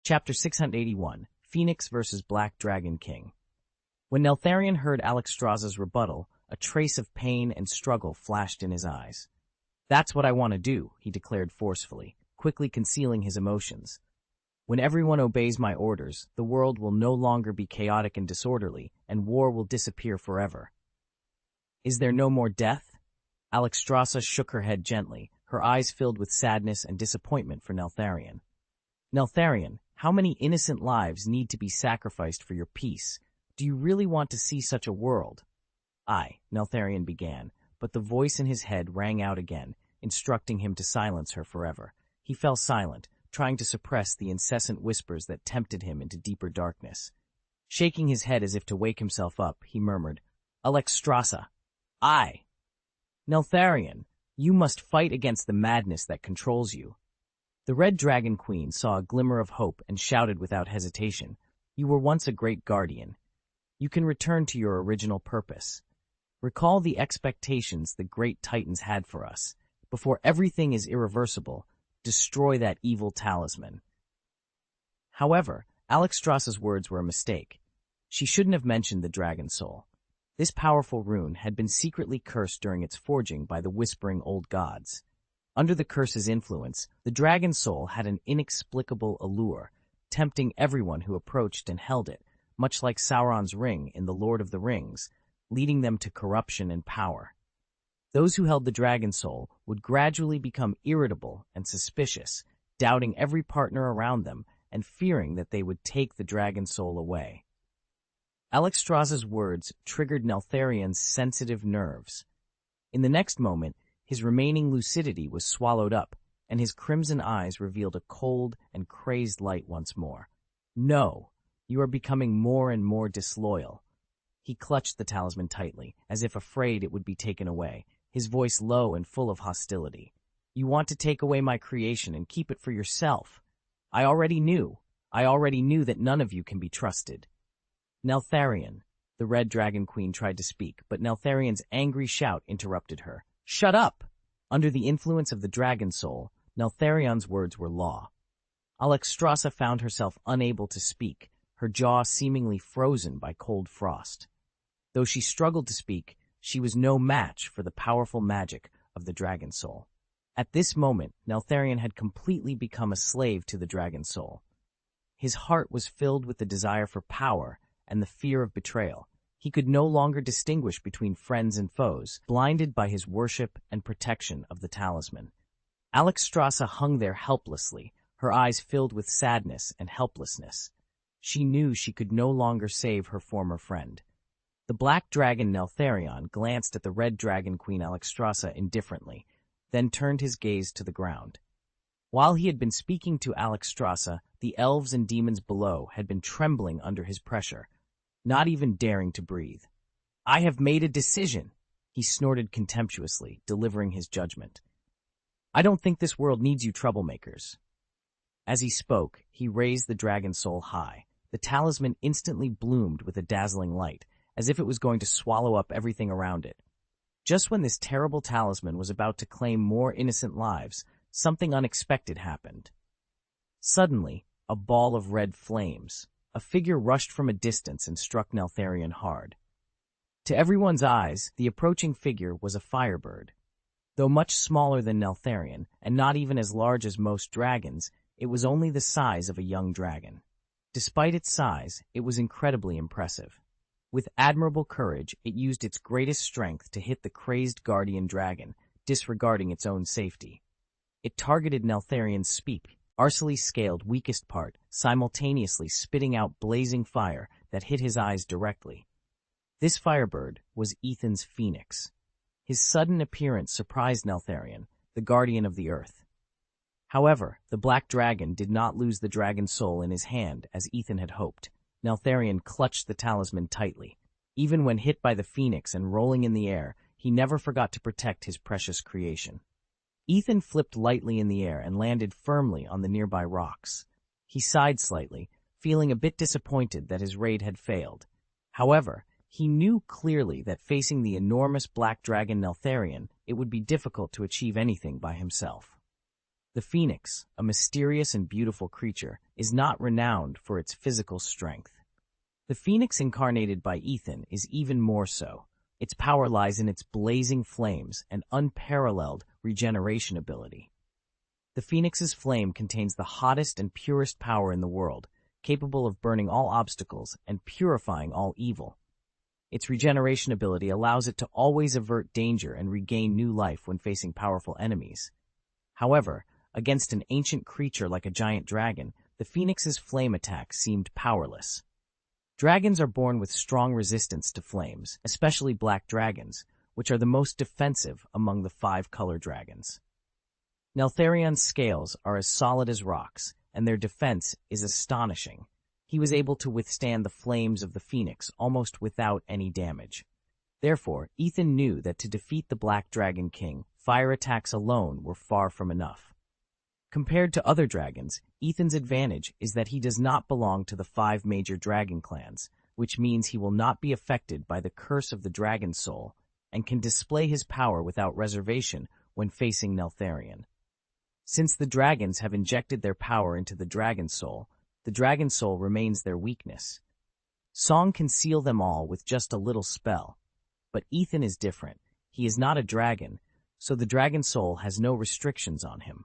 Chapter 681, Phoenix vs. Black Dragon King. When Neltharion heard Alexstrasza's rebuttal, a trace of pain and struggle flashed in his eyes. "That's what I want to do," he declared forcefully, quickly concealing his emotions. "When everyone obeys my orders, the world will no longer be chaotic and disorderly, and war will disappear forever." "Is there no more death?" Alexstrasza shook her head gently, her eyes filled with sadness and disappointment for Neltharion. "Neltharion, how many innocent lives need to be sacrificed for your peace? Do you really want to see such a world?" Neltharion began, but the voice in his head rang out again, instructing him to silence her forever. He fell silent, trying to suppress the incessant whispers that tempted him into deeper darkness. Shaking his head as if to wake himself up, he murmured, "Alexstrasza, Neltharion, you must fight against the madness that controls you." The Red Dragon Queen saw a glimmer of hope and shouted without hesitation, "You were once a great guardian. You can return to your original purpose. Recall the expectations the great titans had for us. Before everything is irreversible, destroy that evil talisman." However, Alexstrasza's words were a mistake. She shouldn't have mentioned the Dragon Soul. This powerful rune had been secretly cursed during its forging by the whispering old gods. Under the curse's influence, the Dragon Soul had an inexplicable allure, tempting everyone who approached and held it, much like Sauron's ring in The Lord of the Rings, leading them to corruption and power. Those who held the Dragon Soul would gradually become irritable and suspicious, doubting every partner around them and fearing that they would take the Dragon Soul away. Alexstrasza's words triggered Neltharion's sensitive nerves. In the next moment, his remaining lucidity was swallowed up, and his crimson eyes revealed a cold and crazed light once more. "No, you are becoming more and more disloyal." He clutched the talisman tightly, as if afraid it would be taken away, his voice low and full of hostility. "You want to take away my creation and keep it for yourself. I already knew that none of you can be trusted." "Neltharion," the Red Dragon Queen tried to speak, but Neltharion's angry shout interrupted her. "Shut up!" Under the influence of the Dragon Soul, Neltharion's words were law. Alexstrasza found herself unable to speak, her jaw seemingly frozen by cold frost. Though she struggled to speak, she was no match for the powerful magic of the Dragon Soul. At this moment, Neltharion had completely become a slave to the Dragon Soul. His heart was filled with the desire for power and the fear of betrayal. He could no longer distinguish between friends and foes, blinded by his worship and protection of the talisman. Alexstrasza hung there helplessly, her eyes filled with sadness and helplessness. She knew she could no longer save her former friend. The Black Dragon Neltharion glanced at the Red Dragon Queen Alexstrasza indifferently, then turned his gaze to the ground. While he had been speaking to Alexstrasza, the elves and demons below had been trembling under his pressure, not even daring to breathe. "I have made a decision," he snorted contemptuously, delivering his judgment. "I don't think this world needs you troublemakers." As he spoke, he raised the Dragon Soul high. The talisman instantly bloomed with a dazzling light, as if it was going to swallow up everything around it. Just when this terrible talisman was about to claim more innocent lives, something unexpected happened. Suddenly, a ball of red flames. A figure rushed from a distance and struck Neltharion hard. To everyone's eyes, the approaching figure was a firebird. Though much smaller than Neltharion, and not even as large as most dragons, it was only the size of a young dragon. Despite its size, it was incredibly impressive. With admirable courage, it used its greatest strength to hit the crazed guardian dragon, disregarding its own safety. It targeted Neltharion's speak, Arcely's scaled weakest part, simultaneously spitting out blazing fire that hit his eyes directly. This firebird was Ethan's phoenix. His sudden appearance surprised Neltharion, the guardian of the earth. However, the Black Dragon did not lose the Dragon Soul in his hand as Ethan had hoped. Neltharion clutched the talisman tightly. Even when hit by the phoenix and rolling in the air, he never forgot to protect his precious creation. Ethan flipped lightly in the air and landed firmly on the nearby rocks. He sighed slightly, feeling a bit disappointed that his raid had failed. However, he knew clearly that facing the enormous Black Dragon Neltharion, it would be difficult to achieve anything by himself. The phoenix, a mysterious and beautiful creature, is not renowned for its physical strength. The phoenix incarnated by Ethan is even more so. Its power lies in its blazing flames and unparalleled regeneration ability. The phoenix's flame contains the hottest and purest power in the world, capable of burning all obstacles and purifying all evil. Its regeneration ability allows it to always avert danger and regain new life when facing powerful enemies. However, against an ancient creature like a giant dragon, the phoenix's flame attack seemed powerless. Dragons are born with strong resistance to flames, especially black dragons, which are the most defensive among the 5-color dragons. Neltharion's scales are as solid as rocks, and their defense is astonishing. He was able to withstand the flames of the phoenix almost without any damage. Therefore, Ethan knew that to defeat the Black Dragon King, fire attacks alone were far from enough. Compared to other dragons, Ethan's advantage is that he does not belong to the 5 major dragon clans, which means he will not be affected by the curse of the dragon soul and can display his power without reservation when facing Neltharion. Since the dragons have injected their power into the dragon soul remains their weakness. Song can seal them all with just a little spell, but Ethan is different. He is not a dragon, so the dragon soul has no restrictions on him.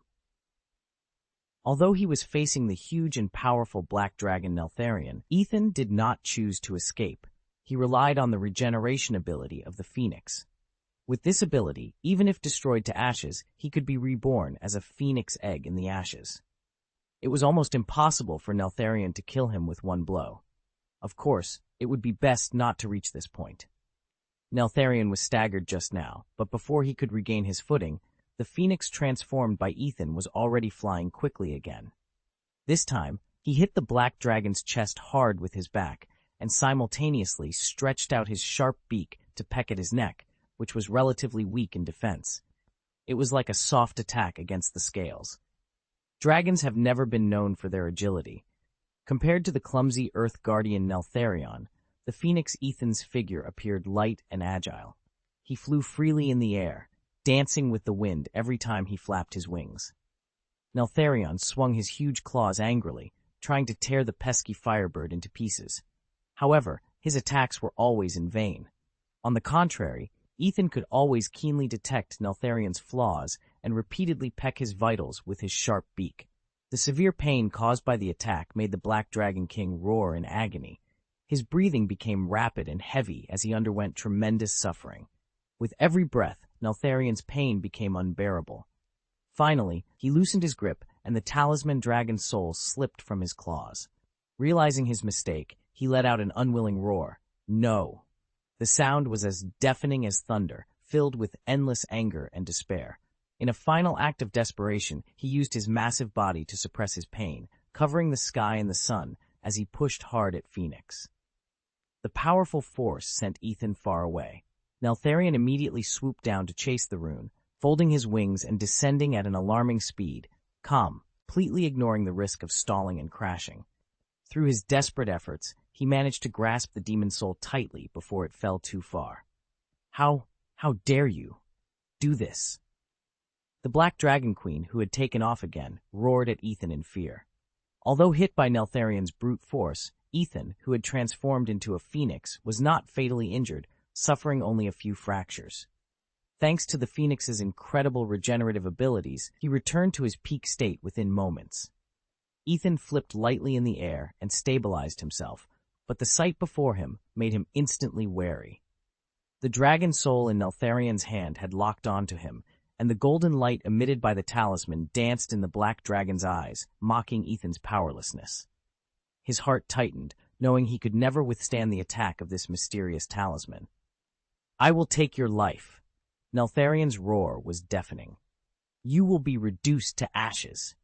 Although he was facing the huge and powerful black dragon Neltharion, Ethan did not choose to escape. He relied on the regeneration ability of the phoenix. With this ability, even if destroyed to ashes, he could be reborn as a phoenix egg in the ashes. It was almost impossible for Neltharion to kill him with one blow. Of course, it would be best not to reach this point. Neltharion was staggered just now, but before he could regain his footing, the phoenix transformed by Ethan was already flying quickly again. This time, he hit the black dragon's chest hard with his back and simultaneously stretched out his sharp beak to peck at his neck, which was relatively weak in defense. It was like a soft attack against the scales. Dragons have never been known for their agility. Compared to the clumsy Earth Guardian Neltharion, the phoenix Ethan's figure appeared light and agile. He flew freely in the air, dancing with the wind every time he flapped his wings. Neltharion swung his huge claws angrily, trying to tear the pesky firebird into pieces. However, his attacks were always in vain. On the contrary, Ethan could always keenly detect Neltharion's flaws and repeatedly peck his vitals with his sharp beak. The severe pain caused by the attack made the Black Dragon King roar in agony. His breathing became rapid and heavy as he underwent tremendous suffering. With every breath, Neltharion's pain became unbearable. Finally, he loosened his grip, and the talisman dragon soul slipped from his claws. Realizing his mistake, he let out an unwilling roar. No! The sound was as deafening as thunder, filled with endless anger and despair. In a final act of desperation, he used his massive body to suppress his pain, covering the sky and the sun as he pushed hard at Phoenix. The powerful force sent Ethan far away. Neltharion immediately swooped down to chase the rune, folding his wings and descending at an alarming speed, completely ignoring the risk of stalling and crashing. Through his desperate efforts, he managed to grasp the demon soul tightly before it fell too far. How dare you do this? The Black Dragon Queen, who had taken off again, roared at Ethan in fear. Although hit by Neltharion's brute force, Ethan, who had transformed into a phoenix, was not fatally injured, suffering only a few fractures. Thanks to the phoenix's incredible regenerative abilities, he returned to his peak state within moments. Ethan flipped lightly in the air and stabilized himself, but the sight before him made him instantly wary. The dragon soul in Neltharion's hand had locked onto him, and the golden light emitted by the talisman danced in the black dragon's eyes, mocking Ethan's powerlessness. His heart tightened, knowing he could never withstand the attack of this mysterious talisman. "I will take your life." Neltharion's roar was deafening. "You will be reduced to ashes."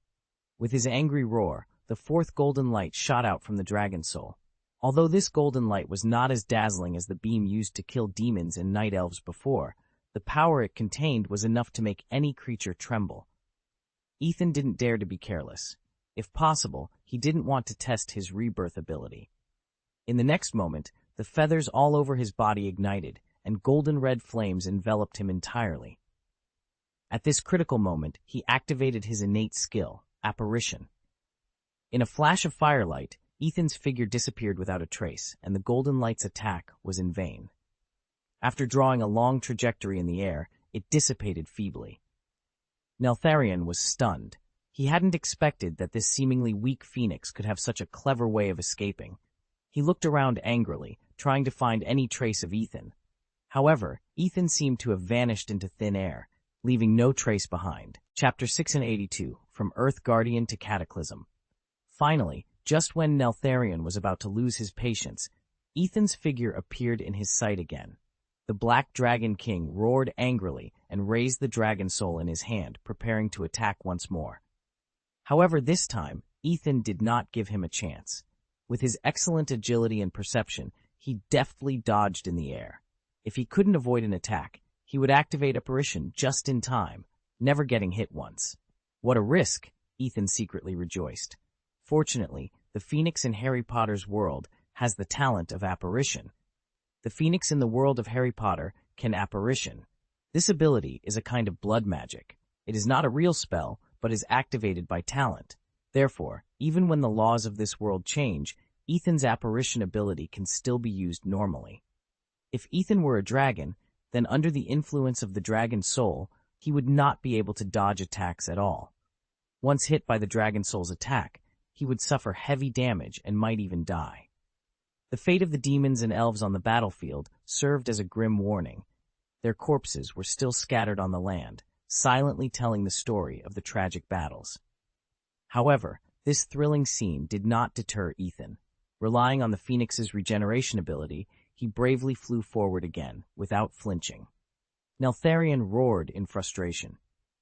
With his angry roar, the fourth golden light shot out from the dragon soul. Although this golden light was not as dazzling as the beam used to kill demons and night elves before, the power it contained was enough to make any creature tremble. Ethan didn't dare to be careless. If possible, he didn't want to test his rebirth ability. In the next moment, the feathers all over his body ignited, and golden red flames enveloped him entirely. At this critical moment, he activated his innate skill, apparition. In a flash of firelight, Ethan's figure disappeared without a trace, and the golden light's attack was in vain. After drawing a long trajectory in the air, it dissipated feebly. Neltharion was stunned. He hadn't expected that this seemingly weak phoenix could have such a clever way of escaping. He looked around angrily, trying to find any trace of Ethan. However, Ethan seemed to have vanished into thin air, leaving no trace behind. Chapter 682, From Earth Guardian to Cataclysm. Finally, just when Neltharion was about to lose his patience, Ethan's figure appeared in his sight again. The Black Dragon King roared angrily and raised the dragon soul in his hand, preparing to attack once more. However, this time, Ethan did not give him a chance. With his excellent agility and perception, he deftly dodged in the air. If he couldn't avoid an attack, he would activate apparition just in time, never getting hit once. What a risk, Ethan secretly rejoiced. Fortunately, the Phoenix in Harry Potter's world has the talent of apparition. The Phoenix in the world of Harry Potter can apparition. This ability is a kind of blood magic. It is not a real spell, but is activated by talent. Therefore, even when the laws of this world change, Ethan's apparition ability can still be used normally. If Ethan were a dragon, then under the influence of the dragon soul, he would not be able to dodge attacks at all. Once hit by the dragon soul's attack, he would suffer heavy damage and might even die. The fate of the demons and elves on the battlefield served as a grim warning. Their corpses were still scattered on the land, silently telling the story of the tragic battles. However, this thrilling scene did not deter Ethan. Relying on the Phoenix's regeneration ability, he bravely flew forward again, without flinching. Neltharion roared in frustration.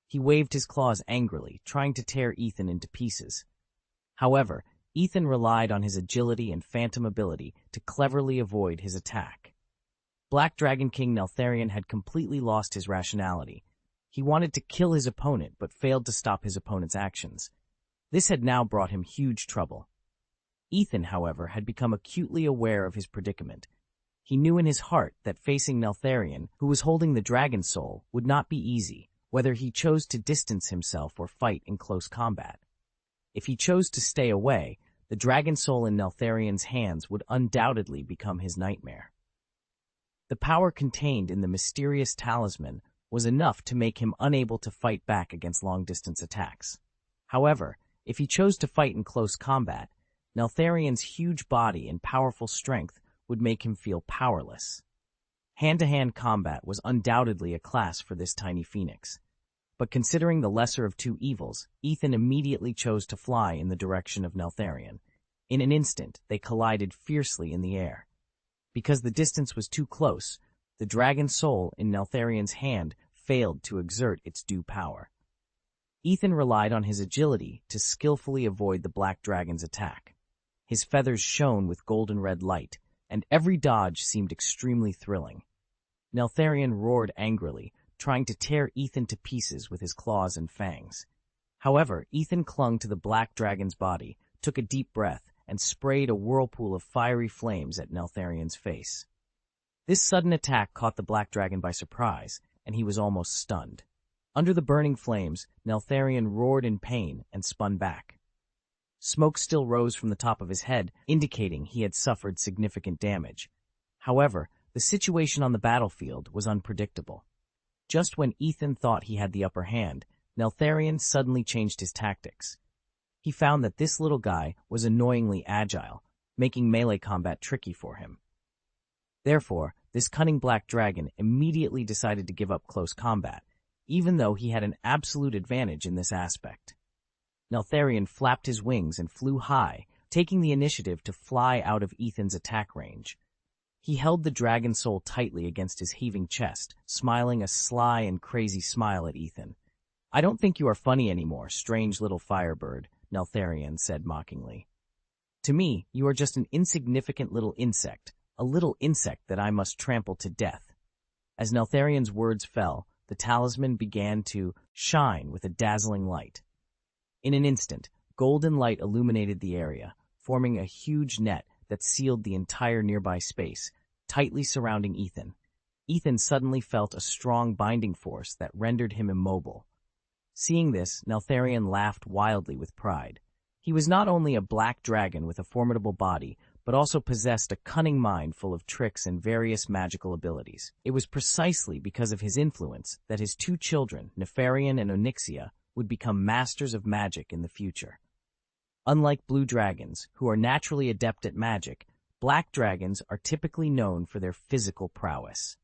He waved his claws angrily, trying to tear Ethan into pieces. However, Ethan relied on his agility and phantom ability to cleverly avoid his attack. Black Dragon King Neltharion had completely lost his rationality. He wanted to kill his opponent, but failed to stop his opponent's actions. This had now brought him huge trouble. Ethan, however, had become acutely aware of his predicament. He knew in his heart that facing Neltharion, who was holding the dragon soul, would not be easy, whether he chose to distance himself or fight in close combat. If he chose to stay away, the dragon soul in Neltharion's hands would undoubtedly become his nightmare. The power contained in the mysterious talisman was enough to make him unable to fight back against long-distance attacks. However, if he chose to fight in close combat, Neltharion's huge body and powerful strength would make him feel powerless. Hand-to-hand combat was undoubtedly a class for this tiny phoenix. But considering the lesser of two evils, Ethan immediately chose to fly in the direction of Neltharion. In an instant, they collided fiercely in the air. Because the distance was too close, the dragon soul in Neltharion's hand failed to exert its due power. Ethan relied on his agility to skillfully avoid the black dragon's attack. His feathers shone with golden red light, and every dodge seemed extremely thrilling. Neltharion roared angrily, trying to tear Ethan to pieces with his claws and fangs. However, Ethan clung to the black dragon's body, took a deep breath, and sprayed a whirlpool of fiery flames at Neltharion's face. This sudden attack caught the black dragon by surprise, and he was almost stunned. Under the burning flames, Neltharion roared in pain and spun back. Smoke still rose from the top of his head, indicating he had suffered significant damage. However, the situation on the battlefield was unpredictable. Just when Ethan thought he had the upper hand, Neltharion suddenly changed his tactics. He found that this little guy was annoyingly agile, making melee combat tricky for him. Therefore, this cunning black dragon immediately decided to give up close combat, even though he had an absolute advantage in this aspect. Neltharion flapped his wings and flew high, taking the initiative to fly out of Ethan's attack range. He held the dragon soul tightly against his heaving chest, smiling a sly and crazy smile at Ethan. "I don't think you are funny anymore, strange little firebird," Neltharion said mockingly. "To me, you are just an insignificant little insect, a little insect that I must trample to death." As Neltharion's words fell, the talisman began to shine with a dazzling light. In an instant, golden light illuminated the area, forming a huge net that sealed the entire nearby space, tightly surrounding Ethan. Ethan suddenly felt a strong binding force that rendered him immobile. Seeing this, Neltharion laughed wildly with pride. He was not only a black dragon with a formidable body, but also possessed a cunning mind full of tricks and various magical abilities. It was precisely because of his influence that his two children, Nefarian and Onyxia, would become masters of magic in the future. Unlike blue dragons, who are naturally adept at magic, black dragons are typically known for their physical prowess.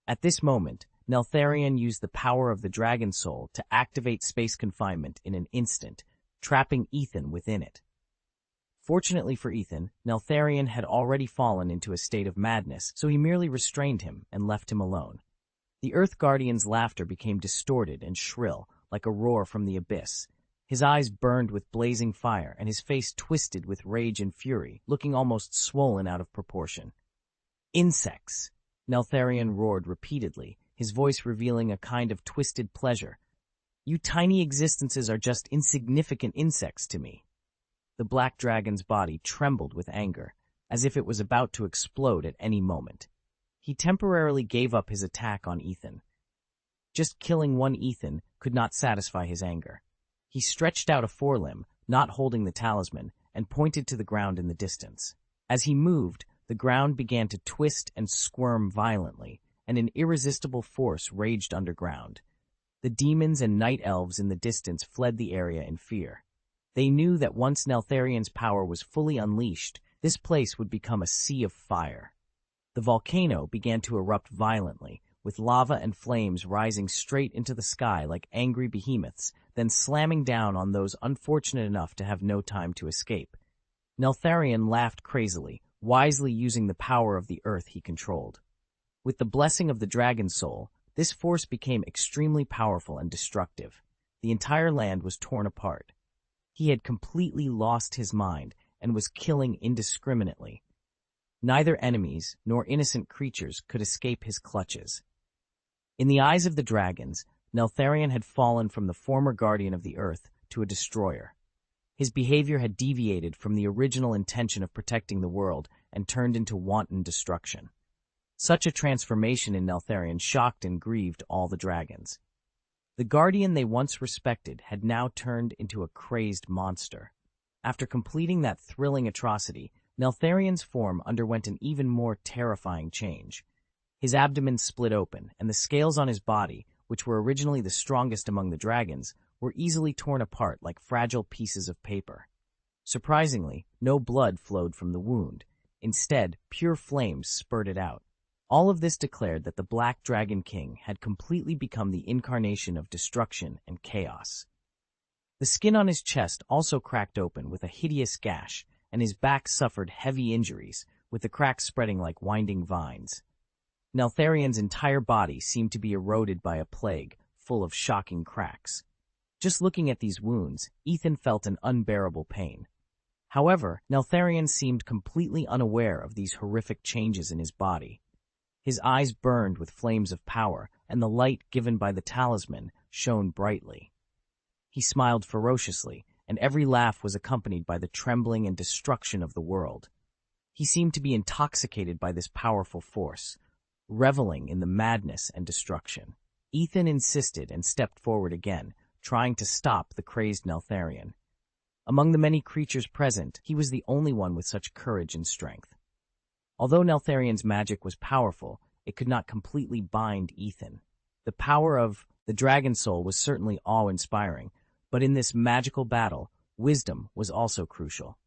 At this moment, Neltharion used the power of the dragon soul to activate space confinement in an instant, trapping Ethan within it. Fortunately for Ethan, Neltharion had already fallen into a state of madness, so he merely restrained him and left him alone. The Earth Guardian's laughter became distorted and shrill, like a roar from the abyss. His eyes burned with blazing fire, and his face twisted with rage and fury, looking almost swollen out of proportion. "Insects!" Neltharion roared repeatedly, his voice revealing a kind of twisted pleasure. "You tiny existences are just insignificant insects to me." The black dragon's body trembled with anger, as if it was about to explode at any moment. He temporarily gave up his attack on Ethan. Just killing one Ethan could not satisfy his anger. He stretched out a forelimb, not holding the talisman, and pointed to the ground in the distance. As he moved, the ground began to twist and squirm violently, and an irresistible force raged underground. The demons and night elves in the distance fled the area in fear. They knew that once Neltharion's power was fully unleashed, this place would become a sea of fire. The volcano began to erupt violently, with lava and flames rising straight into the sky like angry behemoths, then slamming down on those unfortunate enough to have no time to escape. Neltharion laughed crazily, wisely using the power of the earth he controlled. With the blessing of the dragon soul, this force became extremely powerful and destructive. The entire land was torn apart. He had completely lost his mind and was killing indiscriminately. Neither enemies nor innocent creatures could escape his clutches. In the eyes of the dragons, Neltharion had fallen from the former guardian of the earth to a destroyer. His behavior had deviated from the original intention of protecting the world and turned into wanton destruction. Such a transformation in Neltharion shocked and grieved all the dragons. The guardian they once respected had now turned into a crazed monster. After completing that thrilling atrocity, Neltharion's form underwent an even more terrifying change. His abdomen split open, and the scales on his body, which were originally the strongest among the dragons, were easily torn apart like fragile pieces of paper. Surprisingly, no blood flowed from the wound. Instead, pure flames spurted out. All of this declared that the Black Dragon King had completely become the incarnation of destruction and chaos. The skin on his chest also cracked open with a hideous gash, and his back suffered heavy injuries, with the cracks spreading like winding vines. Neltharion's entire body seemed to be eroded by a plague, full of shocking cracks. Just looking at these wounds, Ethan felt an unbearable pain. However, Neltharion seemed completely unaware of these horrific changes in his body. His eyes burned with flames of power, and the light given by the talisman shone brightly. He smiled ferociously, and every laugh was accompanied by the trembling and destruction of the world. He seemed to be intoxicated by this powerful force, reveling in the madness and destruction. Ethan insisted and stepped forward again, trying to stop the crazed Neltharion. Among the many creatures present, he was the only one with such courage and strength. Although Neltharion's magic was powerful, it could not completely bind Ethan. The power of the dragon soul was certainly awe-inspiring, but in this magical battle, wisdom was also crucial.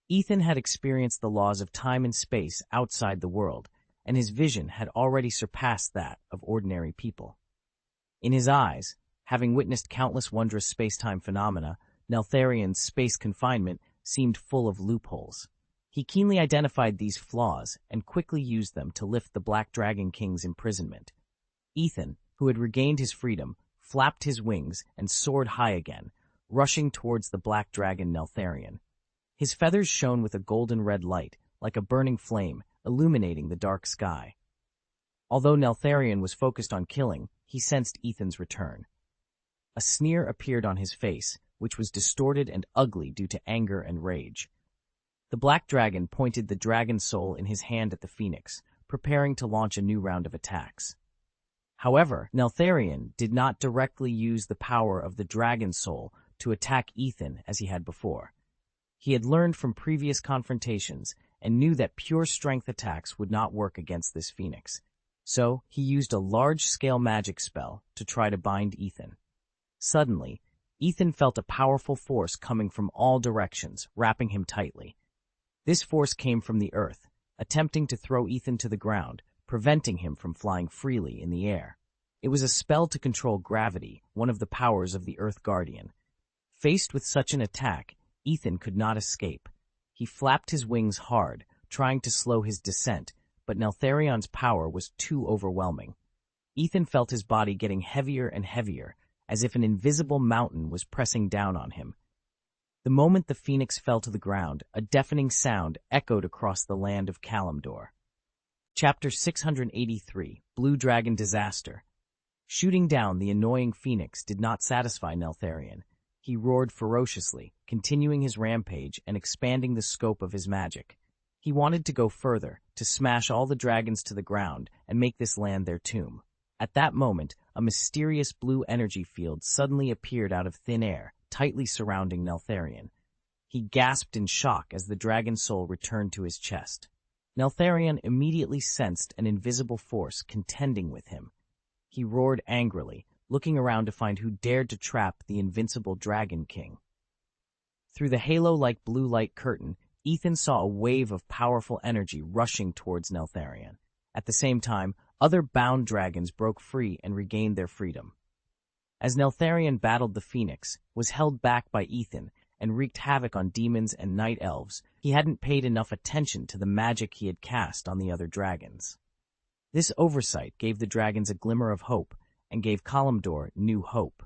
Ethan had experienced the laws of time and space outside the world, and his vision had already surpassed that of ordinary people. In his eyes, having witnessed countless wondrous space-time phenomena, Neltharion's space confinement seemed full of loopholes. He keenly identified these flaws and quickly used them to lift the Black Dragon King's imprisonment. Ethan, who had regained his freedom, flapped his wings and soared high again, rushing towards the Black Dragon Neltharion. His feathers shone with a golden-red light, like a burning flame, illuminating the dark sky. Although Neltharion was focused on killing, he sensed Ethan's return. A sneer appeared on his face, which was distorted and ugly due to anger and rage. The black dragon pointed the dragon soul in his hand at the phoenix, preparing to launch a new round of attacks. However, Neltharion did not directly use the power of the dragon soul to attack Ethan as he had before. He had learned from previous confrontations and knew that pure strength attacks would not work against this phoenix. So, he used a large-scale magic spell to try to bind Ethan. Suddenly, Ethan felt a powerful force coming from all directions, wrapping him tightly. This force came from the earth, attempting to throw Ethan to the ground, preventing him from flying freely in the air. It was a spell to control gravity, one of the powers of the Earth Guardian. Faced with such an attack, Ethan could not escape. He flapped his wings hard, trying to slow his descent, but Neltharion's power was too overwhelming. Ethan felt his body getting heavier and heavier, as if an invisible mountain was pressing down on him. The moment the phoenix fell to the ground, a deafening sound echoed across the land of Kalimdor. Chapter 683, Blue Dragon Disaster. Shooting down the annoying phoenix did not satisfy Neltharion. He roared ferociously, continuing his rampage and expanding the scope of his magic. He wanted to go further, to smash all the dragons to the ground and make this land their tomb. At that moment, a mysterious blue energy field suddenly appeared out of thin air, tightly surrounding Neltharion. He gasped in shock as the dragon soul returned to his chest. Neltharion immediately sensed an invisible force contending with him. He roared angrily, looking around to find who dared to trap the invincible Dragon King. Through the halo-like blue light curtain, Ethan saw a wave of powerful energy rushing towards Neltharion. At the same time, other bound dragons broke free and regained their freedom. As Neltharion battled the phoenix, was held back by Ethan, and wreaked havoc on demons and night elves, he hadn't paid enough attention to the magic he had cast on the other dragons. This oversight gave the dragons a glimmer of hope, and gave Kalimdor new hope.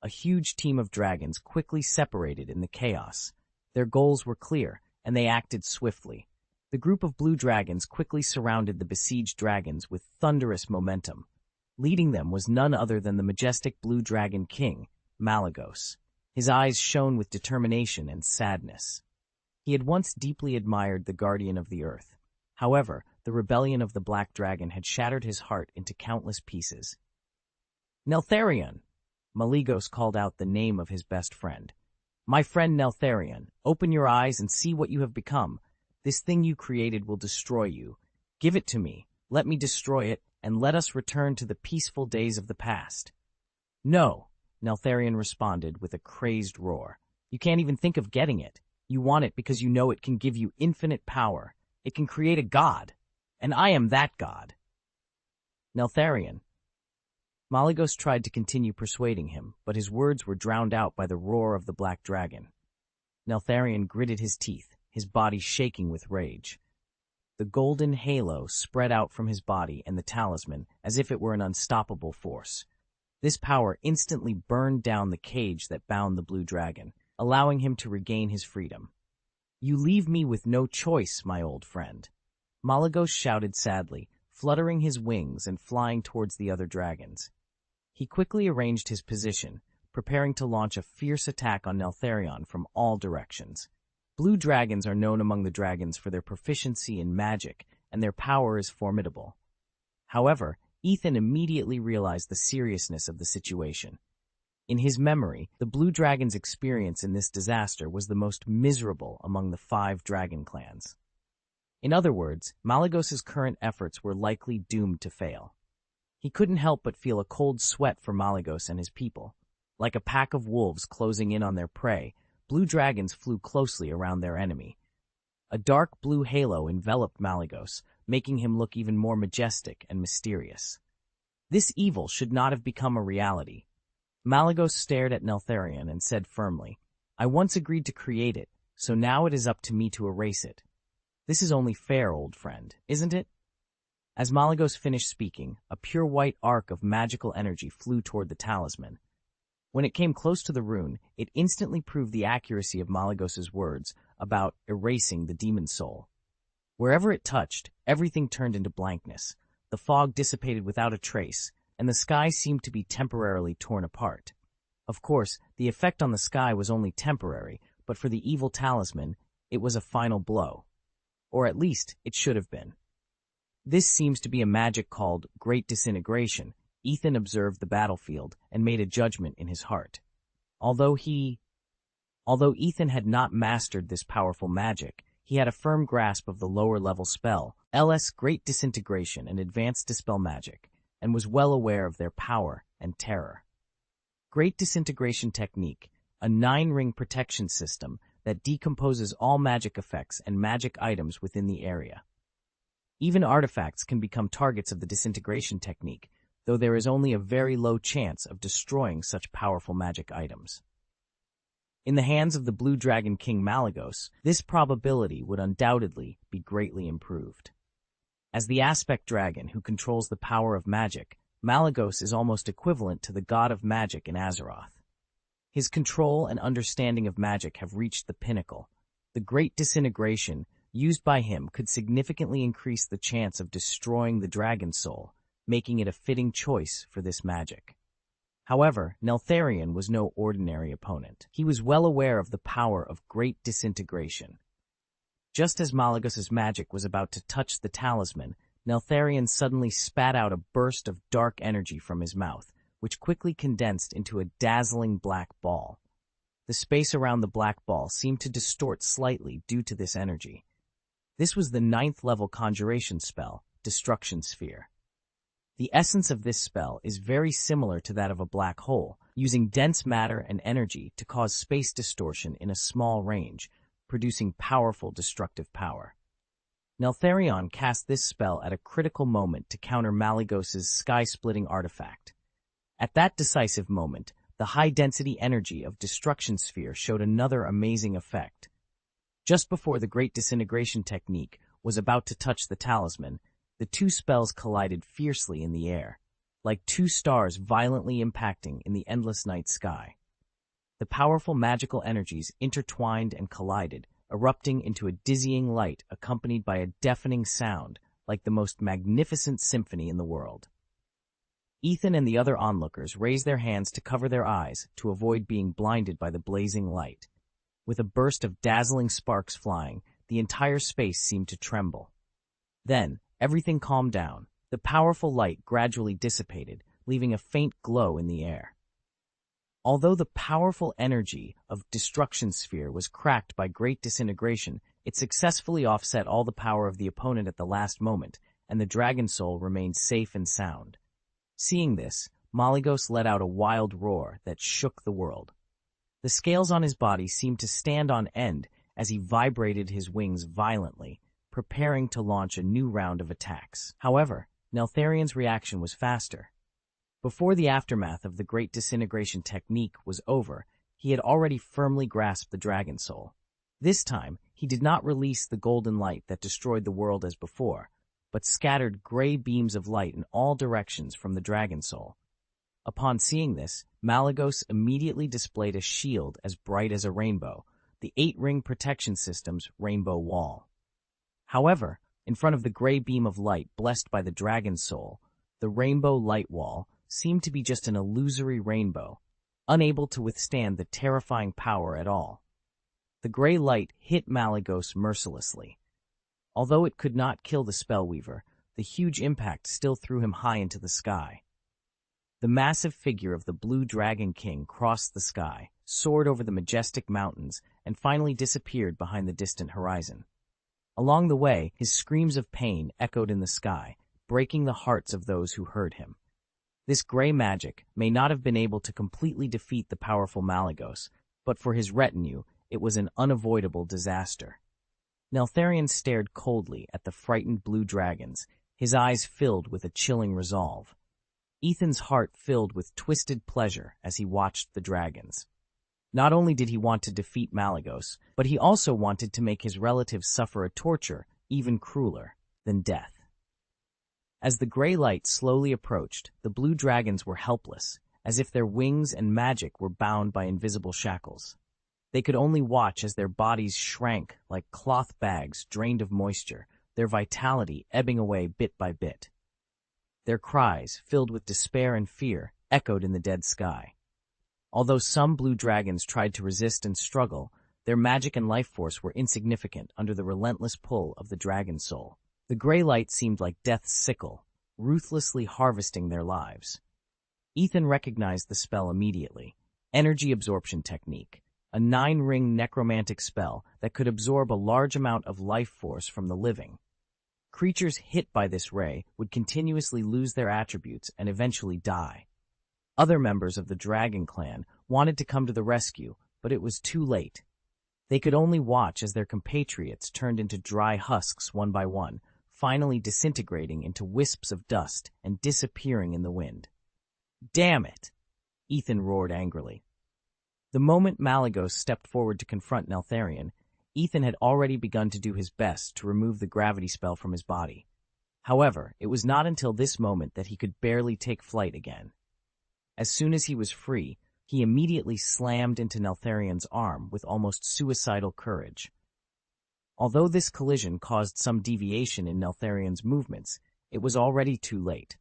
A huge team of dragons quickly separated in the chaos. Their goals were clear, and they acted swiftly. The group of blue dragons quickly surrounded the besieged dragons with thunderous momentum. Leading them was none other than the majestic blue dragon king, Malygos. His eyes shone with determination and sadness. He had once deeply admired the guardian of the earth. However, the rebellion of the black dragon had shattered his heart into countless pieces. Neltharion! Malygos called out the name of his best friend. My friend Neltharion, open your eyes and see what you have become. This thing you created will destroy you. Give it to me, let me destroy it, and let us return to the peaceful days of the past. No, Neltharion responded with a crazed roar. You can't even think of getting it. You want it because you know it can give you infinite power. It can create a god. And I am that god. Neltharion. Malygos tried to continue persuading him, but his words were drowned out by the roar of the black dragon. Neltharion gritted his teeth, his body shaking with rage. The golden halo spread out from his body and the talisman as if it were an unstoppable force. This power instantly burned down the cage that bound the blue dragon, allowing him to regain his freedom. You leave me with no choice, my old friend. Malygos shouted sadly, fluttering his wings and flying towards the other dragons. He quickly arranged his position, preparing to launch a fierce attack on Neltharion from all directions. Blue dragons are known among the dragons for their proficiency in magic, and their power is formidable. However, Ethan immediately realized the seriousness of the situation. In his memory, the blue dragon's experience in this disaster was the most miserable among the 5 dragon clans. In other words, Malygos's current efforts were likely doomed to fail. He couldn't help but feel a cold sweat for Malygos and his people. Like a pack of wolves closing in on their prey, blue dragons flew closely around their enemy. A dark blue halo enveloped Malygos, making him look even more majestic and mysterious. This evil should not have become a reality. Malygos stared at Neltharion and said firmly, I once agreed to create it, so now it is up to me to erase it. This is only fair, old friend, isn't it? As Malygos finished speaking, a pure white arc of magical energy flew toward the talisman. When it came close to the rune, it instantly proved the accuracy of Malygos's words about erasing the demon soul. Wherever it touched, everything turned into blankness. The fog dissipated without a trace, and the sky seemed to be temporarily torn apart. Of course, the effect on the sky was only temporary, but for the evil talisman, it was a final blow. Or at least, it should have been. This seems to be a magic called Great Disintegration. Ethan observed the battlefield and made a judgment in his heart. Although Ethan had not mastered this powerful magic, he had a firm grasp of the lower-level spell, LS Great Disintegration and Advanced Dispel Magic, and was well aware of their power and terror. Great Disintegration Technique, a 9-ring protection system that decomposes all magic effects and magic items within the area. Even artifacts can become targets of the disintegration technique, though there is only a very low chance of destroying such powerful magic items. In the hands of the Blue Dragon King Malygos, this probability would undoubtedly be greatly improved. As the aspect dragon who controls the power of magic, Malygos is almost equivalent to the god of magic in Azeroth. His control and understanding of magic have reached the pinnacle. The Great Disintegration used by him could significantly increase the chance of destroying the dragon soul, making it a fitting choice for this magic. However, Neltharion was no ordinary opponent. He was well aware of the power of Great Disintegration. Just as Malygos' magic was about to touch the talisman, Neltharion suddenly spat out a burst of dark energy from his mouth, which quickly condensed into a dazzling black ball. The space around the black ball seemed to distort slightly due to this energy. This was the 9th level conjuration spell, Destruction Sphere. The essence of this spell is very similar to that of a black hole, using dense matter and energy to cause space distortion in a small range, producing powerful destructive power. Neltharion cast this spell at a critical moment to counter Malygos' sky-splitting artifact. At that decisive moment, the high-density energy of Destruction Sphere showed another amazing effect. Just before the Great Disintegration technique was about to touch the talisman, the two spells collided fiercely in the air, like two stars violently impacting in the endless night sky. The powerful magical energies intertwined and collided, erupting into a dizzying light accompanied by a deafening sound, like the most magnificent symphony in the world. Ethan and the other onlookers raised their hands to cover their eyes to avoid being blinded by the blazing light. With a burst of dazzling sparks flying, the entire space seemed to tremble. Then, everything calmed down. The powerful light gradually dissipated, leaving a faint glow in the air. Although the powerful energy of Destruction Sphere was cracked by Great Disintegration, it successfully offset all the power of the opponent at the last moment, and the dragon soul remained safe and sound. Seeing this, Malygos let out a wild roar that shook the world. The scales on his body seemed to stand on end as he vibrated his wings violently, preparing to launch a new round of attacks. However, Neltharion's reaction was faster. Before the aftermath of the Great Disintegration technique was over, he had already firmly grasped the dragon soul. This time, he did not release the golden light that destroyed the world as before, but scattered gray beams of light in all directions from the dragon soul. Upon seeing this, Malygos immediately displayed a shield as bright as a rainbow, the 8-ring protection system's rainbow wall. However, in front of the gray beam of light blessed by the dragon soul, the rainbow light wall seemed to be just an illusory rainbow, unable to withstand the terrifying power at all. The gray light hit Malygos mercilessly. Although it could not kill the spellweaver, the huge impact still threw him high into the sky. The massive figure of the Blue Dragon King crossed the sky, soared over the majestic mountains, and finally disappeared behind the distant horizon. Along the way, his screams of pain echoed in the sky, breaking the hearts of those who heard him. This gray magic may not have been able to completely defeat the powerful Malygos, but for his retinue, it was an unavoidable disaster. Neltharion stared coldly at the frightened blue dragons, his eyes filled with a chilling resolve. Ethan's heart filled with twisted pleasure as he watched the dragons. Not only did he want to defeat Malygos, but he also wanted to make his relatives suffer a torture even crueler than death. As the gray light slowly approached, the blue dragons were helpless, as if their wings and magic were bound by invisible shackles. They could only watch as their bodies shrank like cloth bags drained of moisture, their vitality ebbing away bit by bit. Their cries, filled with despair and fear, echoed in the dead sky. Although some blue dragons tried to resist and struggle, their magic and life force were insignificant under the relentless pull of the dragon soul. The gray light seemed like death's sickle, ruthlessly harvesting their lives. Ethan recognized the spell immediately. Energy absorption technique, a 9-ring necromantic spell that could absorb a large amount of life force from the living. Creatures hit by this ray would continuously lose their attributes and eventually die. Other members of the Dragon Clan wanted to come to the rescue, but it was too late. They could only watch as their compatriots turned into dry husks one by one, finally disintegrating into wisps of dust and disappearing in the wind. "Damn it!" Ethan roared angrily. The moment Malygos stepped forward to confront Neltharion, Ethan had already begun to do his best to remove the gravity spell from his body. However, it was not until this moment that he could barely take flight again. As soon as he was free, he immediately slammed into Neltharion's arm with almost suicidal courage. Although this collision caused some deviation in Neltharion's movements, it was already too late.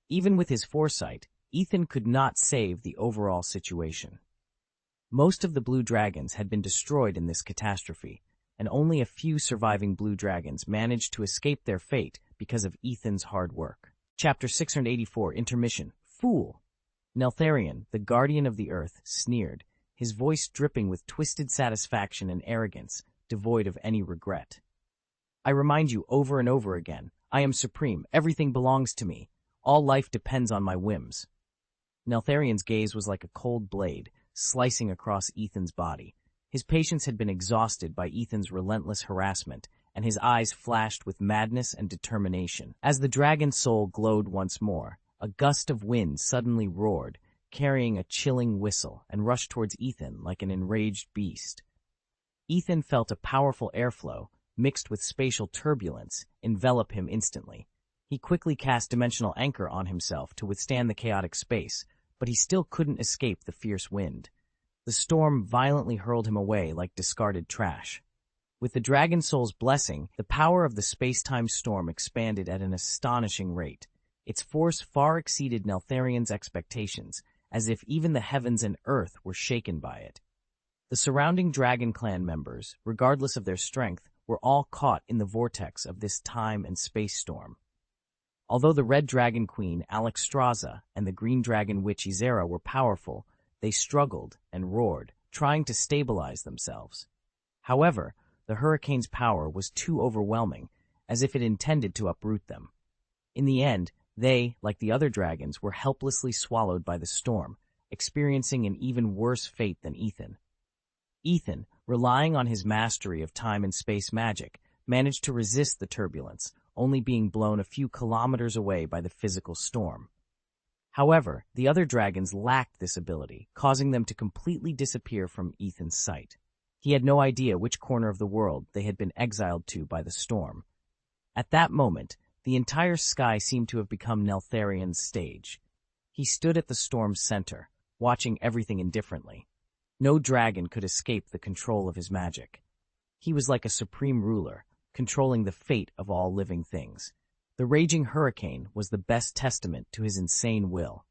Even with his foresight, Ethan could not save the overall situation. Most of the blue dragons had been destroyed in this catastrophe, and only a few surviving blue dragons managed to escape their fate because of Ethan's hard work. Chapter 684, Intermission. Fool! Neltharion, the guardian of the earth, sneered, his voice dripping with twisted satisfaction and arrogance, devoid of any regret. "I remind you over and over again, I am supreme, everything belongs to me, all life depends on my whims." Neltharion's gaze was like a cold blade, slicing across Ethan's body. His patience had been exhausted by Ethan's relentless harassment, and his eyes flashed with madness and determination. As the dragon's soul glowed once more, a gust of wind suddenly roared, carrying a chilling whistle, and rushed towards Ethan like an enraged beast. Ethan felt a powerful airflow, mixed with spatial turbulence, envelop him instantly. He quickly cast Dimensional Anchor on himself to withstand the chaotic space, but he still couldn't escape the fierce wind. The storm violently hurled him away like discarded trash. With the Dragon Soul's blessing, the power of the space-time storm expanded at an astonishing rate. Its force far exceeded Neltharion's expectations, as if even the heavens and earth were shaken by it. The surrounding Dragon Clan members, regardless of their strength, were all caught in the vortex of this time and space storm. Although the Red Dragon Queen, Alexstrasza, and the Green Dragon Witch, Izera, were powerful, they struggled and roared, trying to stabilize themselves. However, the hurricane's power was too overwhelming, as if it intended to uproot them. In the end, they, like the other dragons, were helplessly swallowed by the storm, experiencing an even worse fate than Ethan. Ethan, relying on his mastery of time and space magic, managed to resist the turbulence, only being blown a few kilometers away by the physical storm. However, the other dragons lacked this ability, causing them to completely disappear from Ethan's sight. He had no idea which corner of the world they had been exiled to by the storm. At that moment, the entire sky seemed to have become Neltharion's stage. He stood at the storm's center, watching everything indifferently. No dragon could escape the control of his magic. He was like a supreme ruler, controlling the fate of all living things. The raging hurricane was the best testament to his insane will.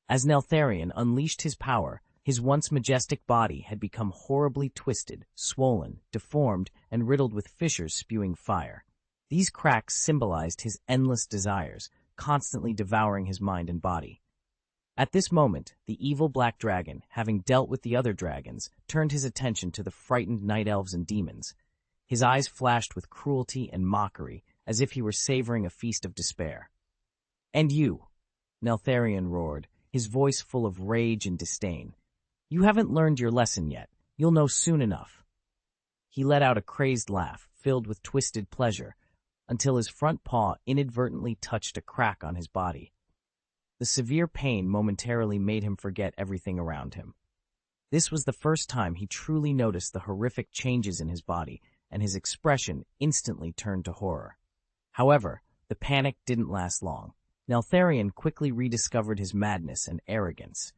As Neltharion unleashed his power, his once majestic body had become horribly twisted, swollen, deformed, and riddled with fissures spewing fire. These cracks symbolized his endless desires, constantly devouring his mind and body. At this moment, the evil black dragon, having dealt with the other dragons, turned his attention to the frightened night elves and demons. His eyes flashed with cruelty and mockery, as if he were savoring a feast of despair. "And you," Neltharion roared, his voice full of rage and disdain. "You haven't learned your lesson yet. You'll know soon enough." He let out a crazed laugh, filled with twisted pleasure, until his front paw inadvertently touched a crack on his body. The severe pain momentarily made him forget everything around him. This was the first time he truly noticed the horrific changes in his body, and his expression instantly turned to horror. However, the panic didn't last long. Neltharion quickly rediscovered his madness and arrogance.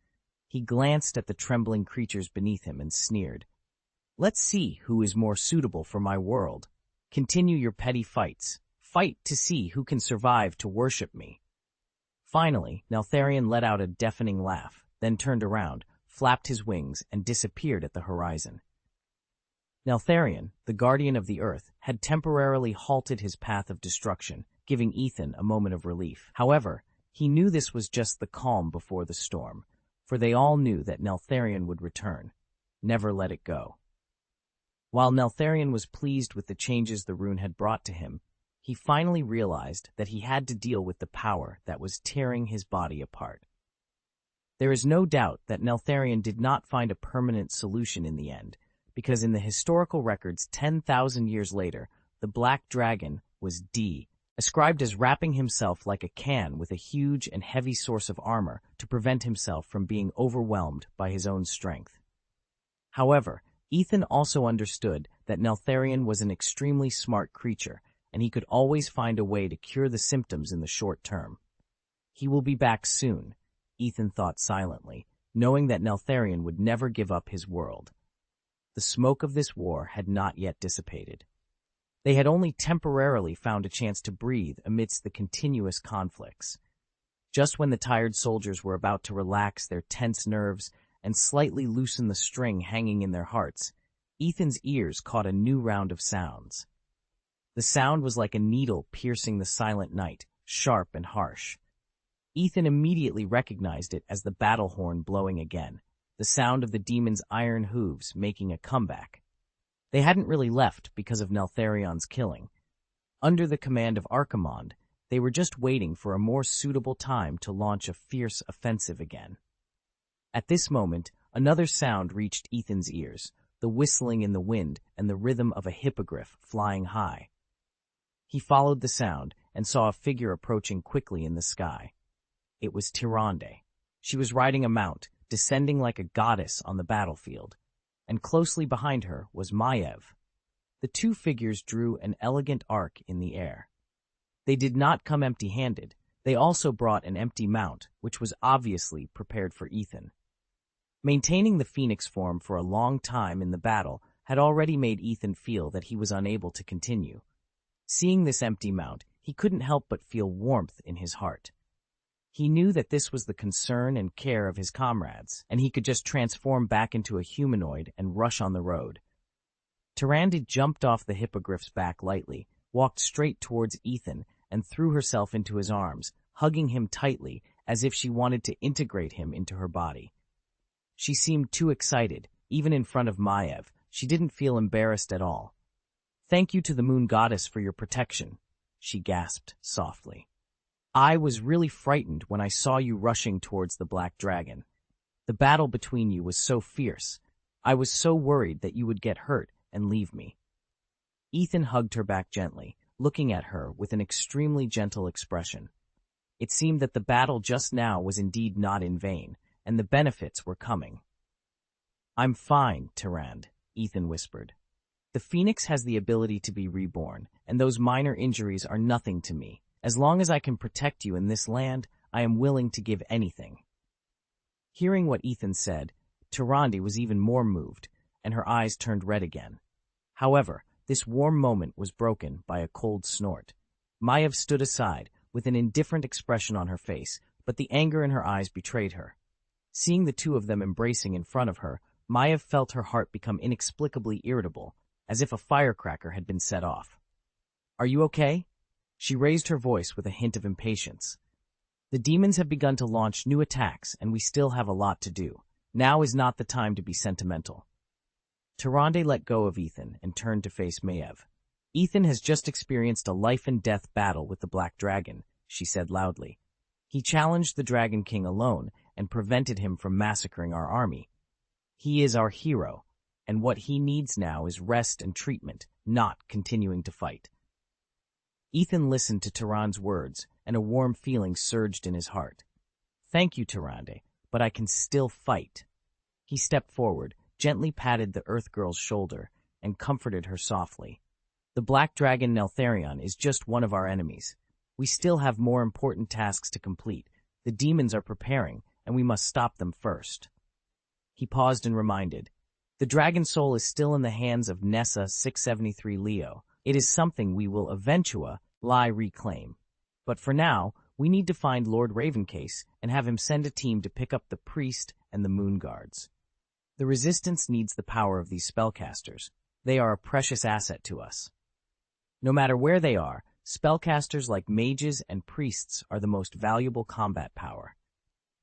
He glanced at the trembling creatures beneath him and sneered. "Let's see who is more suitable for my world. Continue your petty fights. Fight to see who can survive to worship me." Finally, Neltharion let out a deafening laugh, then turned around, flapped his wings, and disappeared at the horizon. Neltharion, the guardian of the earth, had temporarily halted his path of destruction, giving Ethan a moment of relief. However, he knew this was just the calm before the storm, for they all knew that Neltharion would return. Never let it go. While Neltharion was pleased with the changes the rune had brought to him, he finally realized that he had to deal with the power that was tearing his body apart. There is no doubt that Neltharion did not find a permanent solution in the end, because in the historical records 10,000 years later, the Black Dragon was ascribed as wrapping himself like a can with a huge and heavy source of armor to prevent himself from being overwhelmed by his own strength. However, Ethan also understood that Neltharion was an extremely smart creature, and he could always find a way to cure the symptoms in the short term. He will be back soon, Ethan thought silently, knowing that Neltharion would never give up his world. The smoke of this war had not yet dissipated. They had only temporarily found a chance to breathe amidst the continuous conflicts. Just when the tired soldiers were about to relax their tense nerves and slightly loosen the string hanging in their hearts, Ethan's ears caught a new round of sounds. The sound was like a needle piercing the silent night, sharp and harsh. Ethan immediately recognized it as the battle horn blowing again, the sound of the demon's iron hooves making a comeback. They hadn't really left because of Neltharion's killing. Under the command of Archimonde, they were just waiting for a more suitable time to launch a fierce offensive again. At this moment, another sound reached Ethan's ears, the whistling in the wind and the rhythm of a hippogriff flying high. He followed the sound and saw a figure approaching quickly in the sky. It was Tyrande. She was riding a mount, descending like a goddess on the battlefield, and closely behind her was Maiev. The two figures drew an elegant arc in the air. They did not come empty-handed. They also brought an empty mount, which was obviously prepared for Ethan. Maintaining the phoenix form for a long time in the battle had already made Ethan feel that he was unable to continue. Seeing this empty mount, he couldn't help but feel warmth in his heart. He knew that this was the concern and care of his comrades, and he could just transform back into a humanoid and rush on the road. Tyrande jumped off the hippogriff's back lightly, walked straight towards Ethan, and threw herself into his arms, hugging him tightly as if she wanted to integrate him into her body. She seemed too excited. Even in front of Maiev, she didn't feel embarrassed at all. "Thank you to the moon goddess for your protection," she gasped softly. "I was really frightened when I saw you rushing towards the Black Dragon. The battle between you was so fierce. I was so worried that you would get hurt and leave me." Ethan hugged her back gently, looking at her with an extremely gentle expression. It seemed that the battle just now was indeed not in vain, and the benefits were coming. "I'm fine, Tyrande," Ethan whispered. "The Phoenix has the ability to be reborn, and those minor injuries are nothing to me. As long as I can protect you in this land, I am willing to give anything." Hearing what Ethan said, Tyrande was even more moved, and her eyes turned red again. However, this warm moment was broken by a cold snort. Maiev stood aside, with an indifferent expression on her face, but the anger in her eyes betrayed her. Seeing the two of them embracing in front of her, Maiev felt her heart become inexplicably irritable, as if a firecracker had been set off. "Are you okay?" She raised her voice with a hint of impatience. "The demons have begun to launch new attacks, and we still have a lot to do. Now is not the time to be sentimental." Tyrande let go of Ethan and turned to face Maiev. "Ethan has just experienced a life-and-death battle with the Black Dragon," she said loudly. "He challenged the Dragon King alone and prevented him from massacring our army. He is our hero, and what he needs now is rest and treatment, not continuing to fight." Ethan listened to Tyrande's words, and a warm feeling surged in his heart. "Thank you, Tyrande, but I can still fight." He stepped forward, gently patted the Earth Girl's shoulder, and comforted her softly. "The Black Dragon Neltharion is just one of our enemies. We still have more important tasks to complete. The demons are preparing, and we must stop them first." He paused and reminded, "The dragon soul is still in the hands of Nessa 673 Leo. It is something we will eventually reclaim. But for now, we need to find Lord Ravencase and have him send a team to pick up the priest and the moon guards. The resistance needs the power of these spellcasters. They are a precious asset to us. No matter where they are, spellcasters like mages and priests are the most valuable combat power.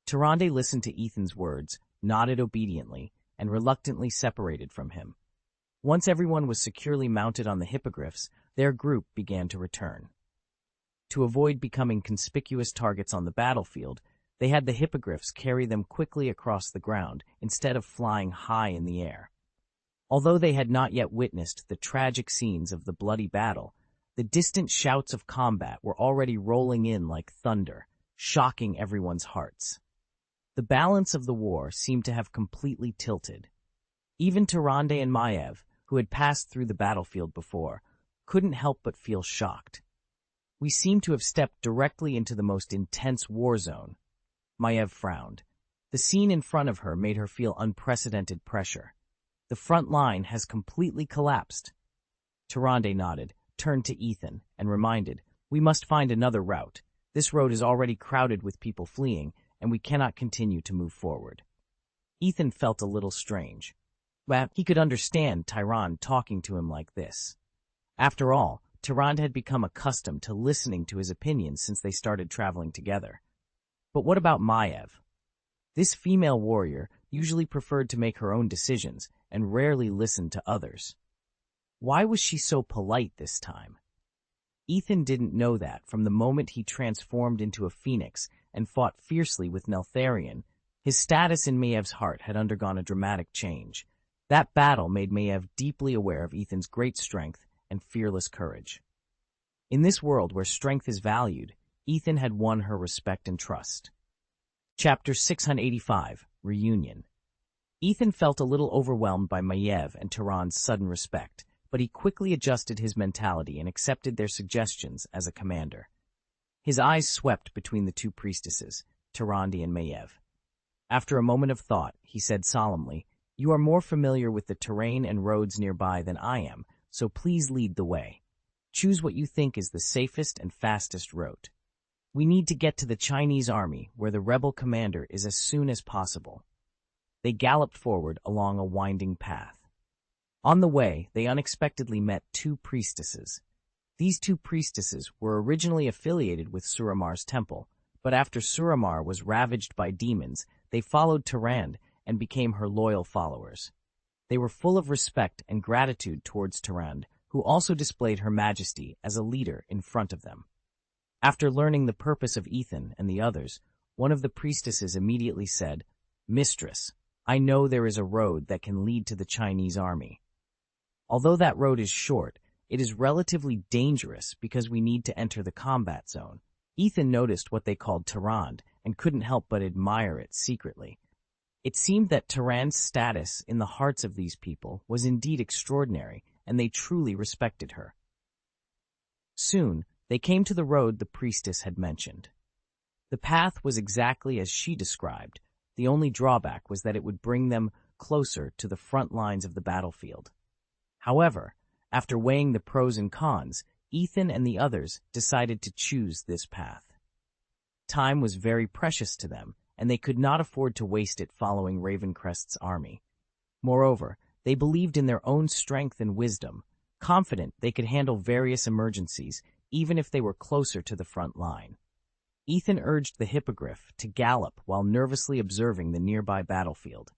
Tyrande listened to Ethan's words, nodded obediently, and reluctantly separated from him. Once everyone was securely mounted on the hippogriffs, their group began to return. To avoid becoming conspicuous targets on the battlefield, they had the hippogriffs carry them quickly across the ground instead of flying high in the air. Although they had not yet witnessed the tragic scenes of the bloody battle, the distant shouts of combat were already rolling in like thunder, shocking everyone's hearts. The balance of the war seemed to have completely tilted. Even Tyrande and Maiev, who had passed through the battlefield before, couldn't help but feel shocked. We seem to have stepped directly into the most intense war zone. Maiev frowned. The scene in front of her made her feel unprecedented pressure. The front line has completely collapsed. Tyrande nodded, turned to Ethan, and reminded, "We must find another route. This road is already crowded with people fleeing, and we cannot continue to move forward." Ethan felt a little strange. But he could understand Tyrande talking to him like this. After all, Tyrande had become accustomed to listening to his opinions since they started traveling together. But what about Maiev? This female warrior usually preferred to make her own decisions and rarely listened to others. Why was she so polite this time? Ethan didn't know that from the moment he transformed into a phoenix and fought fiercely with Neltharion. His status in Maiev's heart had undergone a dramatic change. That battle made Maiev deeply aware of Ethan's great strength and fearless courage. In this world where strength is valued, Ethan had won her respect and trust. Chapter 685, Reunion. Ethan felt a little overwhelmed by Maiev and Tyrande's sudden respect, but he quickly adjusted his mentality and accepted their suggestions as a commander. His eyes swept between the two priestesses, Tyrande and Maiev. After a moment of thought, he said solemnly, "You are more familiar with the terrain and roads nearby than I am, so please lead the way. Choose what you think is the safest and fastest route. We need to get to the Chinese army, where the rebel commander is, as soon as possible." They galloped forward along a winding path. On the way, they unexpectedly met two priestesses. These two priestesses were originally affiliated with Suramar's temple, but after Suramar was ravaged by demons, they followed Tyrande and became her loyal followers. They were full of respect and gratitude towards Tyrande, who also displayed her majesty as a leader in front of them. After learning the purpose of Ethan and the others, one of the priestesses immediately said, "Mistress, I know there is a road that can lead to the Chinese army. Although that road is short, it is relatively dangerous because we need to enter the combat zone." Ethan noticed what they called Tyrande and couldn't help but admire it secretly. It seemed that Tyrande's status in the hearts of these people was indeed extraordinary, and they truly respected her. Soon, they came to the road the priestess had mentioned. The path was exactly as she described. The only drawback was that it would bring them closer to the front lines of the battlefield. However, after weighing the pros and cons, Ethan and the others decided to choose this path. Time was very precious to them, and they could not afford to waste it following Ravencrest's army. Moreover, they believed in their own strength and wisdom, confident they could handle various emergencies, even if they were closer to the front line. Ethan urged the hippogriff to gallop while nervously observing the nearby battlefield.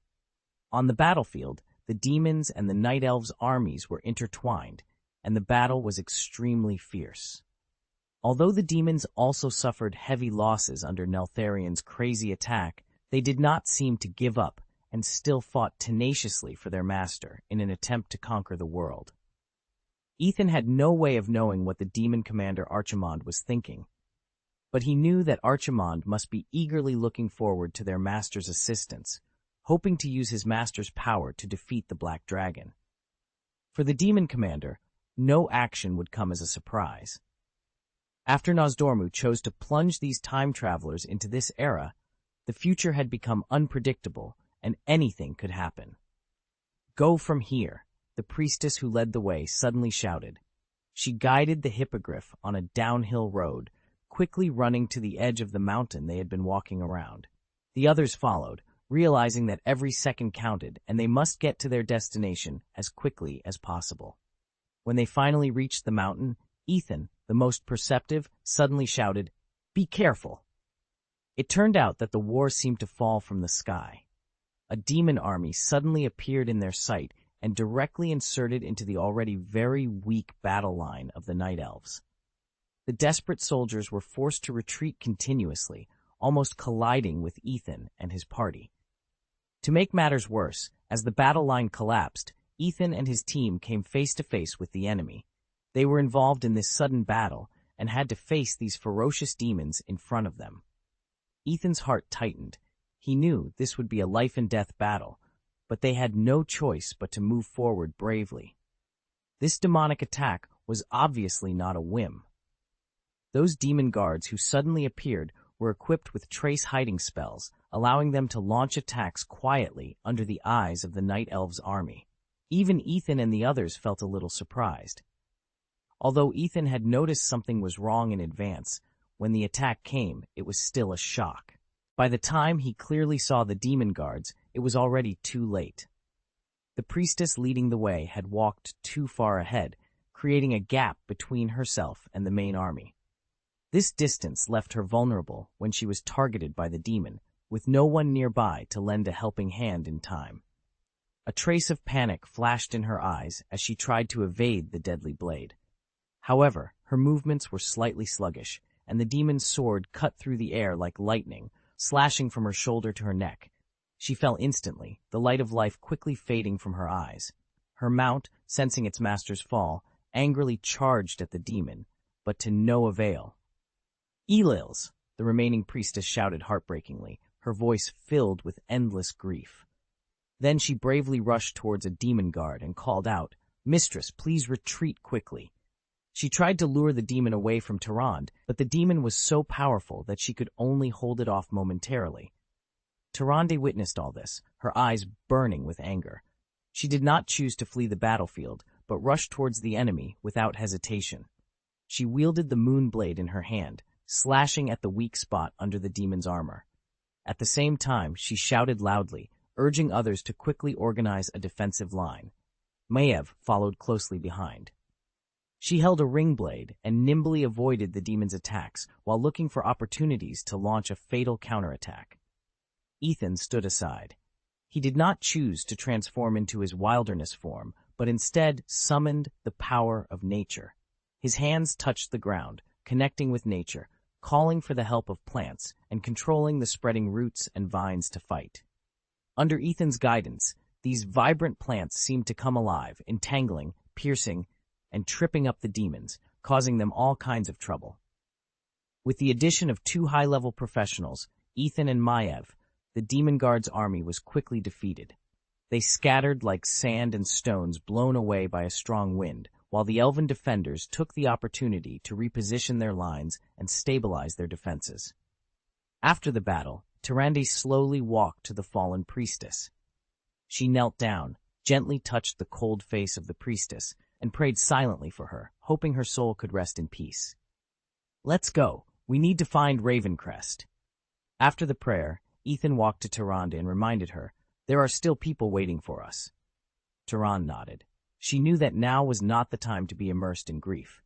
On the battlefield, the demons and the night elves' armies were intertwined, and the battle was extremely fierce. Although the demons also suffered heavy losses under Neltharion's crazy attack, they did not seem to give up and still fought tenaciously for their master in an attempt to conquer the world. Ethan had no way of knowing what the demon commander Archimond was thinking, but he knew that Archimond must be eagerly looking forward to their master's assistance, hoping to use his master's power to defeat the Black Dragon. For the demon commander, no action would come as a surprise. After Nosdormu chose to plunge these time travelers into this era, the future had become unpredictable and anything could happen. "Go from here," the priestess who led the way suddenly shouted. She guided the hippogriff on a downhill road, quickly running to the edge of the mountain they had been walking around. The others followed, realizing that every second counted and they must get to their destination as quickly as possible. When they finally reached the mountain, Ethan, the most perceptive, suddenly shouted, "Be careful!" It turned out that the war seemed to fall from the sky. A demon army suddenly appeared in their sight and directly inserted into the already very weak battle line of the Night Elves. The desperate soldiers were forced to retreat continuously, almost colliding with Ethan and his party. To make matters worse, as the battle line collapsed, Ethan and his team came face to face with the enemy. They were involved in this sudden battle and had to face these ferocious demons in front of them. Ethan's heart tightened. He knew this would be a life-and-death battle, but they had no choice but to move forward bravely. This demonic attack was obviously not a whim. Those demon guards who suddenly appeared were equipped with trace hiding spells, allowing them to launch attacks quietly under the eyes of the Night Elves' army. Even Ethan and the others felt a little surprised. Although Ethan had noticed something was wrong in advance, when the attack came, it was still a shock. By the time he clearly saw the demon guards, it was already too late. The priestess leading the way had walked too far ahead, creating a gap between herself and the main army. This distance left her vulnerable when she was targeted by the demon, with no one nearby to lend a helping hand in time. A trace of panic flashed in her eyes as she tried to evade the deadly blade. However, her movements were slightly sluggish, and the demon's sword cut through the air like lightning, slashing from her shoulder to her neck. She fell instantly, the light of life quickly fading from her eyes. Her mount, sensing its master's fall, angrily charged at the demon, but to no avail. "Elils!" the remaining priestess shouted heartbreakingly, her voice filled with endless grief. Then she bravely rushed towards a demon guard and called out, "Mistress, please retreat quickly." She tried to lure the demon away from Tyrande, but the demon was so powerful that she could only hold it off momentarily. Tyrande witnessed all this, her eyes burning with anger. She did not choose to flee the battlefield, but rushed towards the enemy without hesitation. She wielded the moon blade in her hand, slashing at the weak spot under the demon's armor. At the same time, she shouted loudly, urging others to quickly organize a defensive line. Maiev followed closely behind. She held a ring blade and nimbly avoided the demon's attacks while looking for opportunities to launch a fatal counterattack. Ethan stood aside. He did not choose to transform into his wilderness form, but instead summoned the power of nature. His hands touched the ground, connecting with nature, calling for the help of plants and controlling the spreading roots and vines to fight. Under Ethan's guidance, these vibrant plants seemed to come alive, entangling, piercing, and tripping up the demons, causing them all kinds of trouble. With the addition of two high-level professionals, Ethan and Maiev, the demon guard's army was quickly defeated. They scattered like sand and stones blown away by a strong wind, while the elven defenders took the opportunity to reposition their lines and stabilize their defenses. After the battle, Tyrande slowly walked to the fallen priestess. She knelt down, gently touched the cold face of the priestess, and prayed silently for her, hoping her soul could rest in peace. "Let's go. We need to find Ravencrest." After the prayer, Ethan walked to Tyrande and reminded her, "There are still people waiting for us." Tyrande nodded. She knew that now was not the time to be immersed in grief.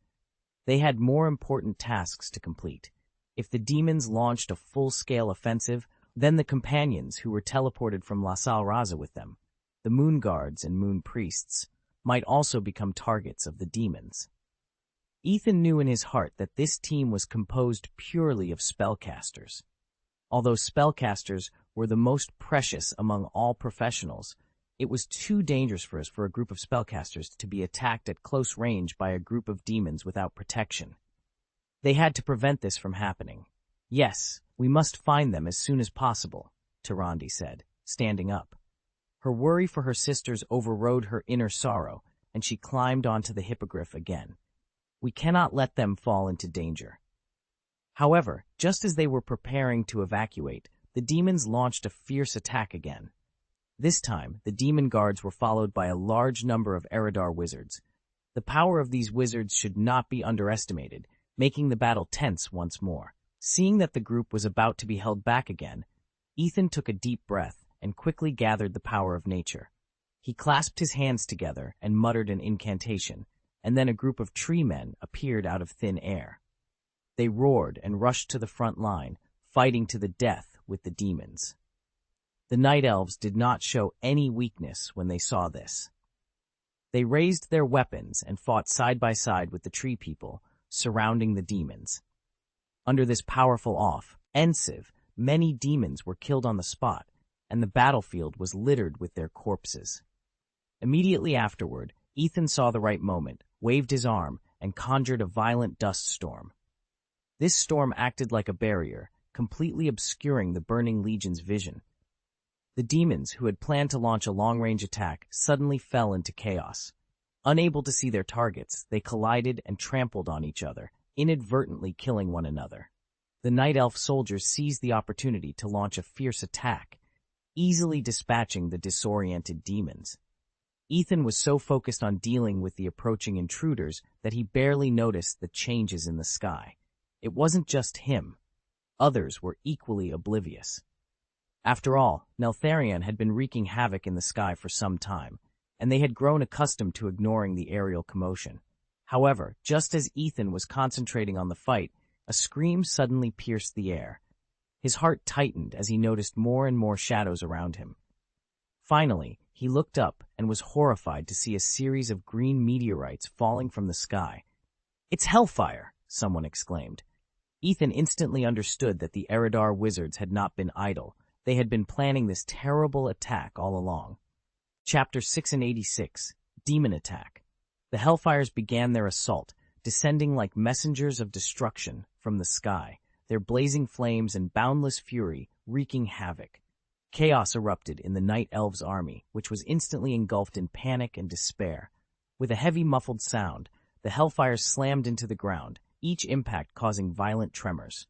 They had more important tasks to complete. If the demons launched a full-scale offensive, then the companions who were teleported from La Salle Raza with them, the moon guards and moon priests, might also become targets of the demons. Ethan knew in his heart that this team was composed purely of spellcasters. Although spellcasters were the most precious among all professionals, it was too dangerous for a group of spellcasters to be attacked at close range by a group of demons without protection. They had to prevent this from happening. "Yes, we must find them as soon as possible," Tyrande said, standing up. Her worry for her sisters overrode her inner sorrow, and she climbed onto the hippogriff again. "We cannot let them fall into danger." However, just as they were preparing to evacuate, the demons launched a fierce attack again. This time, the demon guards were followed by a large number of Eridar wizards. The power of these wizards should not be underestimated, making the battle tense once more. Seeing that the group was about to be held back again, Ethan took a deep breath and quickly gathered the power of nature. He clasped his hands together and muttered an incantation, and then a group of tree men appeared out of thin air. They roared and rushed to the front line, fighting to the death with the demons. The night elves did not show any weakness when they saw this. They raised their weapons and fought side by side with the tree people, surrounding the demons. Under this powerful offensive, many demons were killed on the spot, and the battlefield was littered with their corpses. Immediately afterward, Ethan saw the right moment, waved his arm, and conjured a violent dust storm. This storm acted like a barrier, completely obscuring the Burning Legion's vision. The demons, who had planned to launch a long-range attack, suddenly fell into chaos. Unable to see their targets, they collided and trampled on each other, inadvertently killing one another. The Night Elf soldiers seized the opportunity to launch a fierce attack, easily dispatching the disoriented demons. Ethan was so focused on dealing with the approaching intruders that he barely noticed the changes in the sky. It wasn't just him. Others were equally oblivious. After all, Neltharion had been wreaking havoc in the sky for some time, and they had grown accustomed to ignoring the aerial commotion. However, just as Ethan was concentrating on the fight, a scream suddenly pierced the air. His heart tightened as he noticed more and more shadows around him. Finally, he looked up and was horrified to see a series of green meteorites falling from the sky. "It's hellfire!" someone exclaimed. Ethan instantly understood that the Eridar wizards had not been idle. They had been planning this terrible attack all along. Chapter 686, Demon Attack. The Hellfires began their assault, descending like messengers of destruction from the sky, their blazing flames and boundless fury wreaking havoc. Chaos erupted in the Night Elves' army, which was instantly engulfed in panic and despair. With a heavy muffled sound, the Hellfires slammed into the ground, each impact causing violent tremors.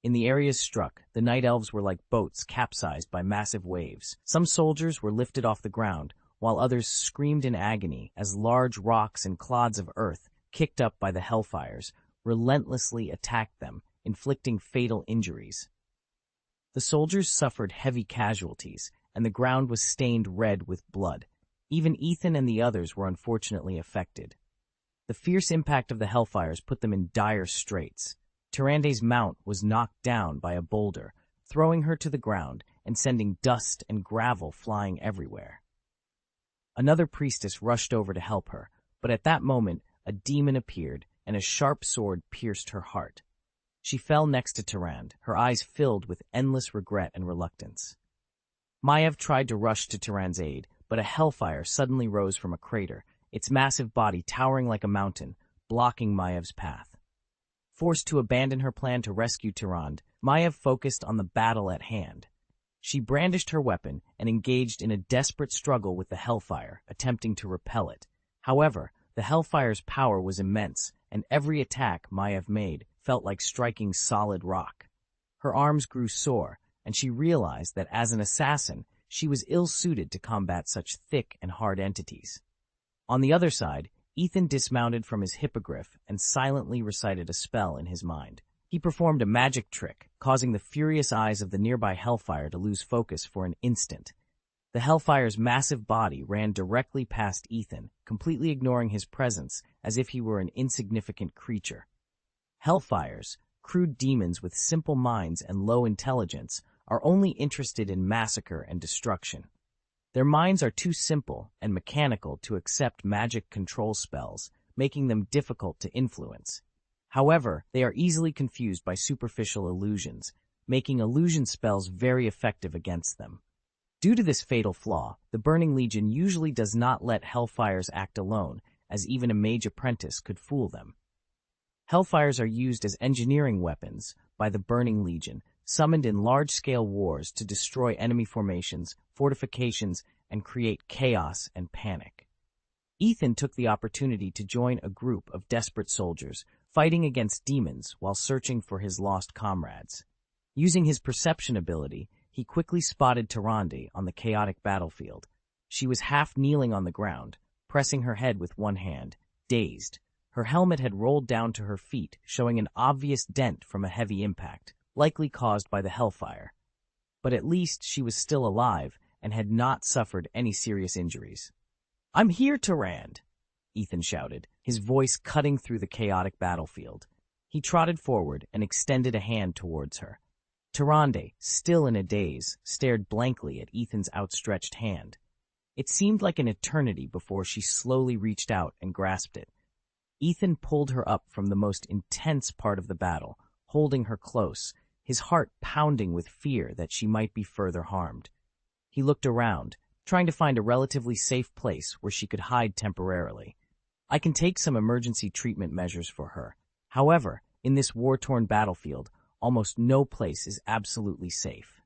In the areas struck, the Night Elves were like boats capsized by massive waves. Some soldiers were lifted off the ground, while others screamed in agony as large rocks and clods of earth, kicked up by the Hellfires, relentlessly attacked them, inflicting fatal injuries. The soldiers suffered heavy casualties, and the ground was stained red with blood. Even Ethan and the others were unfortunately affected. The fierce impact of the Hellfires put them in dire straits. Tyrande's mount was knocked down by a boulder, throwing her to the ground and sending dust and gravel flying everywhere. Another priestess rushed over to help her, but at that moment a demon appeared and a sharp sword pierced her heart. She fell next to Tyrande, her eyes filled with endless regret and reluctance. Maiev tried to rush to Tyrande's aid, but a hellfire suddenly rose from a crater, its massive body towering like a mountain, blocking Maiev's path. Forced to abandon her plan to rescue Tyrande, Maiev focused on the battle at hand. She brandished her weapon and engaged in a desperate struggle with the hellfire, attempting to repel it. However, the hellfire's power was immense, and every attack Maiev made felt like striking solid rock. Her arms grew sore, and she realized that as an assassin, she was ill-suited to combat such thick and hard entities. On the other side, Ethan dismounted from his hippogriff and silently recited a spell in his mind. He performed a magic trick, causing the furious eyes of the nearby hellfire to lose focus for an instant. The hellfire's massive body ran directly past Ethan, completely ignoring his presence as if he were an insignificant creature. Hellfires, crude demons with simple minds and low intelligence, are only interested in massacre and destruction. Their minds are too simple and mechanical to accept magic control spells, making them difficult to influence. However, they are easily confused by superficial illusions, making illusion spells very effective against them. Due to this fatal flaw, the Burning Legion usually does not let hellfires act alone, as even a mage apprentice could fool them. Hellfires are used as engineering weapons by the Burning Legion, summoned in large-scale wars to destroy enemy formations, fortifications, and create chaos and panic. Ethan took the opportunity to join a group of desperate soldiers, fighting against demons while searching for his lost comrades. Using his perception ability, he quickly spotted Tyrande on the chaotic battlefield. She was half kneeling on the ground, pressing her head with one hand, dazed. Her helmet had rolled down to her feet, showing an obvious dent from a heavy impact, likely caused by the hellfire. but at least she was still alive and had not suffered any serious injuries. "I'm here, Tyrande," Ethan shouted, his voice cutting through the chaotic battlefield. He trotted forward and extended a hand towards her. Tyrande, still in a daze, stared blankly at Ethan's outstretched hand. It seemed like an eternity before she slowly reached out and grasped it. Ethan pulled her up from the most intense part of the battle, holding her close, his heart pounding with fear that she might be further harmed. He looked around, trying to find a relatively safe place where she could hide temporarily. "I can take some emergency treatment measures for her. However, in this war-torn battlefield, almost no place is absolutely safe."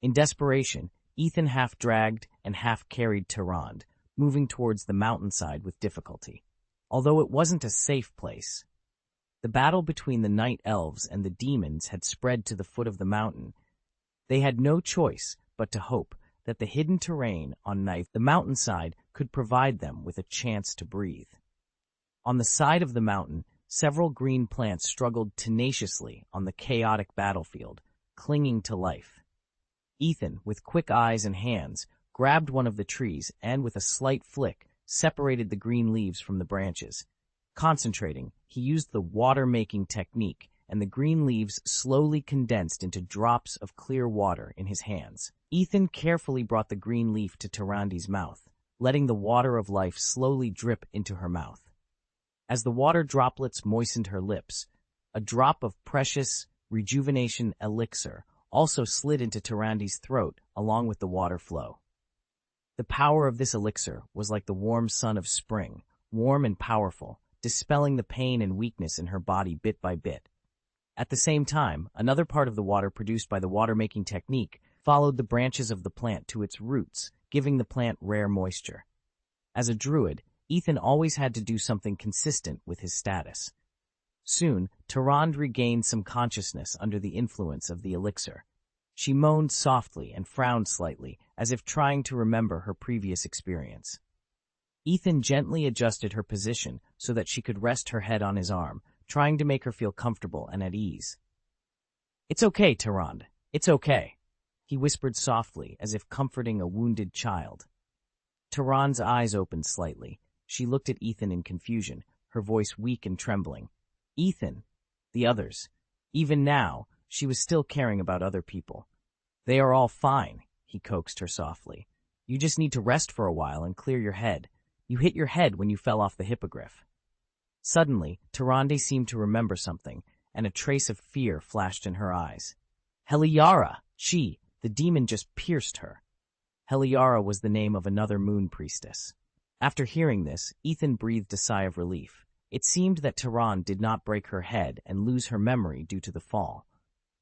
In desperation, Ethan half-dragged and half-carried Tyrande, moving towards the mountainside with difficulty. Although it wasn't a safe place. The battle between the night elves and the demons had spread to the foot of the mountain. They had no choice but to hope that the hidden terrain on the mountainside could provide them with a chance to breathe. On the side of the mountain, several green plants struggled tenaciously on the chaotic battlefield, clinging to life. Ethan, with quick eyes and hands, grabbed one of the trees and, with a slight flick, separated the green leaves from the branches. Concentrating, he used the water-making technique, and the green leaves slowly condensed into drops of clear water in his hands. Ethan carefully brought the green leaf to Tyrande's mouth, letting the water of life slowly drip into her mouth. As the water droplets moistened her lips, a drop of precious rejuvenation elixir also slid into Tyrande's throat along with the water flow. The power of this elixir was like the warm sun of spring, warm and powerful, dispelling the pain and weakness in her body bit by bit. At the same time, another part of the water produced by the water-making technique followed the branches of the plant to its roots, giving the plant rare moisture. As a druid, Ethan always had to do something consistent with his status. Soon, Tyrande regained some consciousness under the influence of the elixir. She moaned softly and frowned slightly, as if trying to remember her previous experience. Ethan gently adjusted her position so that she could rest her head on his arm, trying to make her feel comfortable and at ease. "It's okay, Tyrande. It's okay," he whispered softly, as if comforting a wounded child. Tyrande's eyes opened slightly. She looked at Ethan in confusion, her voice weak and trembling. Ethan, the others. Even now, she was still caring about other people. "They are all fine," he coaxed her softly. "You just need to rest for a while and clear your head. You hit your head when you fell off the hippogriff." Suddenly, Tyrande seemed to remember something, and a trace of fear flashed in her eyes. Heliara! The demon just pierced her. Heliara was the name of another moon priestess. After hearing this, Ethan breathed a sigh of relief. It seemed that Tyrande did not break her head and lose her memory due to the fall.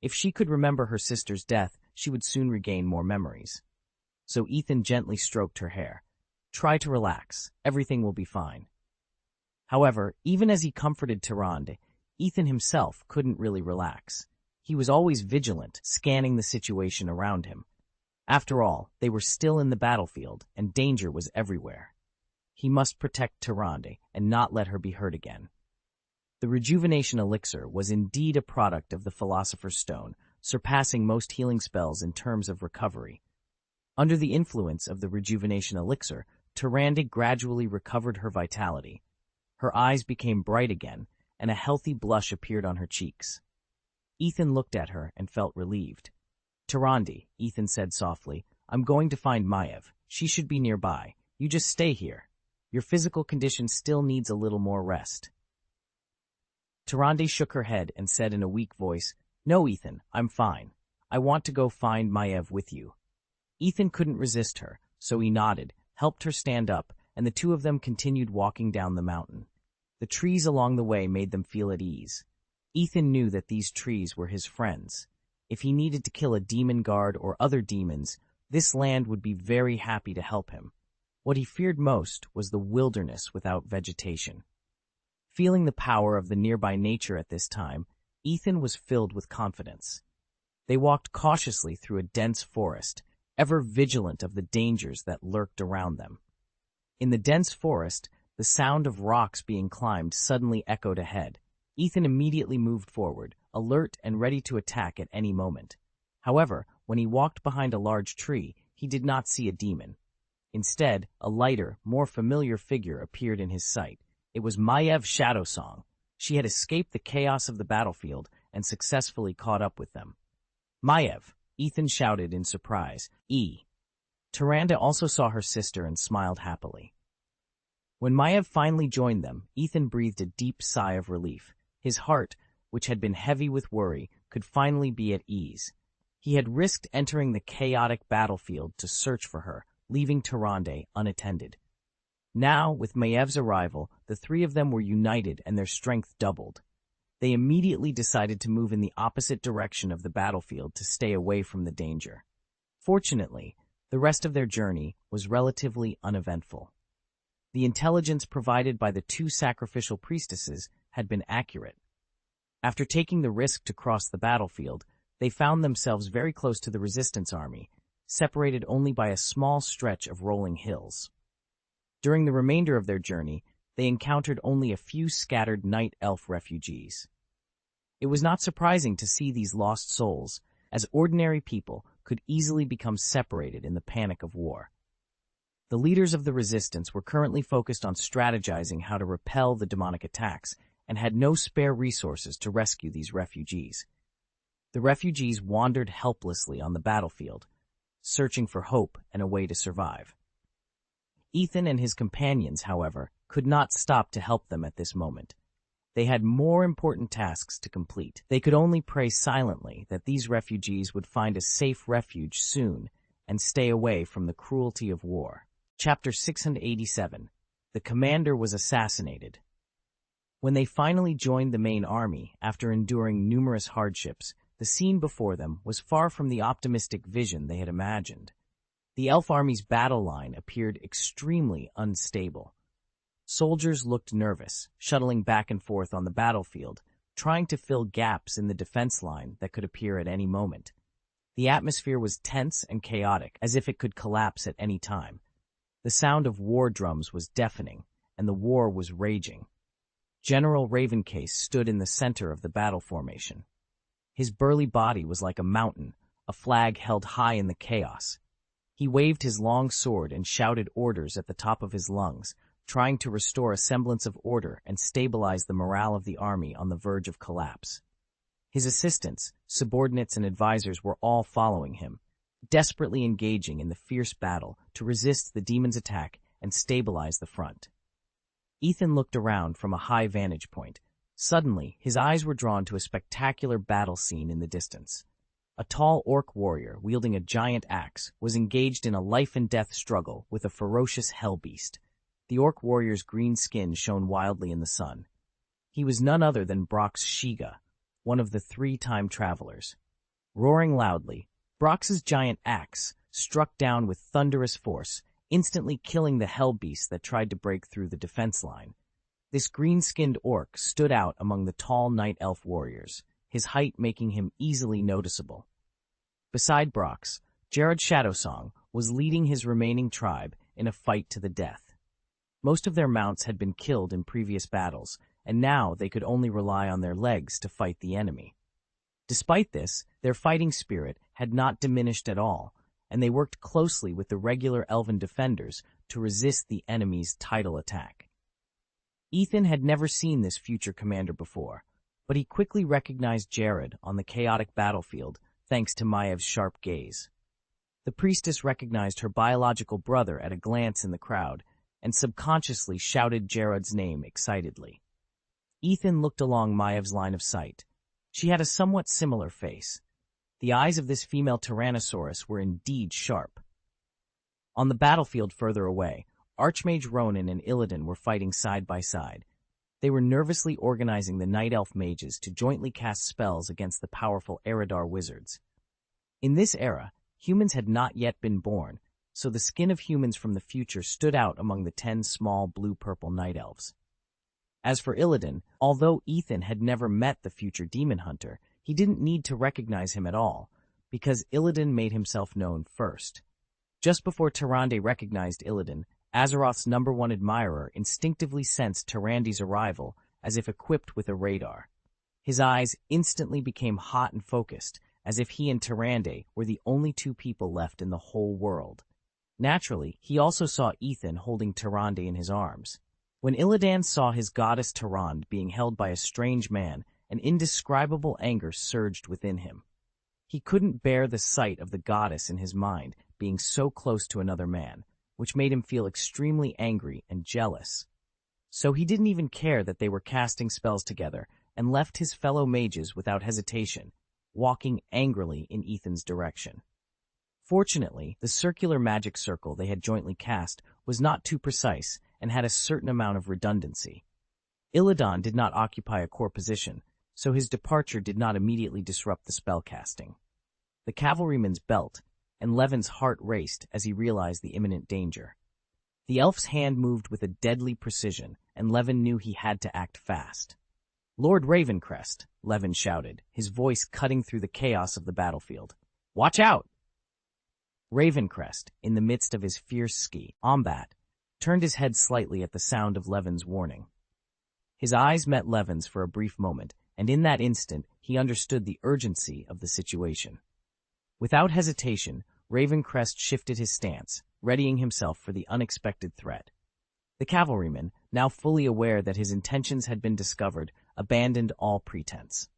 If she could remember her sister's death, she would soon regain more memories. So Ethan gently stroked her hair. "Try to relax. Everything will be fine." However, even as he comforted Tyrande, Ethan himself couldn't really relax. He was always vigilant, scanning the situation around him. After all, they were still in the battlefield, and danger was everywhere. He must protect Tyrande and not let her be hurt again. The rejuvenation elixir was indeed a product of the Philosopher's Stone, surpassing most healing spells in terms of recovery. Under the influence of the rejuvenation elixir, Tyrande gradually recovered her vitality. Her eyes became bright again, and a healthy blush appeared on her cheeks. Ethan looked at her and felt relieved. "Tyrande," Ethan said softly, "I'm going to find Maiev. She should be nearby. You just stay here. Your physical condition still needs a little more rest." Tyrande shook her head and said in a weak voice, "No, Ethan, I'm fine. I want to go find Maiev with you." Ethan couldn't resist her, so he nodded, helped her stand up, and the two of them continued walking down the mountain. The trees along the way made them feel at ease. Ethan knew that these trees were his friends. If he needed to kill a demon guard or other demons, this land would be very happy to help him. What he feared most was the wilderness without vegetation. Feeling the power of the nearby nature at this time, Ethan was filled with confidence. They walked cautiously through a dense forest, ever vigilant of the dangers that lurked around them. In the dense forest, the sound of rocks being climbed suddenly echoed ahead. Ethan immediately moved forward, alert and ready to attack at any moment. However, when he walked behind a large tree, he did not see a demon. Instead, a lighter, more familiar figure appeared in his sight. It was Maiev Shadowsong. She had escaped the chaos of the battlefield and successfully caught up with them. Maiev, Ethan shouted in surprise. Tyrande also saw her sister and smiled happily. When Maiev finally joined them, Ethan breathed a deep sigh of relief. His heart, which had been heavy with worry, could finally be at ease. He had risked entering the chaotic battlefield to search for her, leaving Tyrande unattended. Now, with Maev's arrival, the three of them were united and their strength doubled. They immediately decided to move in the opposite direction of the battlefield to stay away from the danger. Fortunately, the rest of their journey was relatively uneventful. The intelligence provided by the two sacrificial priestesses had been accurate. After taking the risk to cross the battlefield, they found themselves very close to the resistance army, separated only by a small stretch of rolling hills. During the remainder of their journey, they encountered only a few scattered night elf refugees. It was not surprising to see these lost souls, as ordinary people could easily become separated in the panic of war. The leaders of the resistance were currently focused on strategizing how to repel the demonic attacks and had no spare resources to rescue these refugees. The refugees wandered helplessly on the battlefield, searching for hope and a way to survive. Ethan and his companions, however, could not stop to help them at this moment. They had more important tasks to complete. They could only pray silently that these refugees would find a safe refuge soon and stay away from the cruelty of war. Chapter 687. The commander was assassinated. When they finally joined the main army, after enduring numerous hardships, the scene before them was far from the optimistic vision they had imagined. The elf army's battle line appeared extremely unstable. Soldiers looked nervous, shuttling back and forth on the battlefield, trying to fill gaps in the defense line that could appear at any moment. The atmosphere was tense and chaotic, as if it could collapse at any time. The sound of war drums was deafening, and the war was raging. General Ravencase stood in the center of the battle formation. His burly body was like a mountain, a flag held high in the chaos. He waved his long sword and shouted orders at the top of his lungs, trying to restore a semblance of order and stabilize the morale of the army on the verge of collapse. His assistants, subordinates, and advisors were all following him, desperately engaging in the fierce battle to resist the demon's attack and stabilize the front. Ethan looked around from a high vantage point. Suddenly, his eyes were drawn to a spectacular battle scene in the distance. A tall orc warrior, wielding a giant axe, was engaged in a life-and-death struggle with a ferocious hell beast. The orc warrior's green skin shone wildly in the sun. He was none other than Brock's Shiga, one of the 3 time travelers. Roaring loudly, Brock's giant axe struck down with thunderous force, instantly killing the hell beast that tried to break through the defense line. This green-skinned orc stood out among the tall night elf warriors, his height making him easily noticeable. Beside Brock's, Jared Shadowsong was leading his remaining tribe in a fight to the death. Most of their mounts had been killed in previous battles, and now they could only rely on their legs to fight the enemy. Despite this, their fighting spirit had not diminished at all, and they worked closely with the regular elven defenders to resist the enemy's tidal attack. Ethan had never seen this future commander before, but he quickly recognized Jared on the chaotic battlefield thanks to Maev's sharp gaze. The priestess recognized her biological brother at a glance in the crowd and subconsciously shouted Jared's name excitedly. Ethan looked along Maev's line of sight. She had a somewhat similar face. The eyes of this female Tyrannosaurus were indeed sharp. On the battlefield further away, Archmage Ronan and Illidan were fighting side by side. They were nervously organizing the Night Elf mages to jointly cast spells against the powerful Eridar wizards. In this era, humans had not yet been born, so the skin of humans from the future stood out among the 10 small blue-purple Night Elves. As for Illidan, although Ethan had never met the future demon hunter, he didn't need to recognize him at all, because Illidan made himself known first. Just before Tyrande recognized Illidan, Azeroth's #1 admirer instinctively sensed Tyrande's arrival as if equipped with a radar. His eyes instantly became hot and focused as if he and Tyrande were the only two people left in the whole world. Naturally, he also saw Ethan holding Tyrande in his arms. When Illidan saw his goddess Tyrande being held by a strange man, an indescribable anger surged within him. He couldn't bear the sight of the goddess in his mind being so close to another man, which made him feel extremely angry and jealous. So he didn't even care that they were casting spells together and left his fellow mages without hesitation, walking angrily in Ethan's direction. Fortunately, the circular magic circle they had jointly cast was not too precise and had a certain amount of redundancy. Illidan did not occupy a core position, so his departure did not immediately disrupt the spellcasting. The cavalryman's belt, and Levin's heart raced as he realized the imminent danger. The elf's hand moved with a deadly precision, and Levin knew he had to act fast. "Lord Ravencrest," Levin shouted, his voice cutting through the chaos of the battlefield. "Watch out!" Ravencrest, in the midst of his fierce combat, turned his head slightly at the sound of Levin's warning. His eyes met Levin's for a brief moment, and in that instant he understood the urgency of the situation. Without hesitation, Ravencrest shifted his stance, readying himself for the unexpected threat. The cavalryman, now fully aware that his intentions had been discovered, abandoned all pretense.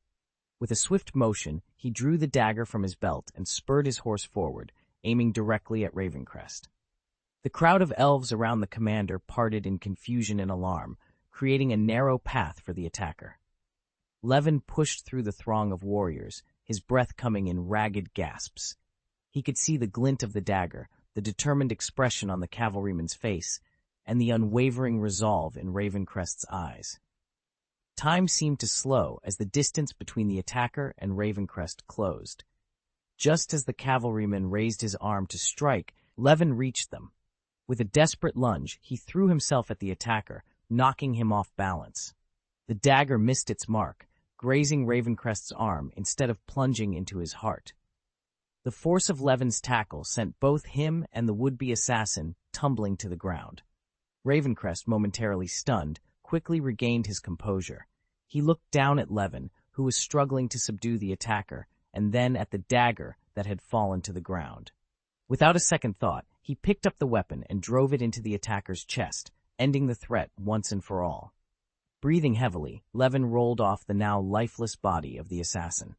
With a swift motion, he drew the dagger from his belt and spurred his horse forward, aiming directly at Ravencrest. The crowd of elves around the commander parted in confusion and alarm, creating a narrow path for the attacker. Levin pushed through the throng of warriors, his breath coming in ragged gasps. He could see the glint of the dagger, the determined expression on the cavalryman's face, and the unwavering resolve in Ravencrest's eyes. Time seemed to slow as the distance between the attacker and Ravencrest closed. Just as the cavalryman raised his arm to strike, Levin reached them. With a desperate lunge, he threw himself at the attacker, knocking him off balance. The dagger missed its mark, grazing Ravencrest's arm instead of plunging into his heart. The force of Levin's tackle sent both him and the would-be assassin tumbling to the ground. Ravencrest, momentarily stunned, quickly regained his composure. He looked down at Levin, who was struggling to subdue the attacker, and then at the dagger that had fallen to the ground. Without a second thought, he picked up the weapon and drove it into the attacker's chest, ending the threat once and for all. Breathing heavily, Levin rolled off the now lifeless body of the assassin.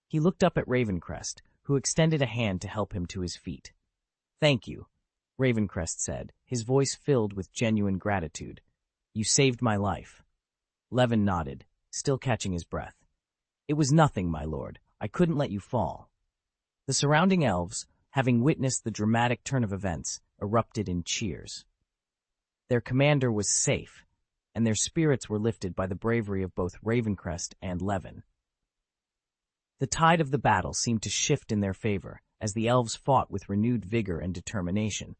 He looked up at Ravencrest, who extended a hand to help him to his feet. "Thank you," Ravencrest said, his voice filled with genuine gratitude. "You saved my life." Levin nodded, still catching his breath. "It was nothing, my lord. I couldn't let you fall." The surrounding elves, having witnessed the dramatic turn of events, erupted in cheers. Their commander was safe, and their spirits were lifted by the bravery of both Ravencrest and Levin. The tide of the battle seemed to shift in their favor, as the elves fought with renewed vigor and determination.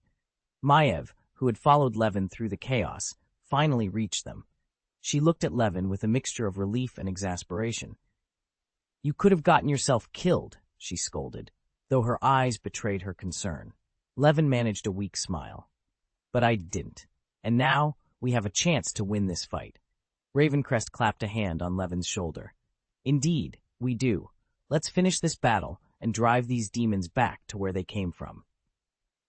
Maiev, who had followed Levin through the chaos, finally reached them. She looked at Levin with a mixture of relief and exasperation. "You could have gotten yourself killed," she scolded, though her eyes betrayed her concern. Levin managed a weak smile. "But I didn't. And now we have a chance to win this fight." Ravencrest clapped a hand on Levin's shoulder. "Indeed, we do. Let's finish this battle and drive these demons back to where they came from."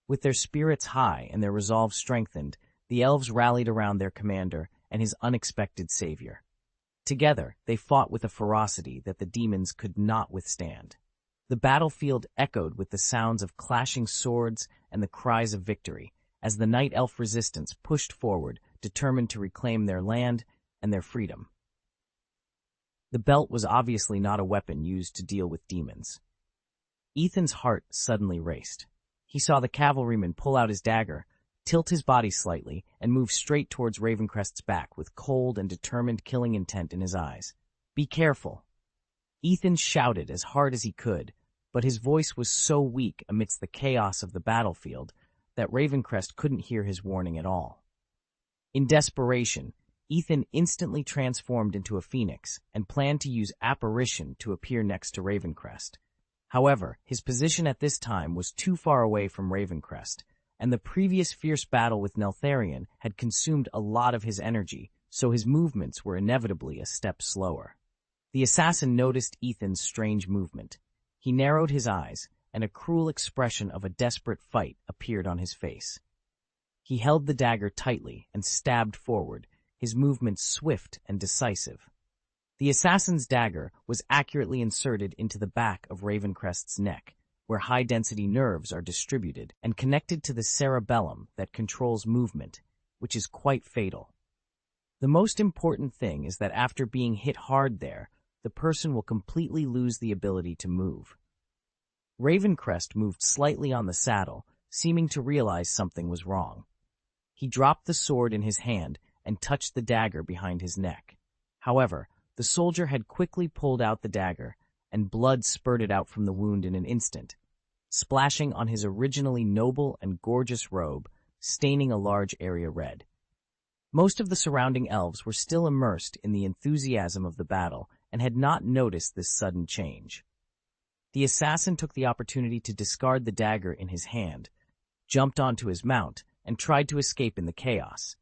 With their spirits high and their resolve strengthened, the elves rallied around their commander and his unexpected savior. Together, they fought with a ferocity that the demons could not withstand. The battlefield echoed with the sounds of clashing swords and the cries of victory, as the Night Elf resistance pushed forward, determined to reclaim their land and their freedom. The belt was obviously not a weapon used to deal with demons. Ethan's heart suddenly raced. He saw the cavalryman pull out his dagger, tilt his body slightly, and move straight towards Ravencrest's back with cold and determined killing intent in his eyes. "Be careful." Ethan shouted as hard as he could, but his voice was so weak amidst the chaos of the battlefield that Ravencrest couldn't hear his warning at all. In desperation, Ethan instantly transformed into a phoenix and planned to use apparition to appear next to Ravencrest. However, his position at this time was too far away from Ravencrest, and the previous fierce battle with Neltharion had consumed a lot of his energy, so his movements were inevitably a step slower. The assassin noticed Ethan's strange movement. He narrowed his eyes, and a cruel expression of a desperate fight appeared on his face. He held the dagger tightly and stabbed forward, his movements swift and decisive. The assassin's dagger was accurately inserted into the back of Ravencrest's neck, where high-density nerves are distributed and connected to the cerebellum that controls movement, which is quite fatal. The most important thing is that after being hit hard there, the person will completely lose the ability to move. Ravencrest moved slightly on the saddle, seeming to realize something was wrong. He dropped the sword in his hand and touched the dagger behind his neck. However, the soldier had quickly pulled out the dagger, and blood spurted out from the wound in an instant, splashing on his originally noble and gorgeous robe, staining a large area red. Most of the surrounding elves were still immersed in the enthusiasm of the battle and had not noticed this sudden change. The assassin took the opportunity to discard the dagger in his hand, jumped onto his mount, and tried to escape in the chaos.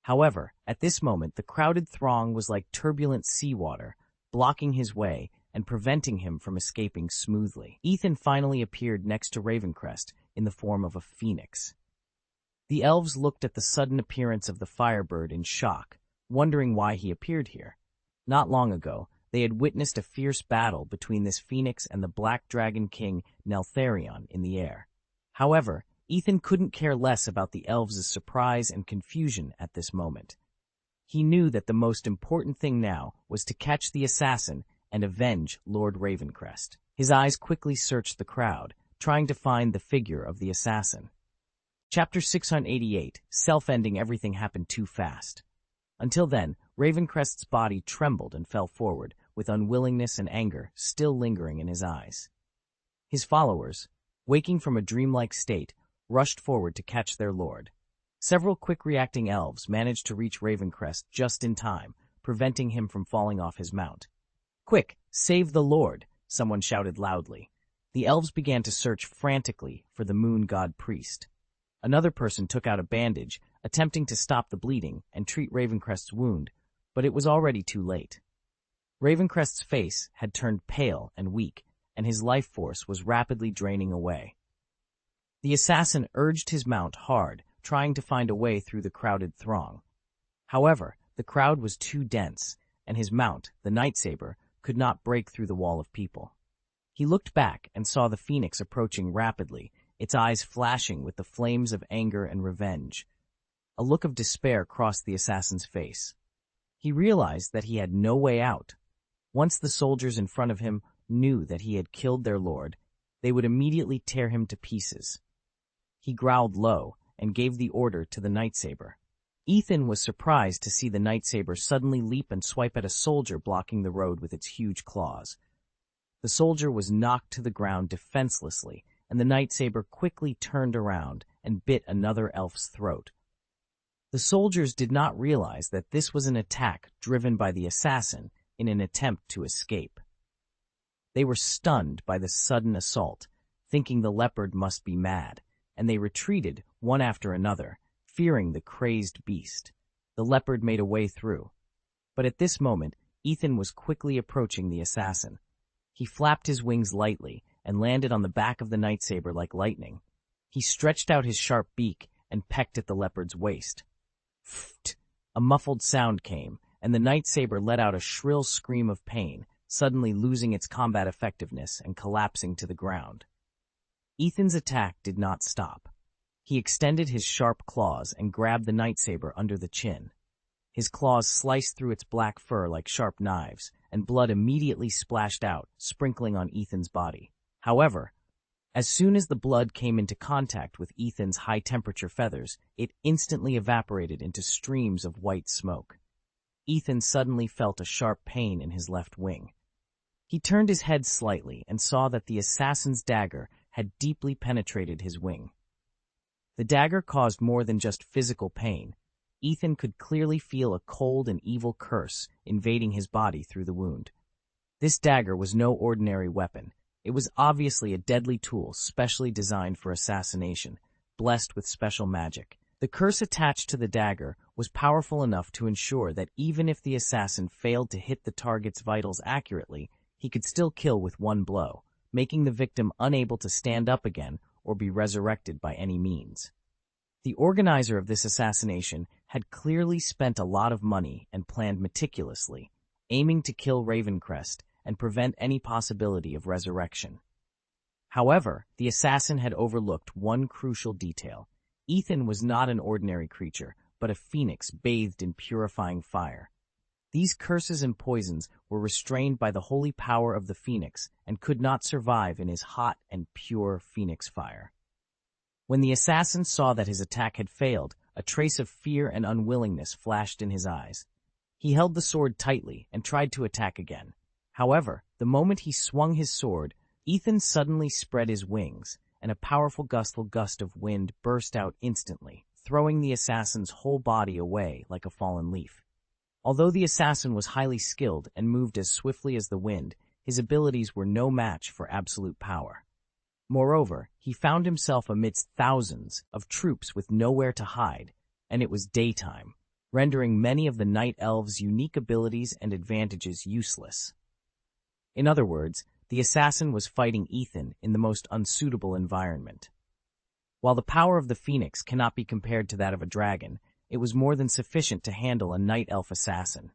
However, at this moment the crowded throng was like turbulent seawater, blocking his way and preventing him from escaping smoothly. Ethan finally appeared next to Ravencrest in the form of a phoenix. The elves looked at the sudden appearance of the firebird in shock, wondering why he appeared here. Not long ago, they had witnessed a fierce battle between this phoenix and the Black Dragon King Neltharion in the air. However, Ethan couldn't care less about the elves' surprise and confusion at this moment. He knew that the most important thing now was to catch the assassin and avenge Lord Ravencrest. His eyes quickly searched the crowd, trying to find the figure of the assassin. Chapter 688, Self-Ending Everything Happened Too Fast. Until then, Ravencrest's body trembled and fell forward, with unwillingness and anger still lingering in his eyes. His followers, waking from a dreamlike state, rushed forward to catch their lord. Several quick-reacting elves managed to reach Ravencrest just in time, preventing him from falling off his mount. "Quick, save the lord!" someone shouted loudly. The elves began to search frantically for the moon god priest. Another person took out a bandage, attempting to stop the bleeding and treat Ravencrest's wound, but it was already too late. Ravencrest's face had turned pale and weak, and his life force was rapidly draining away. The assassin urged his mount hard, trying to find a way through the crowded throng. However, the crowd was too dense, and his mount, the Nightsaber, could not break through the wall of people. He looked back and saw the phoenix approaching rapidly, its eyes flashing with the flames of anger and revenge. A look of despair crossed the assassin's face. He realized that he had no way out. Once the soldiers in front of him knew that he had killed their lord, they would immediately tear him to pieces. He growled low and gave the order to the Nightsaber. Ethan was surprised to see the Nightsaber suddenly leap and swipe at a soldier blocking the road with its huge claws. The soldier was knocked to the ground defenselessly, and the Nightsaber quickly turned around and bit another elf's throat. The soldiers did not realize that this was an attack driven by the assassin in an attempt to escape. They were stunned by the sudden assault, thinking the leopard must be mad, and they retreated one after another, fearing the crazed beast. The leopard made a way through. But at this moment, Ethan was quickly approaching the assassin. He flapped his wings lightly and landed on the back of the Nightsaber like lightning. He stretched out his sharp beak and pecked at the leopard's waist. Pfft! A muffled sound came, and the Nightsaber let out a shrill scream of pain, suddenly losing its combat effectiveness and collapsing to the ground. Ethan's attack did not stop. He extended his sharp claws and grabbed the Nightsaber under the chin. His claws sliced through its black fur like sharp knives, and blood immediately splashed out, sprinkling on Ethan's body. However, as soon as the blood came into contact with Ethan's high-temperature feathers, it instantly evaporated into streams of white smoke. Ethan suddenly felt a sharp pain in his left wing. He turned his head slightly and saw that the assassin's dagger had deeply penetrated his wing. The dagger caused more than just physical pain. Ethan could clearly feel a cold and evil curse invading his body through the wound. This dagger was no ordinary weapon. It was obviously a deadly tool specially designed for assassination, blessed with special magic. The curse attached to the dagger was powerful enough to ensure that even if the assassin failed to hit the target's vitals accurately, he could still kill with one blow. making the victim unable to stand up again or be resurrected by any means. The organizer of this assassination had clearly spent a lot of money and planned meticulously, aiming to kill Ravencrest and prevent any possibility of resurrection. However, the assassin had overlooked one crucial detail. Ethan was not an ordinary creature, but a phoenix bathed in purifying fire. These curses and poisons were restrained by the holy power of the phoenix and could not survive in his hot and pure phoenix fire. When the assassin saw that his attack had failed, a trace of fear and unwillingness flashed in his eyes. He held the sword tightly and tried to attack again. However, the moment he swung his sword, Ethan suddenly spread his wings, and a powerful gust of wind burst out instantly, throwing the assassin's whole body away like a fallen leaf. Although the assassin was highly skilled and moved as swiftly as the wind, his abilities were no match for absolute power. Moreover, he found himself amidst thousands of troops with nowhere to hide, and it was daytime, rendering many of the night elves' unique abilities and advantages useless. In other words, the assassin was fighting Ethan in the most unsuitable environment. While the power of the phoenix cannot be compared to that of a dragon, it was more than sufficient to handle a night elf assassin.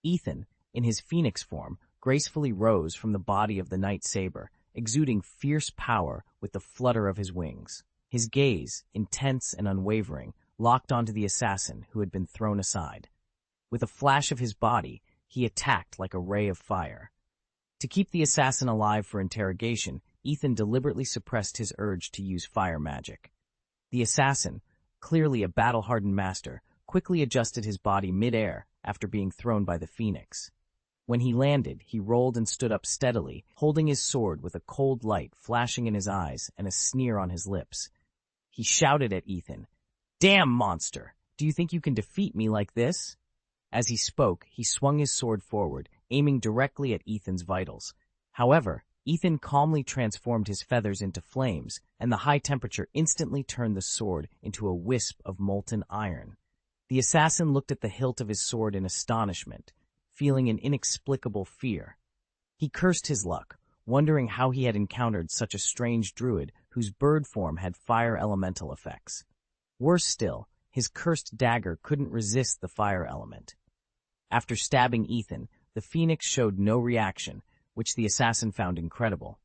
Ethan, in his phoenix form, gracefully rose from the body of the night saber, exuding fierce power with the flutter of his wings. His gaze, intense and unwavering, locked onto the assassin who had been thrown aside. With a flash of his body, he attacked like a ray of fire. To keep the assassin alive for interrogation, Ethan deliberately suppressed his urge to use fire magic. The assassin, clearly a battle-hardened master, quickly adjusted his body mid-air after being thrown by the phoenix. When he landed, he rolled and stood up steadily, holding his sword with a cold light flashing in his eyes and a sneer on his lips. He shouted at Ethan, "Damn monster! Do you think you can defeat me like this?" As he spoke, he swung his sword forward, aiming directly at Ethan's vitals. However, Ethan calmly transformed his feathers into flames, and the high temperature instantly turned the sword into a wisp of molten iron. The assassin looked at the hilt of his sword in astonishment, feeling an inexplicable fear. He cursed his luck, wondering how he had encountered such a strange druid whose bird form had fire elemental effects. Worse still, his cursed dagger couldn't resist the fire element. After stabbing Ethan, the phoenix showed no reaction, which the assassin found incredible.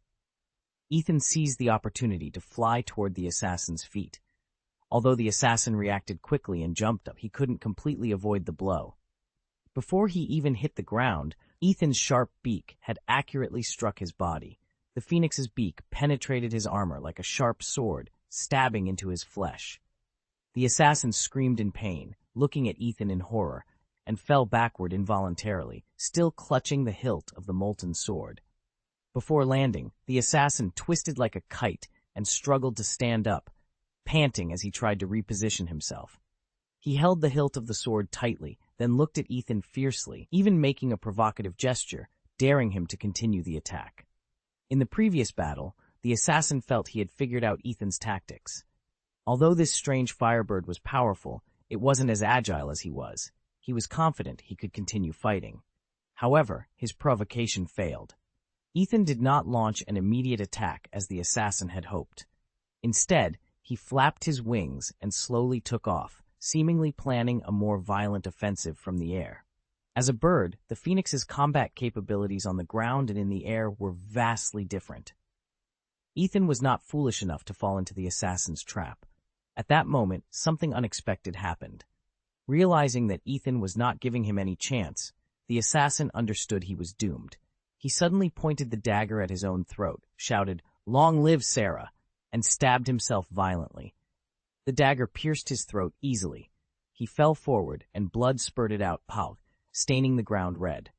Ethan seized the opportunity to fly toward the assassin's feet. Although the assassin reacted quickly and jumped up, he couldn't completely avoid the blow. Before he even hit the ground, Ethan's sharp beak had accurately struck his body. The phoenix's beak penetrated his armor like a sharp sword, stabbing into his flesh. The assassin screamed in pain, looking at Ethan in horror, and fell backward involuntarily, still clutching the hilt of the molten sword. Before landing, the assassin twisted like a kite and struggled to stand up, panting as he tried to reposition himself. He held the hilt of the sword tightly, then looked at Ethan fiercely, even making a provocative gesture, daring him to continue the attack. In the previous battle, the assassin felt he had figured out Ethan's tactics. Although this strange firebird was powerful, it wasn't as agile as he was. He was confident he could continue fighting. However, his provocation failed. Ethan did not launch an immediate attack as the assassin had hoped. Instead, he flapped his wings and slowly took off, seemingly planning a more violent offensive from the air. As a bird, the phoenix's combat capabilities on the ground and in the air were vastly different. Ethan was not foolish enough to fall into the assassin's trap. At that moment, something unexpected happened. Realizing that Ethan was not giving him any chance, the assassin understood he was doomed. He suddenly pointed the dagger at his own throat, shouted, "Long live Sarah!" and stabbed himself violently. The dagger pierced his throat easily. He fell forward, and blood spurted out, staining the ground red.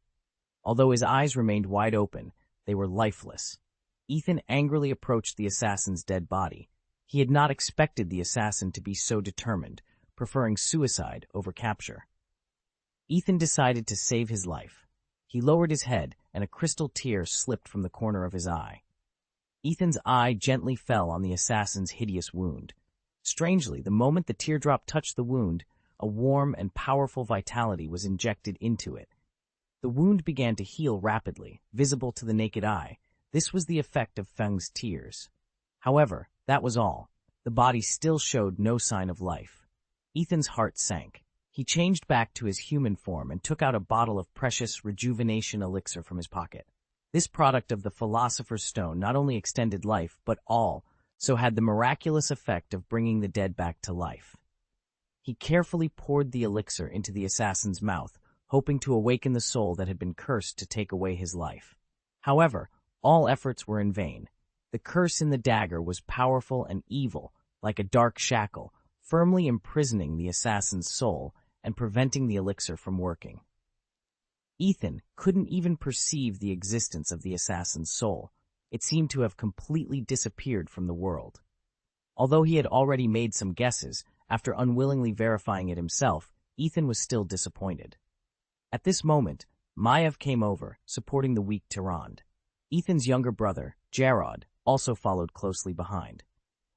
Although his eyes remained wide open, they were lifeless. Ethan angrily approached the assassin's dead body. He had not expected the assassin to be so determined, preferring suicide over capture. Ethan decided to save his life. He lowered his head, and a crystal tear slipped from the corner of his eye. Ethan's eye gently fell on the assassin's hideous wound. Strangely, the moment the teardrop touched the wound, a warm and powerful vitality was injected into it. The wound began to heal rapidly, visible to the naked eye, This was the effect of Feng's tears. However, that was all. The body still showed no sign of life. Ethan's heart sank. He changed back to his human form and took out a bottle of precious rejuvenation elixir from his pocket. This product of the Philosopher's Stone not only extended life, but also had the miraculous effect of bringing the dead back to life. He carefully poured the elixir into the assassin's mouth, hoping to awaken the soul that had been cursed to take away his life. However, all efforts were in vain. The curse in the dagger was powerful and evil, like a dark shackle, firmly imprisoning the assassin's soul and preventing the elixir from working. Ethan couldn't even perceive the existence of the assassin's soul. It seemed to have completely disappeared from the world. Although he had already made some guesses, after unwillingly verifying it himself, Ethan was still disappointed. At this moment, Maiev came over, supporting the weak Tyrande. Ethan's younger brother, Gerard, also followed closely behind.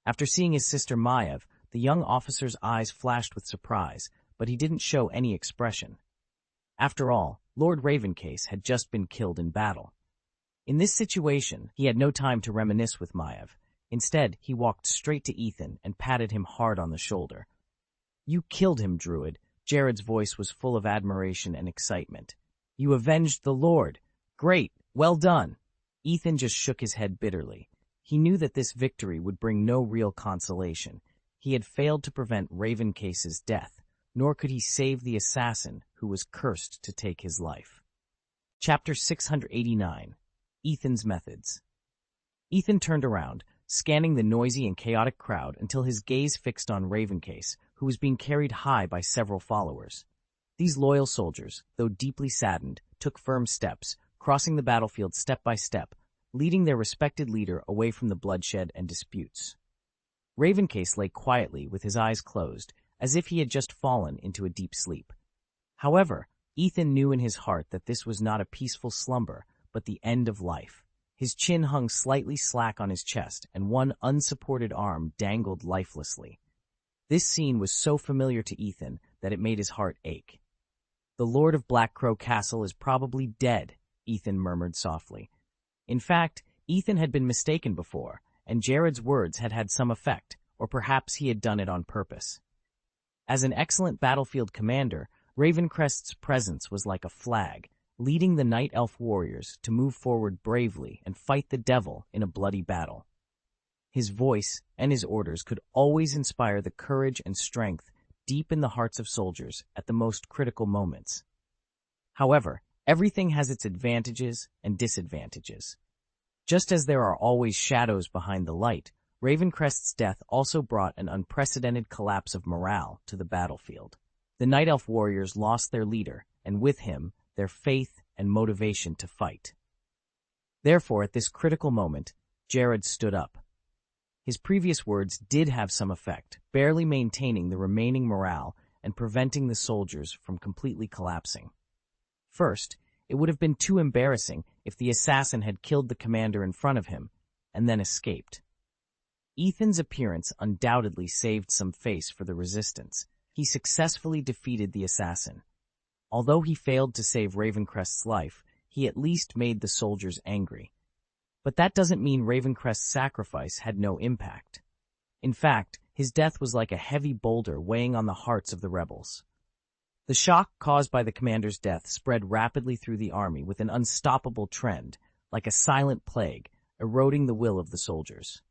After seeing his sister Maiev, the young officer's eyes flashed with surprise, but he didn't show any expression. After all, Lord Ravencase had just been killed in battle. In this situation, he had no time to reminisce with Maiev. Instead, he walked straight to Ethan and patted him hard on the shoulder. "You killed him, Druid." Jared's voice was full of admiration and excitement. "You avenged the Lord. Great, well done." Ethan just shook his head bitterly. He knew that this victory would bring no real consolation. He had failed to prevent Ravencase's death, nor could he save the assassin who was cursed to take his life. Chapter 689. Ethan's Methods. Ethan turned around, scanning the noisy and chaotic crowd until his gaze fixed on Ravencase, who was being carried high by several followers. These loyal soldiers, though deeply saddened, took firm steps, crossing the battlefield step by step, leading their respected leader away from the bloodshed and disputes. Ravencase lay quietly with his eyes closed, as if he had just fallen into a deep sleep. However, Ethan knew in his heart that this was not a peaceful slumber, but the end of life. His chin hung slightly slack on his chest, and one unsupported arm dangled lifelessly. This scene was so familiar to Ethan that it made his heart ache. "The Lord of Blackcrow Castle is probably dead," Ethan murmured softly. In fact, Ethan had been mistaken before, and Jared's words had had some effect, or perhaps he had done it on purpose. As an excellent battlefield commander, Ravencrest's presence was like a flag, leading the Night Elf warriors to move forward bravely and fight the devil in a bloody battle. His voice and his orders could always inspire the courage and strength deep in the hearts of soldiers at the most critical moments. However, everything has its advantages and disadvantages. Just as there are always shadows behind the light, Ravencrest's death also brought an unprecedented collapse of morale to the battlefield. The Night Elf warriors lost their leader, and with him, their faith and motivation to fight. Therefore, at this critical moment, Jared stood up. His previous words did have some effect, barely maintaining the remaining morale and preventing the soldiers from completely collapsing. First, it would have been too embarrassing if the assassin had killed the commander in front of him and then escaped. Ethan's appearance undoubtedly saved some face for the resistance. He successfully defeated the assassin. Although he failed to save Ravencrest's life, he at least made the soldiers angry. But that doesn't mean Ravencrest's sacrifice had no impact. In fact, his death was like a heavy boulder weighing on the hearts of the rebels. The shock caused by the commander's death spread rapidly through the army with an unstoppable trend, like a silent plague, eroding the will of the soldiers.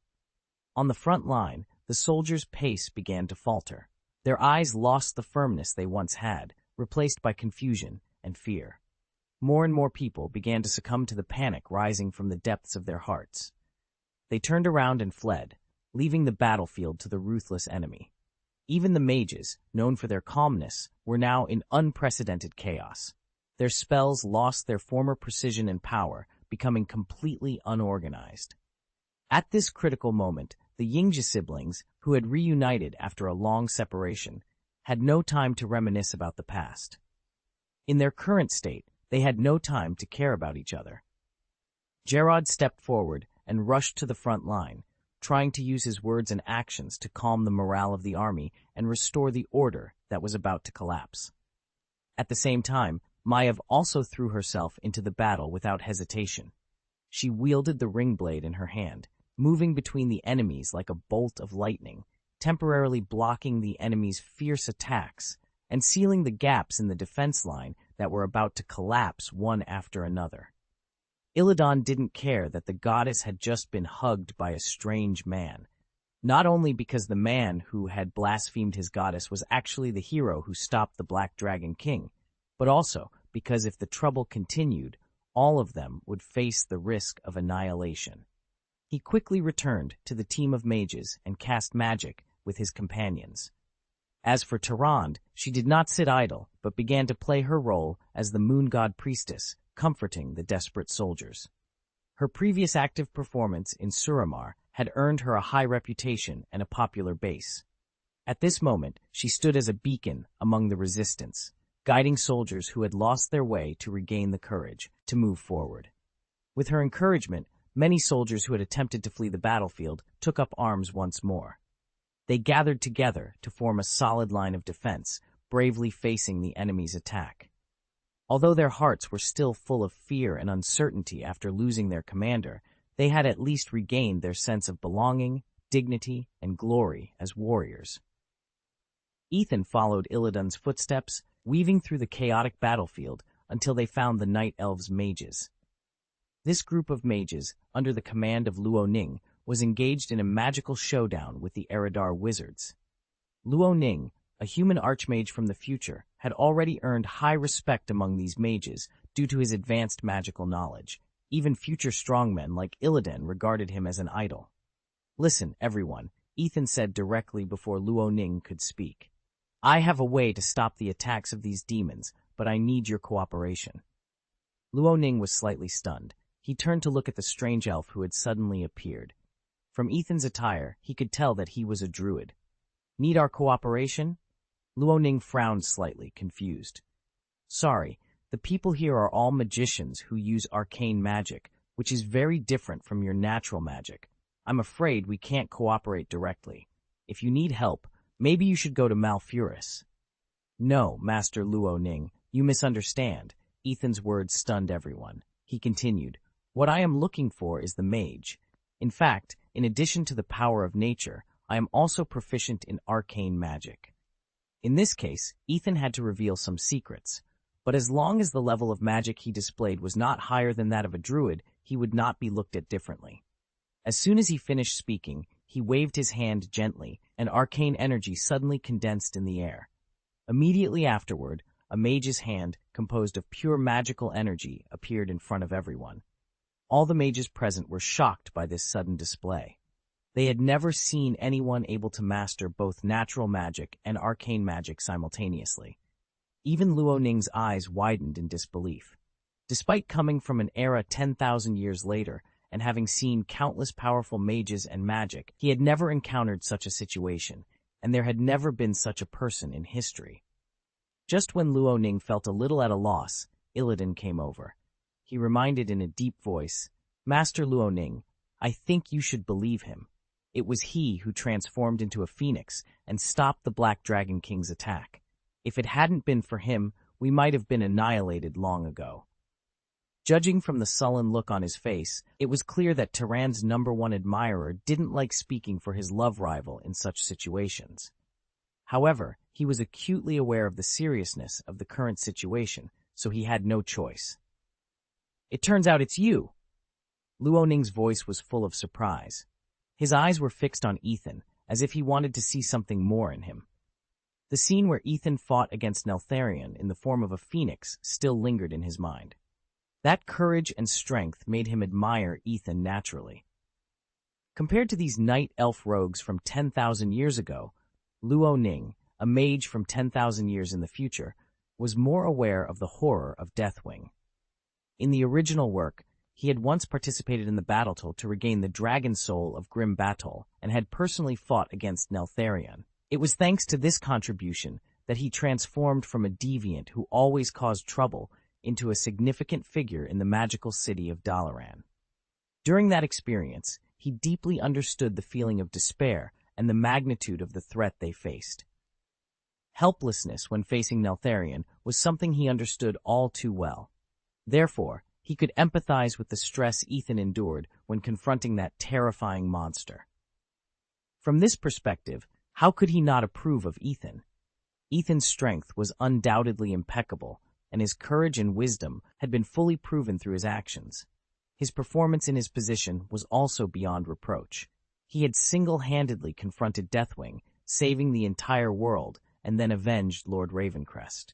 On the front line, the soldiers' pace began to falter. Their eyes lost the firmness they once had, replaced by confusion and fear. More and more people began to succumb to the panic rising from the depths of their hearts. They turned around and fled, leaving the battlefield to the ruthless enemy. Even the mages, known for their calmness, were now in unprecedented chaos. Their spells lost their former precision and power, becoming completely unorganized. At this critical moment, the Yingja siblings, who had reunited after a long separation, had no time to reminisce about the past. In their current state, they had no time to care about each other. Gerard stepped forward and rushed to the front line, trying to use his words and actions to calm the morale of the army and restore the order that was about to collapse. At the same time, Maiev also threw herself into the battle without hesitation. She wielded the ring blade in her hand, moving between the enemies like a bolt of lightning, temporarily blocking the enemy's fierce attacks and sealing the gaps in the defense line that were about to collapse one after another. Illidan didn't care that the goddess had just been hugged by a strange man, not only because the man who had blasphemed his goddess was actually the hero who stopped the Black Dragon King, but also because if the trouble continued, all of them would face the risk of annihilation. He quickly returned to the team of mages and cast magic with his companions. As for Tyrande, she did not sit idle, but began to play her role as the moon god priestess, comforting the desperate soldiers. Her previous active performance in Suramar had earned her a high reputation and a popular base. At this moment, she stood as a beacon among the resistance, guiding soldiers who had lost their way to regain the courage to move forward. With her encouragement, many soldiers who had attempted to flee the battlefield took up arms once more. They gathered together to form a solid line of defense, bravely facing the enemy's attack. Although their hearts were still full of fear and uncertainty after losing their commander, they had at least regained their sense of belonging, dignity, and glory as warriors. Ethan followed Illidan's footsteps, weaving through the chaotic battlefield until they found the Night Elves mages. This group of mages, under the command of Luo Ning, was engaged in a magical showdown with the Eridar wizards. Luo Ning, a human archmage from the future, had already earned high respect among these mages due to his advanced magical knowledge. Even future strongmen like Illidan regarded him as an idol. "Listen, everyone," Ethan said directly before Luo Ning could speak. "I have a way to stop the attacks of these demons, but I need your cooperation." Luo Ning was slightly stunned. He turned to look at the strange elf who had suddenly appeared. From Ethan's attire, he could tell that he was a druid. "Need our cooperation?" Luo Ning frowned slightly, confused. "Sorry, the people here are all magicians who use arcane magic, which is very different from your natural magic. I'm afraid we can't cooperate directly. If you need help, maybe you should go to Malfurus." "No, Master Luo Ning, you misunderstand." Ethan's words stunned everyone. He continued, "What I am looking for is the mage. In fact, in addition to the power of nature, I am also proficient in arcane magic." In this case, Ethan had to reveal some secrets, but as long as the level of magic he displayed was not higher than that of a druid, he would not be looked at differently. As soon as he finished speaking, he waved his hand gently, and arcane energy suddenly condensed in the air. Immediately afterward, a mage's hand, composed of pure magical energy, appeared in front of everyone. All the mages present were shocked by this sudden display. They had never seen anyone able to master both natural magic and arcane magic simultaneously. Even Luo Ning's eyes widened in disbelief. Despite coming from an era 10,000 years later and having seen countless powerful mages and magic, he had never encountered such a situation, and there had never been such a person in history. Just when Luo Ning felt a little at a loss, Illidan came over. He reminded in a deep voice, "Master Luo Ning, I think you should believe him. It was he who transformed into a phoenix and stopped the Black Dragon King's attack. If it hadn't been for him, we might have been annihilated long ago." Judging from the sullen look on his face, it was clear that Tyrande's #1 admirer didn't like speaking for his love rival in such situations. However, he was acutely aware of the seriousness of the current situation, so he had no choice. "It turns out it's you!" Luo Ning's voice was full of surprise. His eyes were fixed on Ethan, as if he wanted to see something more in him. The scene where Ethan fought against Neltharion in the form of a phoenix still lingered in his mind. That courage and strength made him admire Ethan naturally. Compared to these night elf rogues from 10,000 years ago, Luo Ning, a mage from 10,000 years in the future, was more aware of the horror of Deathwing. In the original work, he had once participated in the battle to regain the dragon soul of Grim Batol and had personally fought against Neltharion. It was thanks to this contribution that he transformed from a deviant who always caused trouble into a significant figure in the magical city of Dalaran. During that experience, he deeply understood the feeling of despair and the magnitude of the threat they faced. Helplessness when facing Neltharion was something he understood all too well. Therefore, He could empathize with the stress Ethan endured when confronting that terrifying monster. From this perspective, how could he not approve of Ethan? Ethan's strength was undoubtedly impeccable, and his courage and wisdom had been fully proven through his actions. His performance in his position was also beyond reproach. He had single-handedly confronted Deathwing, saving the entire world, and then avenged Lord Ravencrest.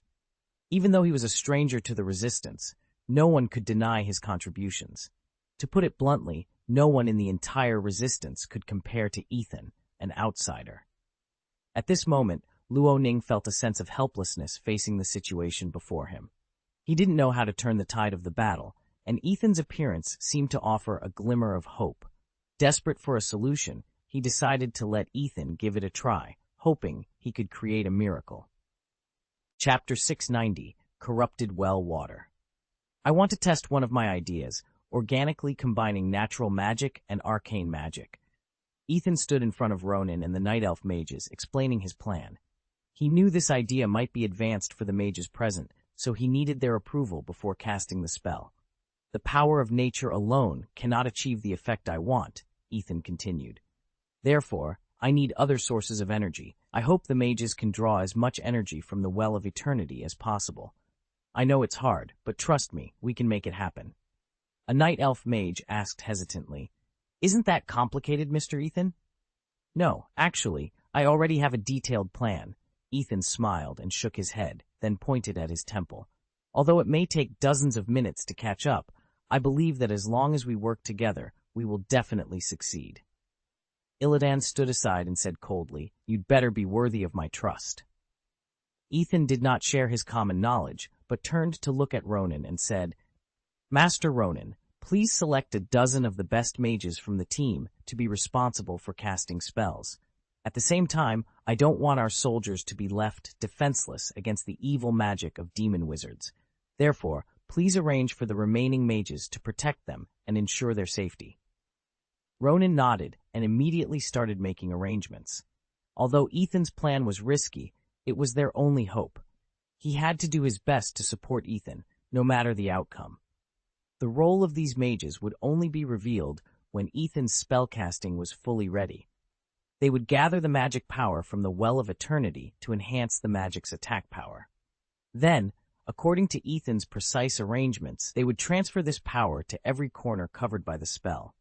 Even though he was a stranger to the Resistance, no one could deny his contributions. To put it bluntly, no one in the entire Resistance could compare to Ethan, an outsider. At this moment, Luo Ning felt a sense of helplessness facing the situation before him. He didn't know how to turn the tide of the battle, and Ethan's appearance seemed to offer a glimmer of hope. Desperate for a solution, he decided to let Ethan give it a try, hoping he could create a miracle. Chapter 690, Corrupted Well Water. I want to test one of my ideas, organically combining natural magic and arcane magic. Ethan stood in front of Ronan and the Night Elf mages, explaining his plan. He knew this idea might be advanced for the mages present, so he needed their approval before casting the spell. The power of nature alone cannot achieve the effect I want, Ethan continued. Therefore, I need other sources of energy. I hope the mages can draw as much energy from the Well of Eternity as possible. I know it's hard, but trust me, we can make it happen. A Night Elf mage asked hesitantly, "Isn't that complicated, Mr. Ethan?" "No, actually, I already have a detailed plan." Ethan smiled and shook his head, then pointed at his temple. "Although it may take dozens of minutes to catch up, I believe that as long as we work together, we will definitely succeed." Illidan stood aside and said coldly, "You'd better be worthy of my trust." Ethan did not share his common knowledge, but turned to look at Ronan and said, "Master Ronan, please select a dozen of the best mages from the team to be responsible for casting spells. At the same time, I don't want our soldiers to be left defenseless against the evil magic of demon wizards. Therefore, please arrange for the remaining mages to protect them and ensure their safety." Ronan nodded and immediately started making arrangements. Although Ethan's plan was risky, it was their only hope. He had to do his best to support Ethan, no matter the outcome. The role of these mages would only be revealed when Ethan's spellcasting was fully ready. They would gather the magic power from the Well of Eternity to enhance the magic's attack power. Then, according to Ethan's precise arrangements, they would transfer this power to every corner covered by the spell.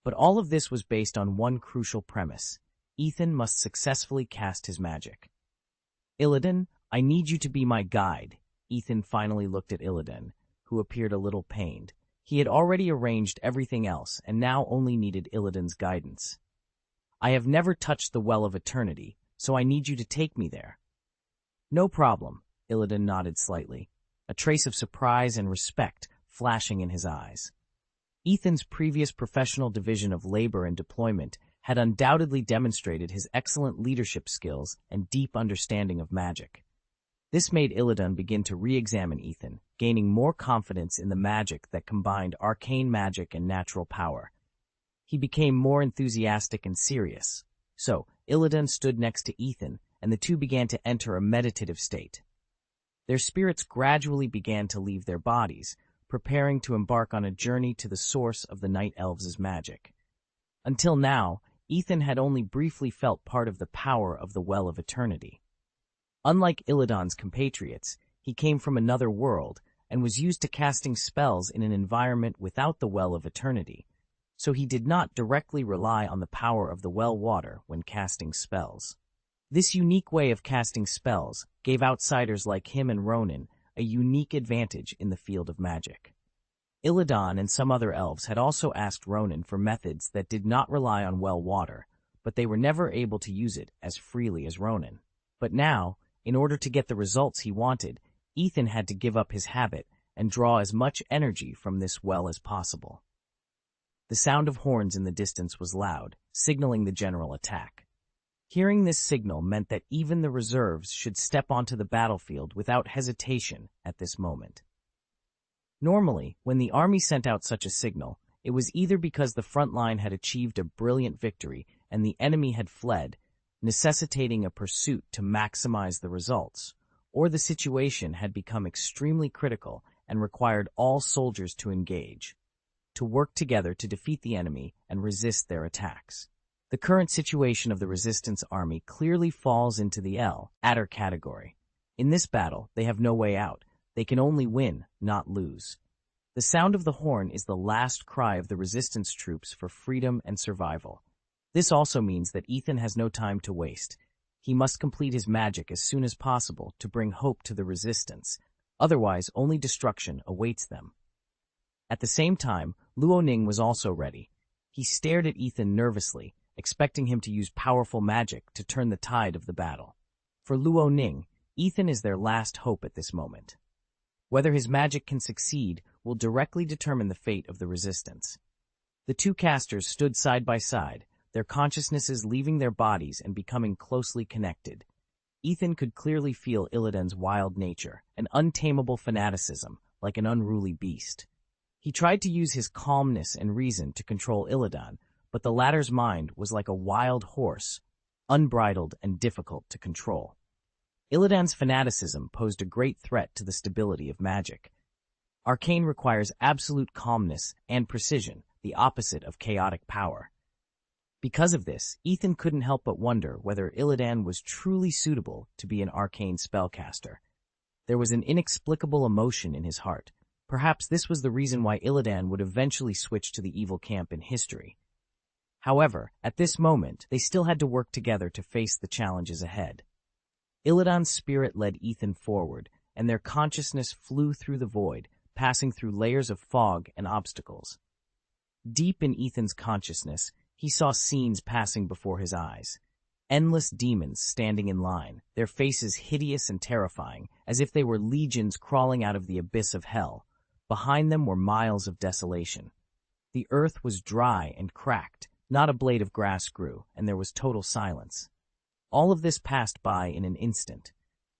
But all of this was based on one crucial premise. Ethan must successfully cast his magic. "Illidan, I need you to be my guide." Ethan finally looked at Illidan, who appeared a little pained. He had already arranged everything else and now only needed Illidan's guidance. "I have never touched the Well of Eternity, so I need you to take me there." "No problem," Illidan nodded slightly, a trace of surprise and respect flashing in his eyes. Ethan's previous professional division of labor and deployment had undoubtedly demonstrated his excellent leadership skills and deep understanding of magic. This made Illidan begin to re-examine Ethan, gaining more confidence in the magic that combined arcane magic and natural power. He became more enthusiastic and serious. So, Illidan stood next to Ethan, and the two began to enter a meditative state. Their spirits gradually began to leave their bodies, preparing to embark on a journey to the source of the Night Elves' magic. Until now, Ethan had only briefly felt part of the power of the Well of Eternity. Unlike Illidan's compatriots, he came from another world and was used to casting spells in an environment without the Well of Eternity, so he did not directly rely on the power of the well water when casting spells. This unique way of casting spells gave outsiders like him and Ronan a unique advantage in the field of magic. Illidan and some other elves had also asked Ronan for methods that did not rely on well water, but they were never able to use it as freely as Ronan. But now, in order to get the results he wanted, Ethan had to give up his habit and draw as much energy from this well as possible. The sound of horns in the distance was loud, signaling the general attack. Hearing this signal meant that even the reserves should step onto the battlefield without hesitation at this moment. Normally, when the army sent out such a signal, it was either because the front line had achieved a brilliant victory and the enemy had fled, necessitating a pursuit to maximize the results, or the situation had become extremely critical and required all soldiers to engage, to work together to defeat the enemy and resist their attacks. The current situation of the resistance army clearly falls into the adder category. In this battle, they have no way out. They can only win, not lose. The sound of the horn is the last cry of the resistance troops for freedom and survival. This also means that Ethan has no time to waste. He must complete his magic as soon as possible to bring hope to the resistance. Otherwise, only destruction awaits them. At the same time, Luo Ning was also ready. He stared at Ethan nervously, expecting him to use powerful magic to turn the tide of the battle. For Luo Ning, Ethan is their last hope at this moment. Whether his magic can succeed will directly determine the fate of the resistance. The two casters stood side by side, their consciousnesses leaving their bodies and becoming closely connected. Ethan could clearly feel Illidan's wild nature, an untamable fanaticism, like an unruly beast. He tried to use his calmness and reason to control Illidan, but the latter's mind was like a wild horse, unbridled and difficult to control. Illidan's fanaticism posed a great threat to the stability of magic. Arcane requires absolute calmness and precision, the opposite of chaotic power. Because of this, Ethan couldn't help but wonder whether Illidan was truly suitable to be an arcane spellcaster. There was an inexplicable emotion in his heart. Perhaps this was the reason why Illidan would eventually switch to the evil camp in history. However, at this moment, they still had to work together to face the challenges ahead. Illidan's spirit led Ethan forward, and their consciousness flew through the void, passing through layers of fog and obstacles. Deep in Ethan's consciousness, he saw scenes passing before his eyes. Endless demons standing in line, their faces hideous and terrifying, as if they were legions crawling out of the abyss of hell. Behind them were miles of desolation. The earth was dry and cracked, not a blade of grass grew, and there was total silence. All of this passed by in an instant.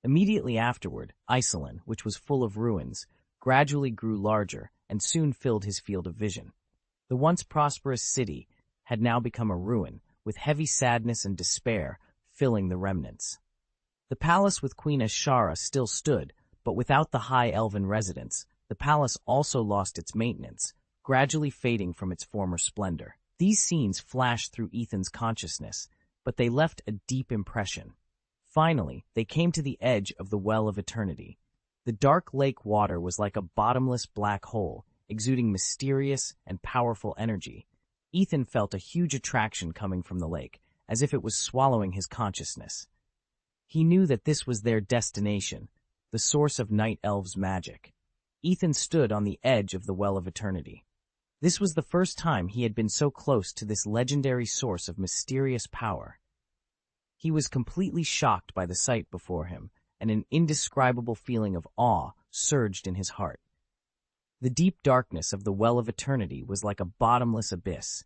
Immediately afterward, Isolin, which was full of ruins, gradually grew larger and soon filled his field of vision. The once prosperous city had now become a ruin, with heavy sadness and despair filling the remnants. The palace with Queen Ashara still stood, but without the high elven residence, the palace also lost its maintenance, gradually fading from its former splendor. These scenes flashed through Ethan's consciousness, but they left a deep impression. Finally, they came to the edge of the Well of Eternity. The dark lake water was like a bottomless black hole, exuding mysterious and powerful energy. Ethan felt a huge attraction coming from the lake, as if it was swallowing his consciousness. He knew that this was their destination, the source of Night Elves' magic. Ethan stood on the edge of the Well of Eternity. This was the first time he had been so close to this legendary source of mysterious power. He was completely shocked by the sight before him, and an indescribable feeling of awe surged in his heart. The deep darkness of the Well of Eternity was like a bottomless abyss.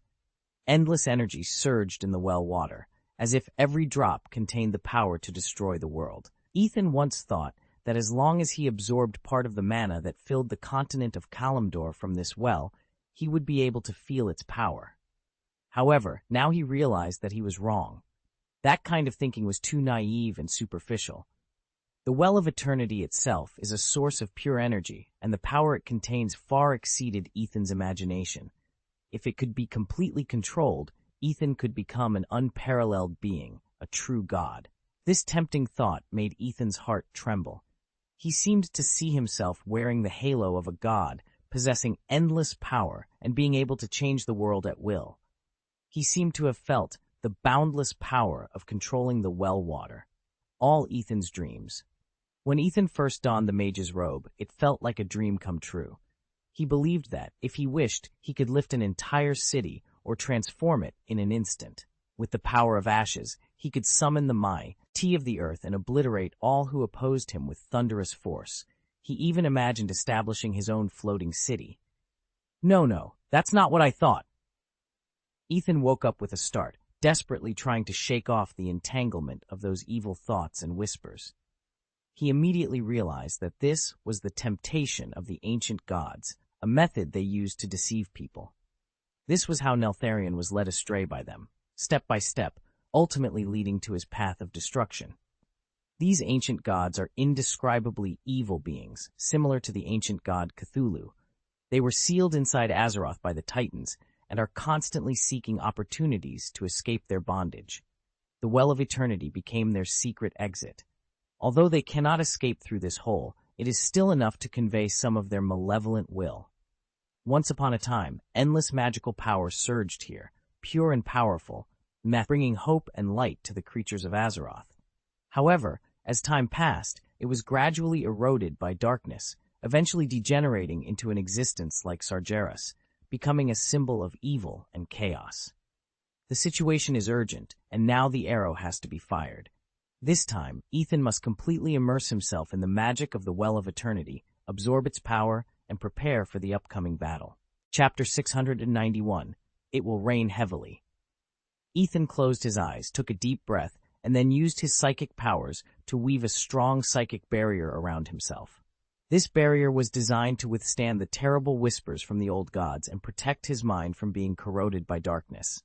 Endless energy surged in the well water, as if every drop contained the power to destroy the world. Ethan once thought that as long as he absorbed part of the mana that filled the continent of Kalimdor from this well, he would be able to feel its power. However, now he realized that he was wrong. That kind of thinking was too naive and superficial. The Well of Eternity itself is a source of pure energy, and the power it contains far exceeded Ethan's imagination. If it could be completely controlled, Ethan could become an unparalleled being, a true god. This tempting thought made Ethan's heart tremble. He seemed to see himself wearing the halo of a god, possessing endless power and being able to change the world at will. He seemed to have felt the boundless power of controlling the well water. All Ethan's dreams. When Ethan first donned the mage's robe, it felt like a dream come true. He believed that, if he wished, he could lift an entire city or transform it in an instant. With the power of ashes, he could summon the mighty of the earth and obliterate all who opposed him with thunderous force. He even imagined establishing his own floating city. No, that's not what I thought. Ethan woke up with a start, desperately trying to shake off the entanglement of those evil thoughts and whispers. He immediately realized that this was the temptation of the ancient gods, a method they used to deceive people. This was how Neltharion was led astray by them, step by step, ultimately leading to his path of destruction. These ancient gods are indescribably evil beings, similar to the ancient god Cthulhu. They were sealed inside Azeroth by the Titans and are constantly seeking opportunities to escape their bondage. The Well of Eternity became their secret exit. Although they cannot escape through this hole, it is still enough to convey some of their malevolent will. Once upon a time, endless magical power surged here, pure and powerful, bringing hope and light to the creatures of Azeroth. However, as time passed, it was gradually eroded by darkness, eventually degenerating into an existence like Sargeras, becoming a symbol of evil and chaos. The situation is urgent, and now the arrow has to be fired. This time, Ethan must completely immerse himself in the magic of the Well of Eternity, absorb its power, and prepare for the upcoming battle. Chapter 691. It Will Rain Heavily. Ethan closed his eyes, took a deep breath, and then used his psychic powers to weave a strong psychic barrier around himself. This barrier was designed to withstand the terrible whispers from the old gods and protect his mind from being corroded by darkness.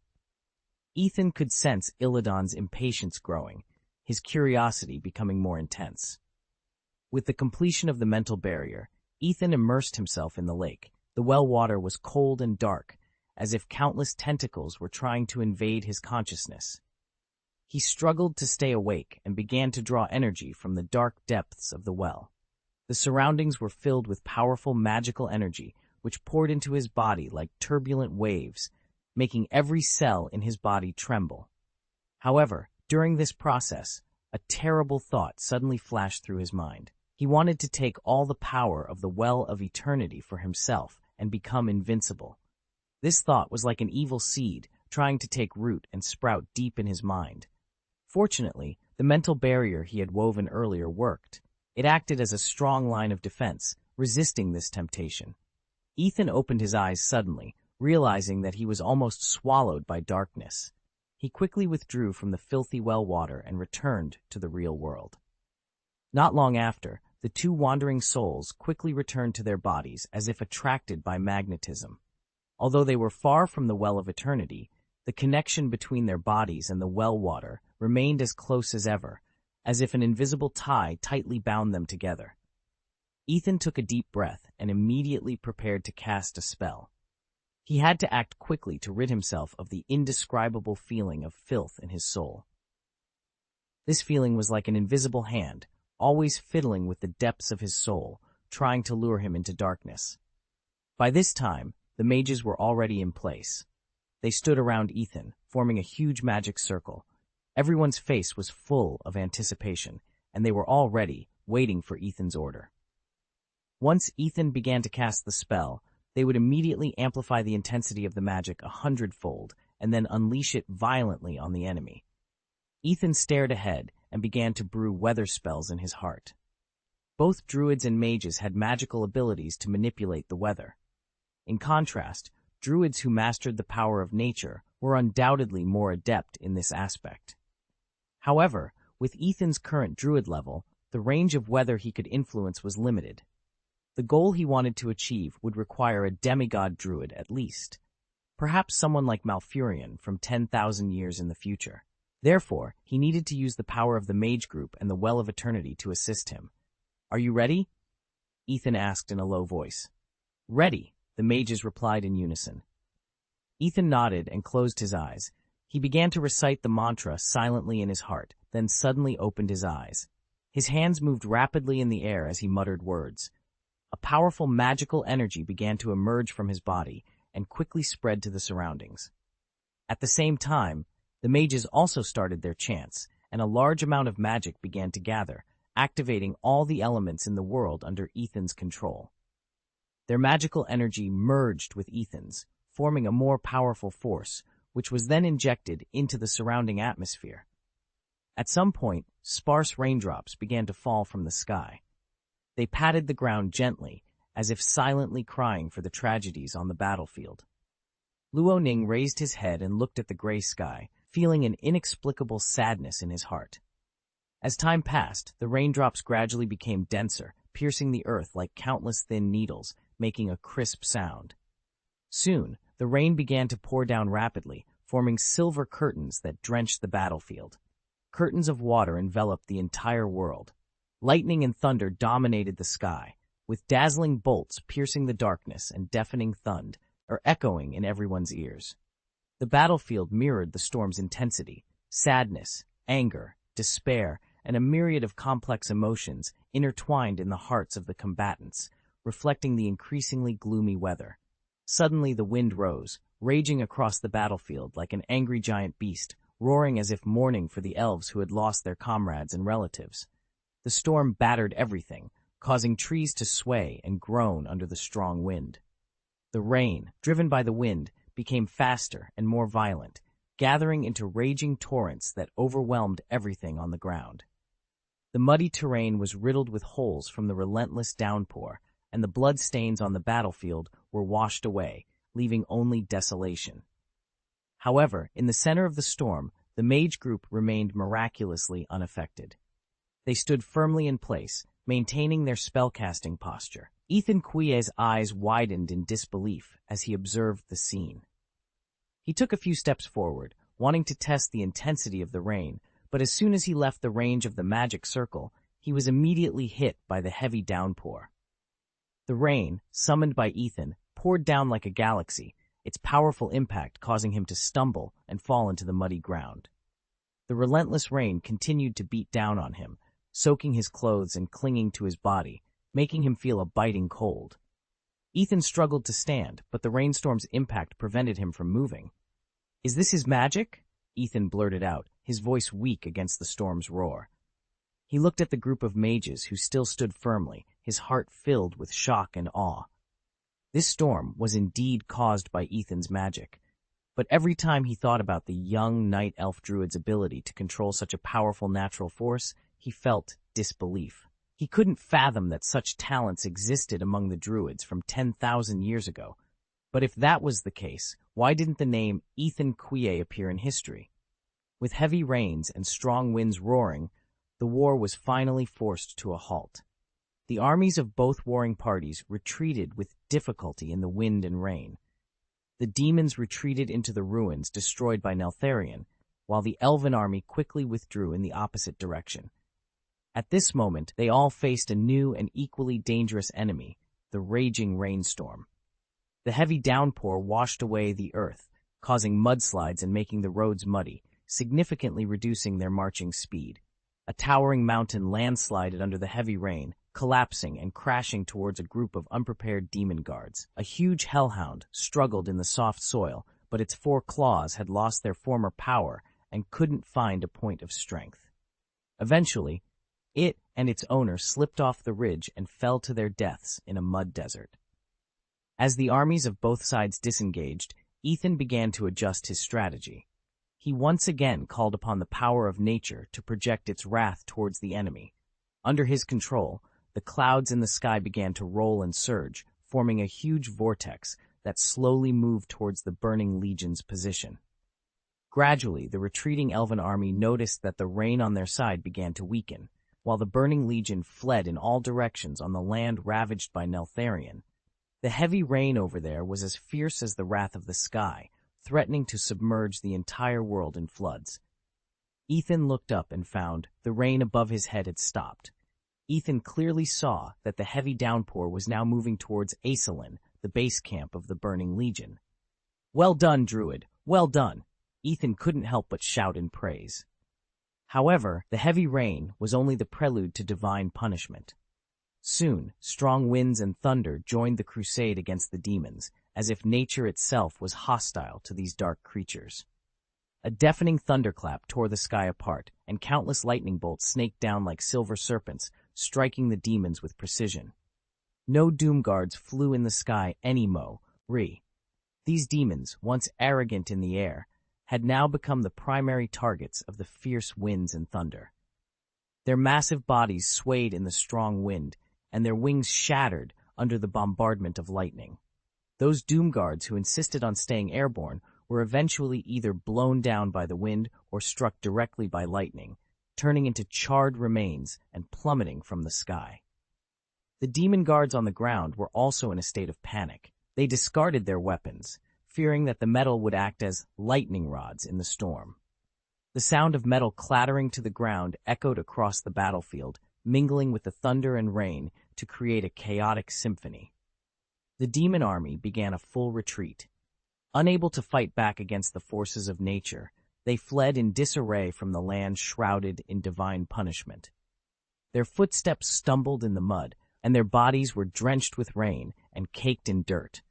Ethan could sense Illidan's impatience growing, his curiosity becoming more intense. With the completion of the mental barrier, Ethan immersed himself in the lake. The well water was cold and dark, as if countless tentacles were trying to invade his consciousness. He struggled to stay awake and began to draw energy from the dark depths of the well. The surroundings were filled with powerful magical energy, which poured into his body like turbulent waves, making every cell in his body tremble. However, during this process, a terrible thought suddenly flashed through his mind. He wanted to take all the power of the Well of Eternity for himself and become invincible. This thought was like an evil seed, trying to take root and sprout deep in his mind. Fortunately, the mental barrier he had woven earlier worked. It acted as a strong line of defense, resisting this temptation. Ethan opened his eyes suddenly, realizing that he was almost swallowed by darkness. He quickly withdrew from the filthy well water and returned to the real world. Not long after, the two wandering souls quickly returned to their bodies as if attracted by magnetism. Although they were far from the Well of Eternity, the connection between their bodies and the well water remained as close as ever, as if an invisible tie tightly bound them together. Ethan took a deep breath and immediately prepared to cast a spell. He had to act quickly to rid himself of the indescribable feeling of filth in his soul. This feeling was like an invisible hand, always fiddling with the depths of his soul, trying to lure him into darkness. By this time, the mages were already in place. They stood around Ethan, forming a huge magic circle. Everyone's face was full of anticipation, and they were all ready, waiting for Ethan's order. Once Ethan began to cast the spell, they would immediately amplify the intensity of the magic 100-fold and then unleash it violently on the enemy. Ethan stared ahead and began to brew weather spells in his heart. Both druids and mages had magical abilities to manipulate the weather. In contrast, druids who mastered the power of nature were undoubtedly more adept in this aspect. However, with Ethan's current druid level, the range of weather he could influence was limited. The goal he wanted to achieve would require a demigod druid at least, perhaps someone like Malfurion from 10,000 years in the future. Therefore, he needed to use the power of the mage group and the Well of Eternity to assist him. "Are you ready?" Ethan asked in a low voice. "Ready," the mages replied in unison. Ethan nodded and closed his eyes. He began to recite the mantra silently in his heart, then suddenly opened his eyes. His hands moved rapidly in the air as he muttered words. A powerful magical energy began to emerge from his body and quickly spread to the surroundings. At the same time, the mages also started their chants, and a large amount of magic began to gather, activating all the elements in the world under Ethan's control. Their magical energy merged with Ethan's, forming a more powerful force, which was then injected into the surrounding atmosphere. At some point, sparse raindrops began to fall from the sky. They patted the ground gently, as if silently crying for the tragedies on the battlefield. Luo Ning raised his head and looked at the gray sky, feeling an inexplicable sadness in his heart. As time passed, the raindrops gradually became denser, piercing the earth like countless thin needles, making a crisp sound. Soon, the rain began to pour down rapidly, forming silver curtains that drenched the battlefield. Curtains of water enveloped the entire world. Lightning and thunder dominated the sky, with dazzling bolts piercing the darkness and deafening thud echoing in everyone's ears. The battlefield mirrored the storm's intensity. Sadness, anger, despair, and a myriad of complex emotions intertwined in the hearts of the combatants, reflecting the increasingly gloomy weather. Suddenly the wind rose, raging across the battlefield like an angry giant beast, roaring as if mourning for the elves who had lost their comrades and relatives. The storm battered everything, causing trees to sway and groan under the strong wind. The rain, driven by the wind, became faster and more violent, gathering into raging torrents that overwhelmed everything on the ground. The muddy terrain was riddled with holes from the relentless downpour, and the bloodstains on the battlefield were washed away, leaving only desolation. However, in the center of the storm, the mage group remained miraculously unaffected. They stood firmly in place, maintaining their spellcasting posture. Ethan Quille's eyes widened in disbelief as he observed the scene. He took a few steps forward, wanting to test the intensity of the rain, but as soon as he left the range of the magic circle, he was immediately hit by the heavy downpour. The rain, summoned by Ethan, poured down like a galaxy, its powerful impact causing him to stumble and fall into the muddy ground. The relentless rain continued to beat down on him, soaking his clothes and clinging to his body, making him feel a biting cold. Ethan struggled to stand, but the rainstorm's impact prevented him from moving. "Is this his magic?" Ethan blurted out, his voice weak against the storm's roar. He looked at the group of mages who still stood firmly, his heart filled with shock and awe. This storm was indeed caused by Ethan's magic, but every time he thought about the young night elf druid's ability to control such a powerful natural force, he felt disbelief. He couldn't fathom that such talents existed among the druids from 10,000 years ago. But if that was the case, why didn't the name Ethan Quille appear in history? With heavy rains and strong winds roaring, the war was finally forced to a halt. The armies of both warring parties retreated with difficulty in the wind and rain. The demons retreated into the ruins destroyed by Neltharion, while the elven army quickly withdrew in the opposite direction. At this moment, they all faced a new and equally dangerous enemy, the raging rainstorm. The heavy downpour washed away the earth, causing mudslides and making the roads muddy, significantly reducing their marching speed. A towering mountain landslided under the heavy rain, collapsing and crashing towards a group of unprepared demon guards. A huge hellhound struggled in the soft soil, but its 4 claws had lost their former power and couldn't find a point of strength. Eventually, it and its owner slipped off the ridge and fell to their deaths in a mud desert. As the armies of both sides disengaged, Ethan began to adjust his strategy. He once again called upon the power of nature to project its wrath towards the enemy. Under his control, the clouds in the sky began to roll and surge, forming a huge vortex that slowly moved towards the burning legion's position. Gradually, the retreating elven army noticed that the rain on their side began to weaken, while the burning legion fled in all directions on the land ravaged by Neltharion. The heavy rain over there was as fierce as the wrath of the sky, threatening to submerge the entire world in floods. Ethan looked up and found the rain above his head had stopped. Ethan clearly saw that the heavy downpour was now moving towards Aesolin, the base camp of the burning legion. "Well done, Druid, well done!" Ethan couldn't help but shout in praise. However, the heavy rain was only the prelude to divine punishment. Soon, strong winds and thunder joined the crusade against the demons, as if nature itself was hostile to these dark creatures. A deafening thunderclap tore the sky apart, and countless lightning bolts snaked down like silver serpents, striking the demons with precision. No doom guards flew in the sky anymore. These demons, once arrogant in the air, had now become the primary targets of the fierce winds and thunder. Their massive bodies swayed in the strong wind, and their wings shattered under the bombardment of lightning. Those doom guards who insisted on staying airborne were eventually either blown down by the wind or struck directly by lightning, turning into charred remains and plummeting from the sky. The demon guards on the ground were also in a state of panic. They discarded their weapons, fearing that the metal would act as lightning rods in the storm. The sound of metal clattering to the ground echoed across the battlefield, mingling with the thunder and rain to create a chaotic symphony. The demon army began a full retreat. Unable to fight back against the forces of nature, they fled in disarray from the land shrouded in divine punishment. Their footsteps stumbled in the mud, and their bodies were drenched with rain and caked in dirt.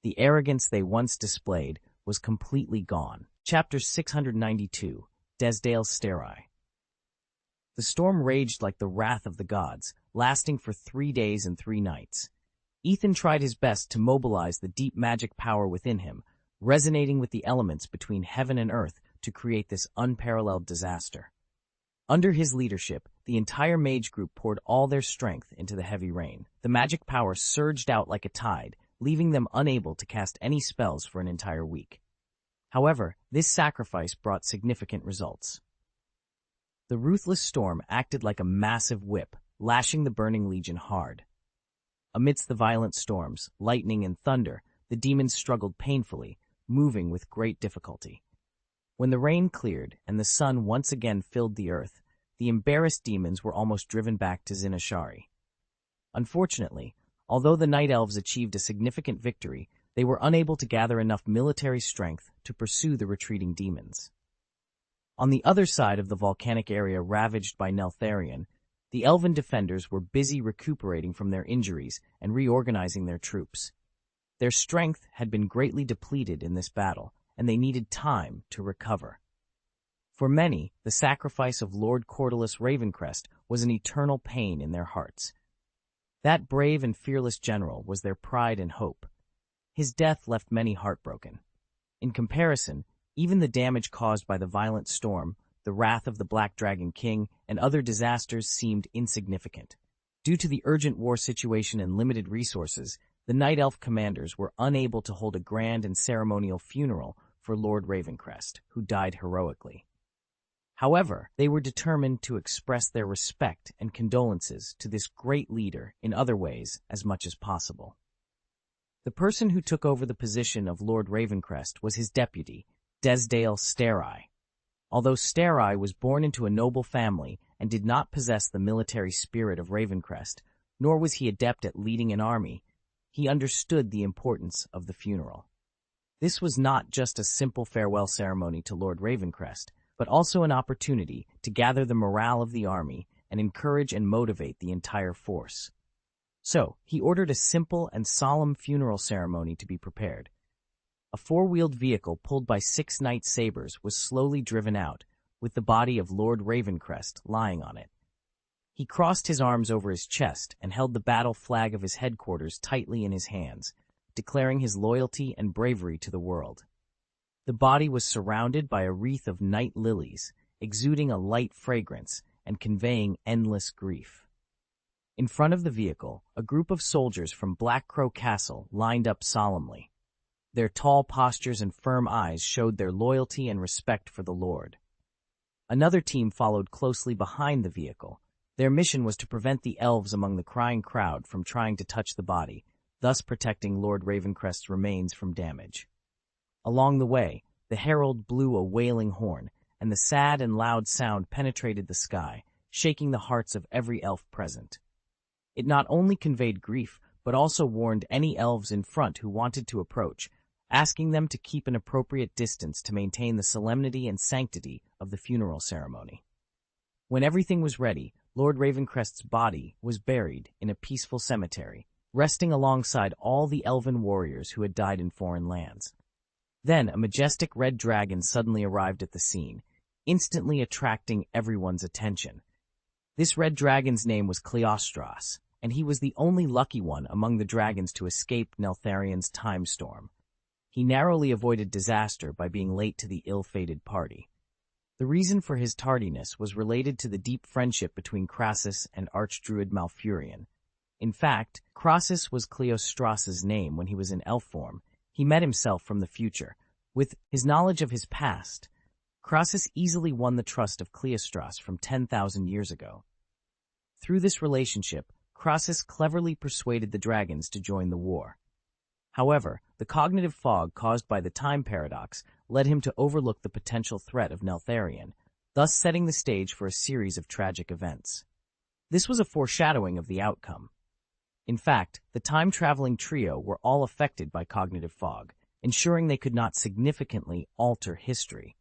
The arrogance they once displayed was completely gone. Chapter 692, Desdale's Sterai. The storm raged like the wrath of the gods, lasting for 3 days and 3 nights. Ethan tried his best to mobilize the deep magic power within him, resonating with the elements between heaven and earth to create this unparalleled disaster. Under his leadership, the entire mage group poured all their strength into the heavy rain. The magic power surged out like a tide, leaving them unable to cast any spells for an entire week. However, this sacrifice brought significant results. The ruthless storm acted like a massive whip, lashing the burning legion hard. Amidst the violent storms, lightning and thunder, the demons struggled painfully, moving with great difficulty. When the rain cleared and the sun once again filled the earth, the embarrassed demons were almost driven back to Zinashari. Unfortunately, although the Night Elves achieved a significant victory, they were unable to gather enough military strength to pursue the retreating demons. On the other side of the volcanic area ravaged by Neltharion, the elven defenders were busy recuperating from their injuries and reorganizing their troops. Their strength had been greatly depleted in this battle, and they needed time to recover. For many, the sacrifice of Lord Cordelis Ravencrest was an eternal pain in their hearts. That brave and fearless general was their pride and hope. His death left many heartbroken. In comparison, even the damage caused by the violent storm, the wrath of the Black Dragon King, and other disasters seemed insignificant. Due to the urgent war situation and limited resources, the Night Elf commanders were unable to hold a grand and ceremonial funeral for Lord Ravencrest, who died heroically. However, they were determined to express their respect and condolences to this great leader in other ways as much as possible. The person who took over the position of Lord Ravencrest was his deputy, Desdale Sterai. Although Sterai was born into a noble family and did not possess the military spirit of Ravencrest, nor was he adept at leading an army, he understood the importance of the funeral. This was not just a simple farewell ceremony to Lord Ravencrest, but also an opportunity to gather the morale of the army and encourage and motivate the entire force. So, he ordered a simple and solemn funeral ceremony to be prepared. A 4-wheeled vehicle pulled by 6 knight sabers was slowly driven out, with the body of Lord Ravencrest lying on it. He crossed his arms over his chest and held the battle flag of his headquarters tightly in his hands, declaring his loyalty and bravery to the world. The body was surrounded by a wreath of night lilies, exuding a light fragrance and conveying endless grief. In front of the vehicle, a group of soldiers from Black Crow Castle lined up solemnly. Their tall postures and firm eyes showed their loyalty and respect for the Lord. Another team followed closely behind the vehicle. Their mission was to prevent the elves among the crying crowd from trying to touch the body, thus protecting Lord Ravencrest's remains from damage. Along the way, the herald blew a wailing horn, and the sad and loud sound penetrated the sky, shaking the hearts of every elf present. It not only conveyed grief, but also warned any elves in front who wanted to approach, asking them to keep an appropriate distance to maintain the solemnity and sanctity of the funeral ceremony. When everything was ready, Lord Ravencrest's body was buried in a peaceful cemetery, resting alongside all the elven warriors who had died in foreign lands. Then a majestic red dragon suddenly arrived at the scene, instantly attracting everyone's attention. This red dragon's name was Cleostras, and he was the only lucky one among the dragons to escape Neltharion's time storm. He narrowly avoided disaster by being late to the ill-fated party. The reason for his tardiness was related to the deep friendship between Crassus and Archdruid Malfurion. In fact, Crassus was Cleostras's name when he was in elf form. He met himself from the future. With his knowledge of his past, Crassus easily won the trust of Cleostras from 10,000 years ago. Through this relationship, Crassus cleverly persuaded the dragons to join the war. However, the cognitive fog caused by the time paradox led him to overlook the potential threat of Neltharion, thus setting the stage for a series of tragic events. This was a foreshadowing of the outcome. In fact, the time-traveling trio were all affected by cognitive fog, ensuring they could not significantly alter history.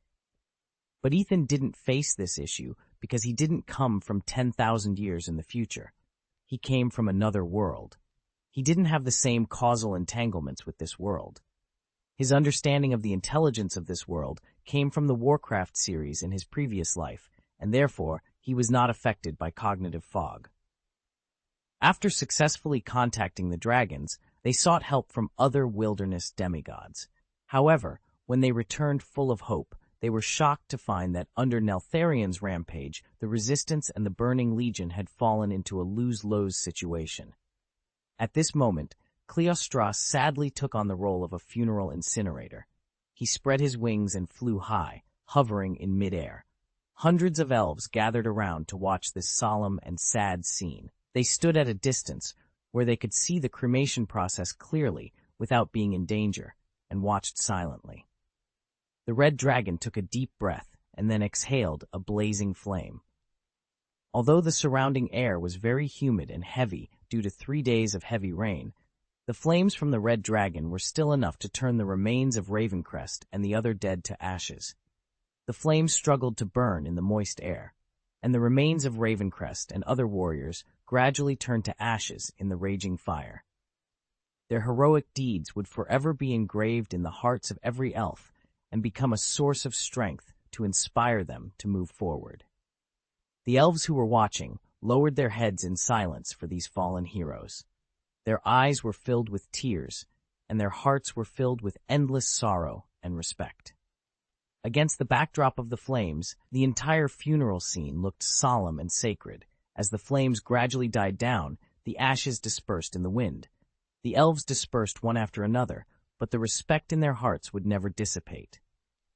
But Ethan didn't face this issue because he didn't come from 10,000 years in the future. He came from another world. He didn't have the same causal entanglements with this world. His understanding of the intelligence of this world came from the Warcraft series in his previous life, and therefore he was not affected by cognitive fog. After successfully contacting the dragons, they sought help from other wilderness demigods. However, when they returned full of hope, they were shocked to find that under Neltharion's rampage, the Resistance and the Burning Legion had fallen into a lose-lose situation. At this moment, Cleostras sadly took on the role of a funeral incinerator. He spread his wings and flew high, hovering in midair. Hundreds of elves gathered around to watch this solemn and sad scene. They stood at a distance, where they could see the cremation process clearly without being in danger, and watched silently. The red dragon took a deep breath and then exhaled a blazing flame. Although the surrounding air was very humid and heavy due to 3 days of heavy rain, the flames from the red dragon were still enough to turn the remains of Ravencrest and the other dead to ashes. The flames struggled to burn in the moist air, and the remains of Ravencrest and other warriors gradually turned to ashes in the raging fire. Their heroic deeds would forever be engraved in the hearts of every elf and become a source of strength to inspire them to move forward. The elves who were watching lowered their heads in silence for these fallen heroes. Their eyes were filled with tears, and their hearts were filled with endless sorrow and respect. Against the backdrop of the flames, the entire funeral scene looked solemn and sacred. As the flames gradually died down, the ashes dispersed in the wind. The elves dispersed one after another, but the respect in their hearts would never dissipate.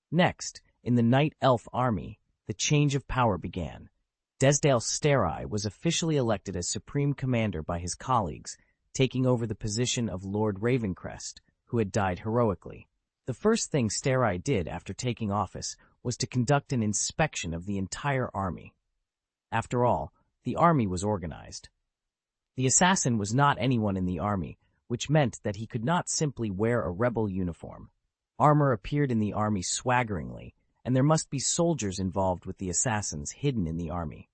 Next, in the Night Elf army, the change of power began. Desdale Stareye was officially elected as Supreme Commander by his colleagues, taking over the position of Lord Ravencrest, who had died heroically. The first thing Stareye did after taking office was to conduct an inspection of the entire army. After all, the army was organized. The assassin was not anyone in the army, which meant that he could not simply wear a rebel uniform. Armor appeared in the army swaggeringly, and there must be soldiers involved with the assassins hidden in the army.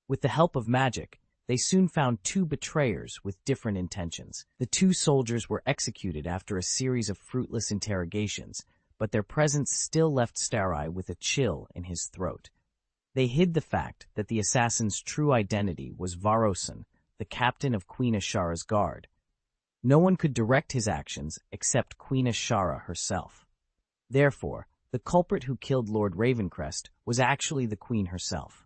With the help of magic, they soon found 2 betrayers with different intentions. The 2 soldiers were executed after a series of fruitless interrogations, but their presence still left Stareye with a chill in his throat. They hid the fact that the assassin's true identity was Varosan, the captain of Queen Ashara's guard. No one could direct his actions except Queen Ashara herself. Therefore, the culprit who killed Lord Ravencrest was actually the Queen herself.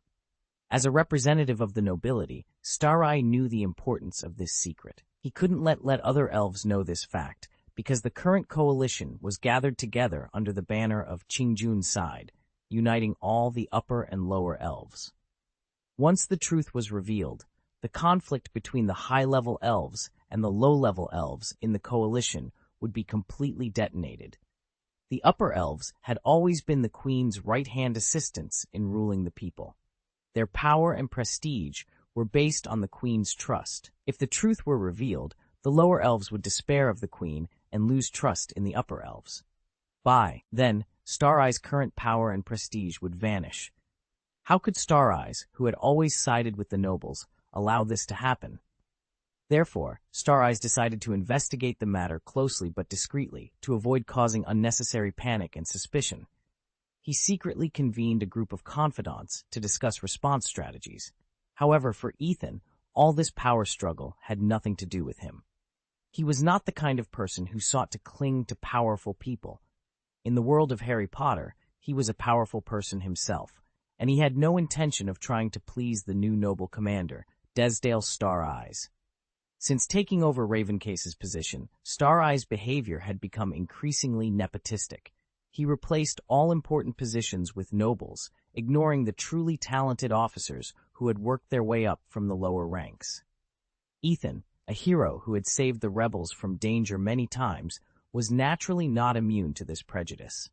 As a representative of the nobility, Stareye knew the importance of this secret. He couldn't let other elves know this fact, because the current coalition was gathered together under the banner of Qingjun's side, uniting all the upper and lower elves. Once the truth was revealed, the conflict between the high-level elves and the low-level elves in the coalition would be completely detonated. The upper elves had always been the Queen's right-hand assistants in ruling the people. Their power and prestige were based on the Queen's trust. If the truth were revealed, the lower elves would despair of the Queen and lose trust in the upper elves. By then, Stareye's current power and prestige would vanish. How could Stareye, who had always sided with the nobles, allow this to happen? Therefore, Stareye decided to investigate the matter closely but discreetly to avoid causing unnecessary panic and suspicion. He secretly convened a group of confidants to discuss response strategies. However, for Ethan, all this power struggle had nothing to do with him. He was not the kind of person who sought to cling to powerful people. In the world of Harry Potter, he was a powerful person himself, and he had no intention of trying to please the new noble commander, Desdale Stareye. Since taking over Ravencase's position, Stareye's behavior had become increasingly nepotistic. He replaced all important positions with nobles, ignoring the truly talented officers who had worked their way up from the lower ranks. Ethan, a hero who had saved the rebels from danger many times, was naturally not immune to this prejudice.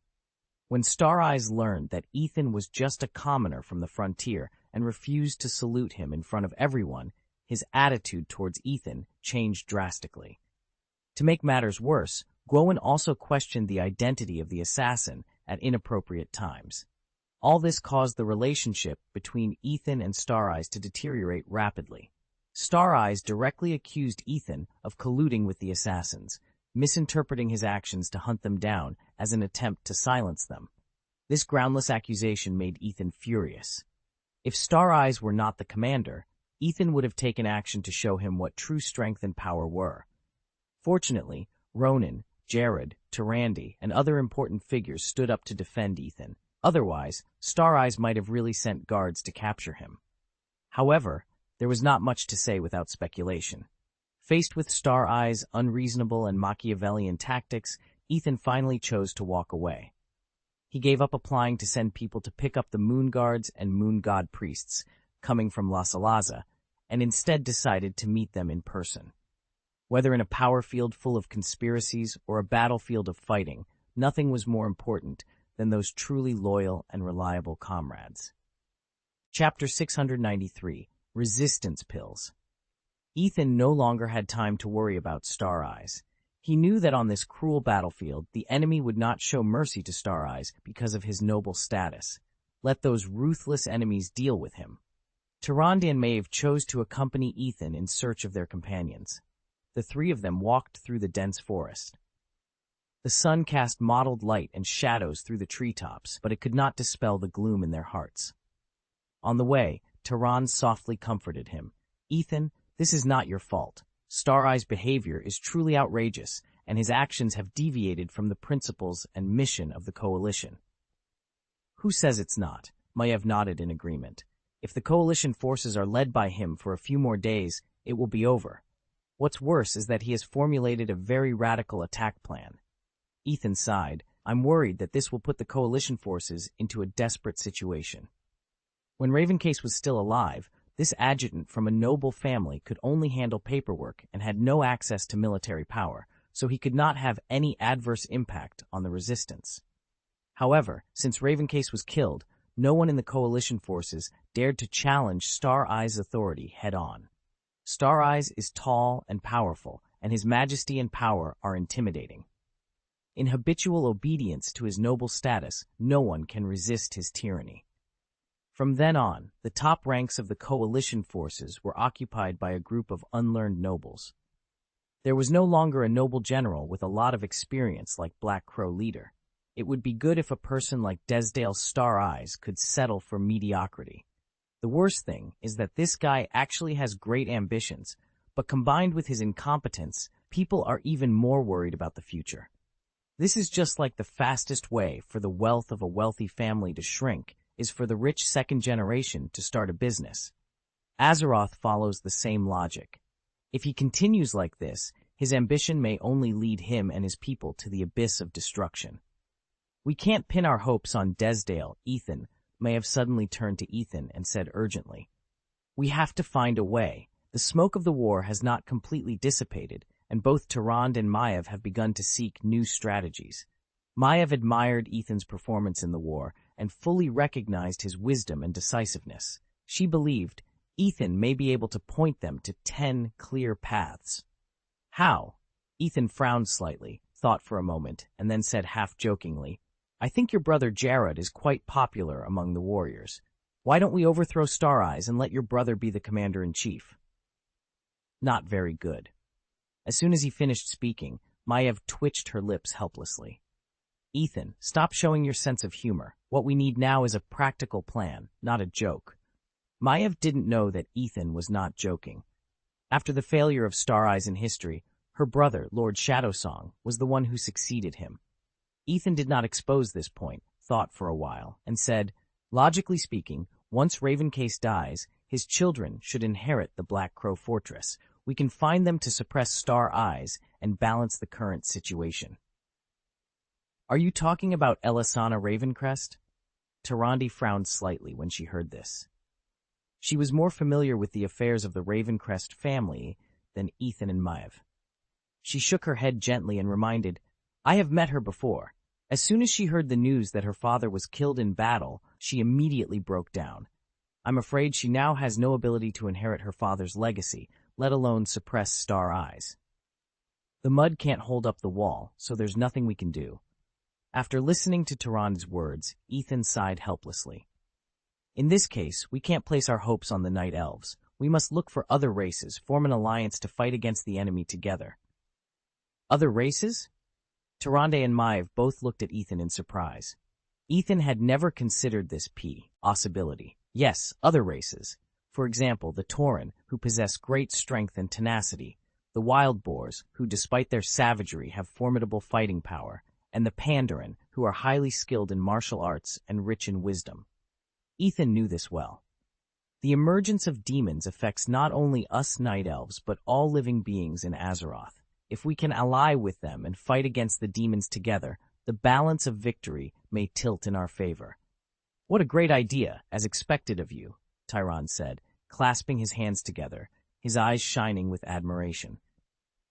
When Star Eyes learned that Ethan was just a commoner from the frontier and refused to salute him in front of everyone, his attitude towards Ethan changed drastically. To make matters worse, Gwyn also questioned the identity of the assassin at inappropriate times. All this caused the relationship between Ethan and Star Eyes to deteriorate rapidly. Star Eyes directly accused Ethan of colluding with the assassins, misinterpreting his actions to hunt them down as an attempt to silence them. This groundless accusation made Ethan furious. If Star Eyes were not the commander, Ethan would have taken action to show him what true strength and power were. Fortunately, Ronan, Jared, Tyrande, and other important figures stood up to defend Ethan. Otherwise, Star Eyes might have really sent guards to capture him. However, there was not much to say without speculation. Faced with Star Eyes' unreasonable and Machiavellian tactics, Ethan finally chose to walk away. He gave up applying to send people to pick up the moon guards and moon god priests coming from La Salaza, and instead decided to meet them in person. Whether in a power field full of conspiracies or a battlefield of fighting, nothing was more important than those truly loyal and reliable comrades. Chapter 693, Resistance Pills. Ethan no longer had time to worry about Star Eyes. He knew that on this cruel battlefield, the enemy would not show mercy to Star Eyes because of his noble status. Let those ruthless enemies deal with him. Tyrande and Maeve chose to accompany Ethan in search of their companions. The three of them walked through the dense forest. The sun cast mottled light and shadows through the treetops, but it could not dispel the gloom in their hearts. On the way, Tyrande softly comforted him. "Ethan, this is not your fault. Star Eye's behavior is truly outrageous, and his actions have deviated from the principles and mission of the Coalition." "Who says it's not?" Maiev nodded in agreement. "If the Coalition forces are led by him for a few more days, it will be over. What's worse is that he has formulated a very radical attack plan." Ethan sighed. "I'm worried that this will put the Coalition forces into a desperate situation." When Ravencase was still alive, this adjutant from a noble family could only handle paperwork and had no access to military power, so he could not have any adverse impact on the resistance. However, since Ravencase was killed, no one in the Coalition forces dared to challenge Star Eyes' authority head-on. Star Eyes is tall and powerful, and his majesty and power are intimidating. In habitual obedience to his noble status, no one can resist his tyranny. From then on, the top ranks of the Coalition forces were occupied by a group of unlearned nobles. There was no longer a noble general with a lot of experience like Black Crow leader. It would be good if a person like Desdale Star Eyes could settle for mediocrity. The worst thing is that this guy actually has great ambitions, but combined with his incompetence, people are even more worried about the future. This is just like the fastest way for the wealth of a wealthy family to shrink is for the rich second generation to start a business. Azeroth follows the same logic. If he continues like this, his ambition may only lead him and his people to the abyss of destruction. "We can't pin our hopes on Desdale, Ethan," may have suddenly turned to Ethan and said urgently. "We have to find a way. The smoke of the war has not completely dissipated, and both Tyrande and Maiev have begun to seek new strategies." Maiev admired Ethan's performance in the war and fully recognized his wisdom and decisiveness. She believed Ethan may be able to point them to 10 clear paths. "How?" Ethan frowned slightly, thought for a moment, and then said half-jokingly, "I think your brother Jared is quite popular among the warriors. Why don't we overthrow Star Eyes and let your brother be the commander-in-chief?" Not very good. As soon as he finished speaking, Maiev twitched her lips helplessly. "Ethan, stop showing your sense of humor. What we need now is a practical plan, not a joke." Maiev didn't know that Ethan was not joking. After the failure of Star Eyes in history, her brother, Lord Shadowsong, was the one who succeeded him. Ethan did not expose this point, thought for a while, and said, "Logically speaking, once Ravencase dies, his children should inherit the Black Crow Fortress. We can find them to suppress Star Eyes and balance the current situation." "Are you talking about Elisana Ravencrest?" Tyrande frowned slightly when she heard this. She was more familiar with the affairs of the Ravencrest family than Ethan and Maiev. She shook her head gently and reminded, "I have met her before. As soon as she heard the news that her father was killed in battle, she immediately broke down. I'm afraid she now has no ability to inherit her father's legacy, let alone suppress star eyes. The mud can't hold up the wall, so there's nothing we can do. After listening to Tyrande's words, Ethan sighed helplessly. In this case, we can't place our hopes on the Night Elves. We must look for other races, form an alliance to fight against the enemy together. Other races? Tyrande and Maiev both looked at Ethan in surprise. Ethan had never considered this possibility. Yes, other races. For example, the Tauren, who possess great strength and tenacity, the Wild Boars, who despite their savagery have formidable fighting power, and the Pandaren, who are highly skilled in martial arts and rich in wisdom. Ethan knew this well. The emergence of demons affects not only us Night Elves, but all living beings in Azeroth. If we can ally with them and fight against the demons together, the balance of victory may tilt in our favor. What a great idea, as expected of you, Tyrande said, clasping his hands together, his eyes shining with admiration.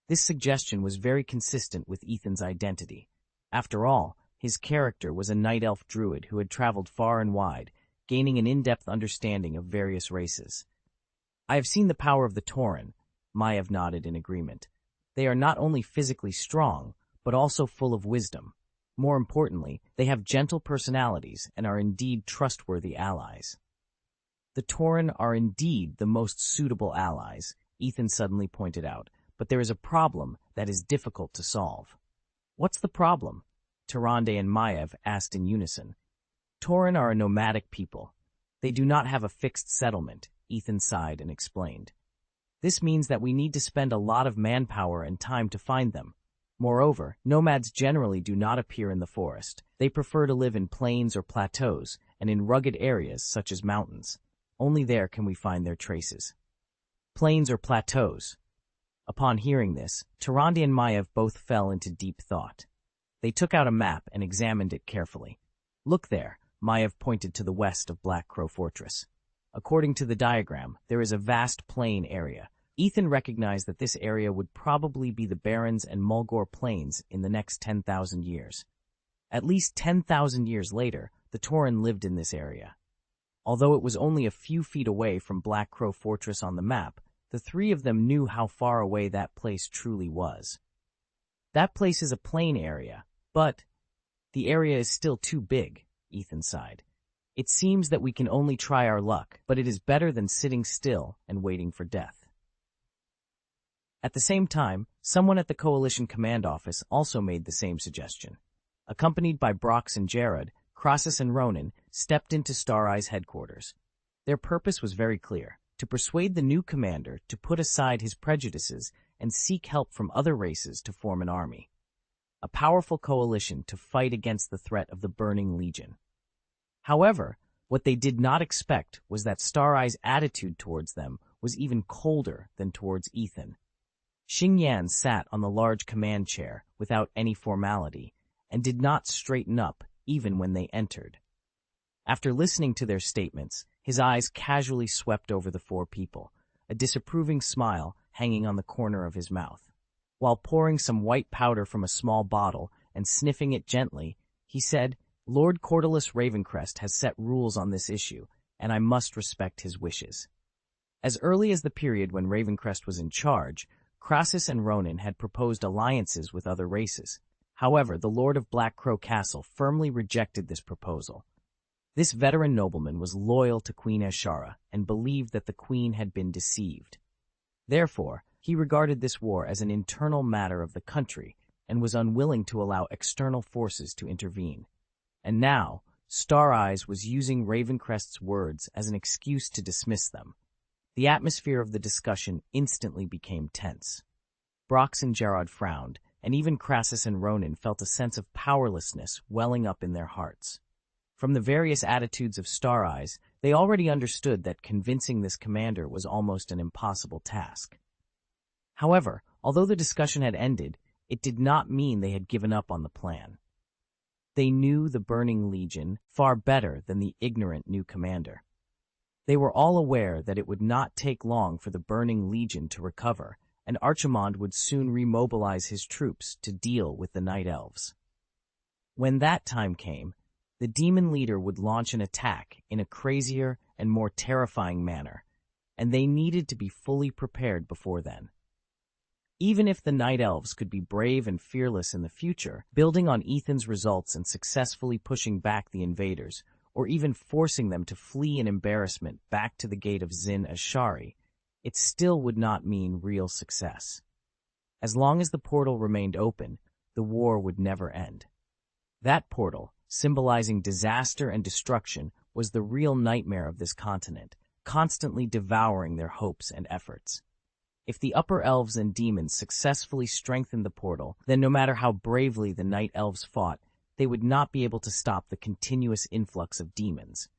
This suggestion was very consistent with Ethan's identity. After all, his character was a Night Elf druid who had traveled far and wide, gaining an in-depth understanding of various races. I have seen the power of the Tauren, Maiev nodded in agreement. They are not only physically strong, but also full of wisdom. More importantly, they have gentle personalities and are indeed trustworthy allies. The Tauren are indeed the most suitable allies, Ethan suddenly pointed out, but there is a problem that is difficult to solve. What's the problem? Tyrande and Maiev asked in unison. Tauren are a nomadic people. They do not have a fixed settlement, Ethan sighed and explained. This means that we need to spend a lot of manpower and time to find them. Moreover, nomads generally do not appear in the forest. They prefer to live in plains or plateaus and in rugged areas such as mountains. Only there can we find their traces. Plains or plateaus. Upon hearing this, Tyrande and Maiev both fell into deep thought. They took out a map and examined it carefully. Look there, Maiev pointed to the west of Black Crow Fortress. According to the diagram, there is a vast plain area. Ethan recognized that this area would probably be the Barrens and Mulgore Plains in the next 10,000 years. At least 10,000 years later, the Tauren lived in this area. Although it was only a few feet away from Black Crow Fortress on the map, the three of them knew how far away that place truly was. That place is a plain area, but the area is still too big, Ethan sighed. It seems that we can only try our luck, but it is better than sitting still and waiting for death. At the same time, someone at the Coalition Command Office also made the same suggestion. Accompanied by Brox and Jarod, Crassus and Ronan stepped into Star Eye's headquarters. Their purpose was very clear, to persuade the new commander to put aside his prejudices and seek help from other races to form an army. A powerful coalition to fight against the threat of the Burning Legion. However, what they did not expect was that Star Eye's attitude towards them was even colder than towards Ethan. Xingyan sat on the large command chair without any formality and did not straighten up even when they entered. After listening to their statements, his eyes casually swept over the four people, a disapproving smile hanging on the corner of his mouth. While pouring some white powder from a small bottle and sniffing it gently, he said, Lord Cordelis Ravencrest has set rules on this issue, and I must respect his wishes. As early as the period when Ravencrest was in charge, Crassus and Ronan had proposed alliances with other races. However, the Lord of Black Crow Castle firmly rejected this proposal. This veteran nobleman was loyal to Queen Ashara and believed that the Queen had been deceived. Therefore, he regarded this war as an internal matter of the country and was unwilling to allow external forces to intervene. And now, Star Eyes was using Ravencrest's words as an excuse to dismiss them. The atmosphere of the discussion instantly became tense. Brox and Jarod frowned, and even Crassus and Ronan felt a sense of powerlessness welling up in their hearts. From the various attitudes of Star Eyes, they already understood that convincing this commander was almost an impossible task. However, although the discussion had ended, it did not mean they had given up on the plan. They knew the Burning Legion far better than the ignorant new commander. They were all aware that it would not take long for the Burning Legion to recover, and Archimond would soon remobilize his troops to deal with the Night Elves. When that time came, the demon leader would launch an attack in a crazier and more terrifying manner, and they needed to be fully prepared before then. Even if the Night Elves could be brave and fearless in the future, building on Ethan's results and successfully pushing back the invaders, or even forcing them to flee in embarrassment back to the gate of Zin Ashari, it still would not mean real success. As long as the portal remained open, the war would never end. That portal, symbolizing disaster and destruction, was the real nightmare of this continent, constantly devouring their hopes and efforts. If the upper elves and demons successfully strengthened the portal, then no matter how bravely the night elves fought, they would not be able to stop the continuous influx of demons.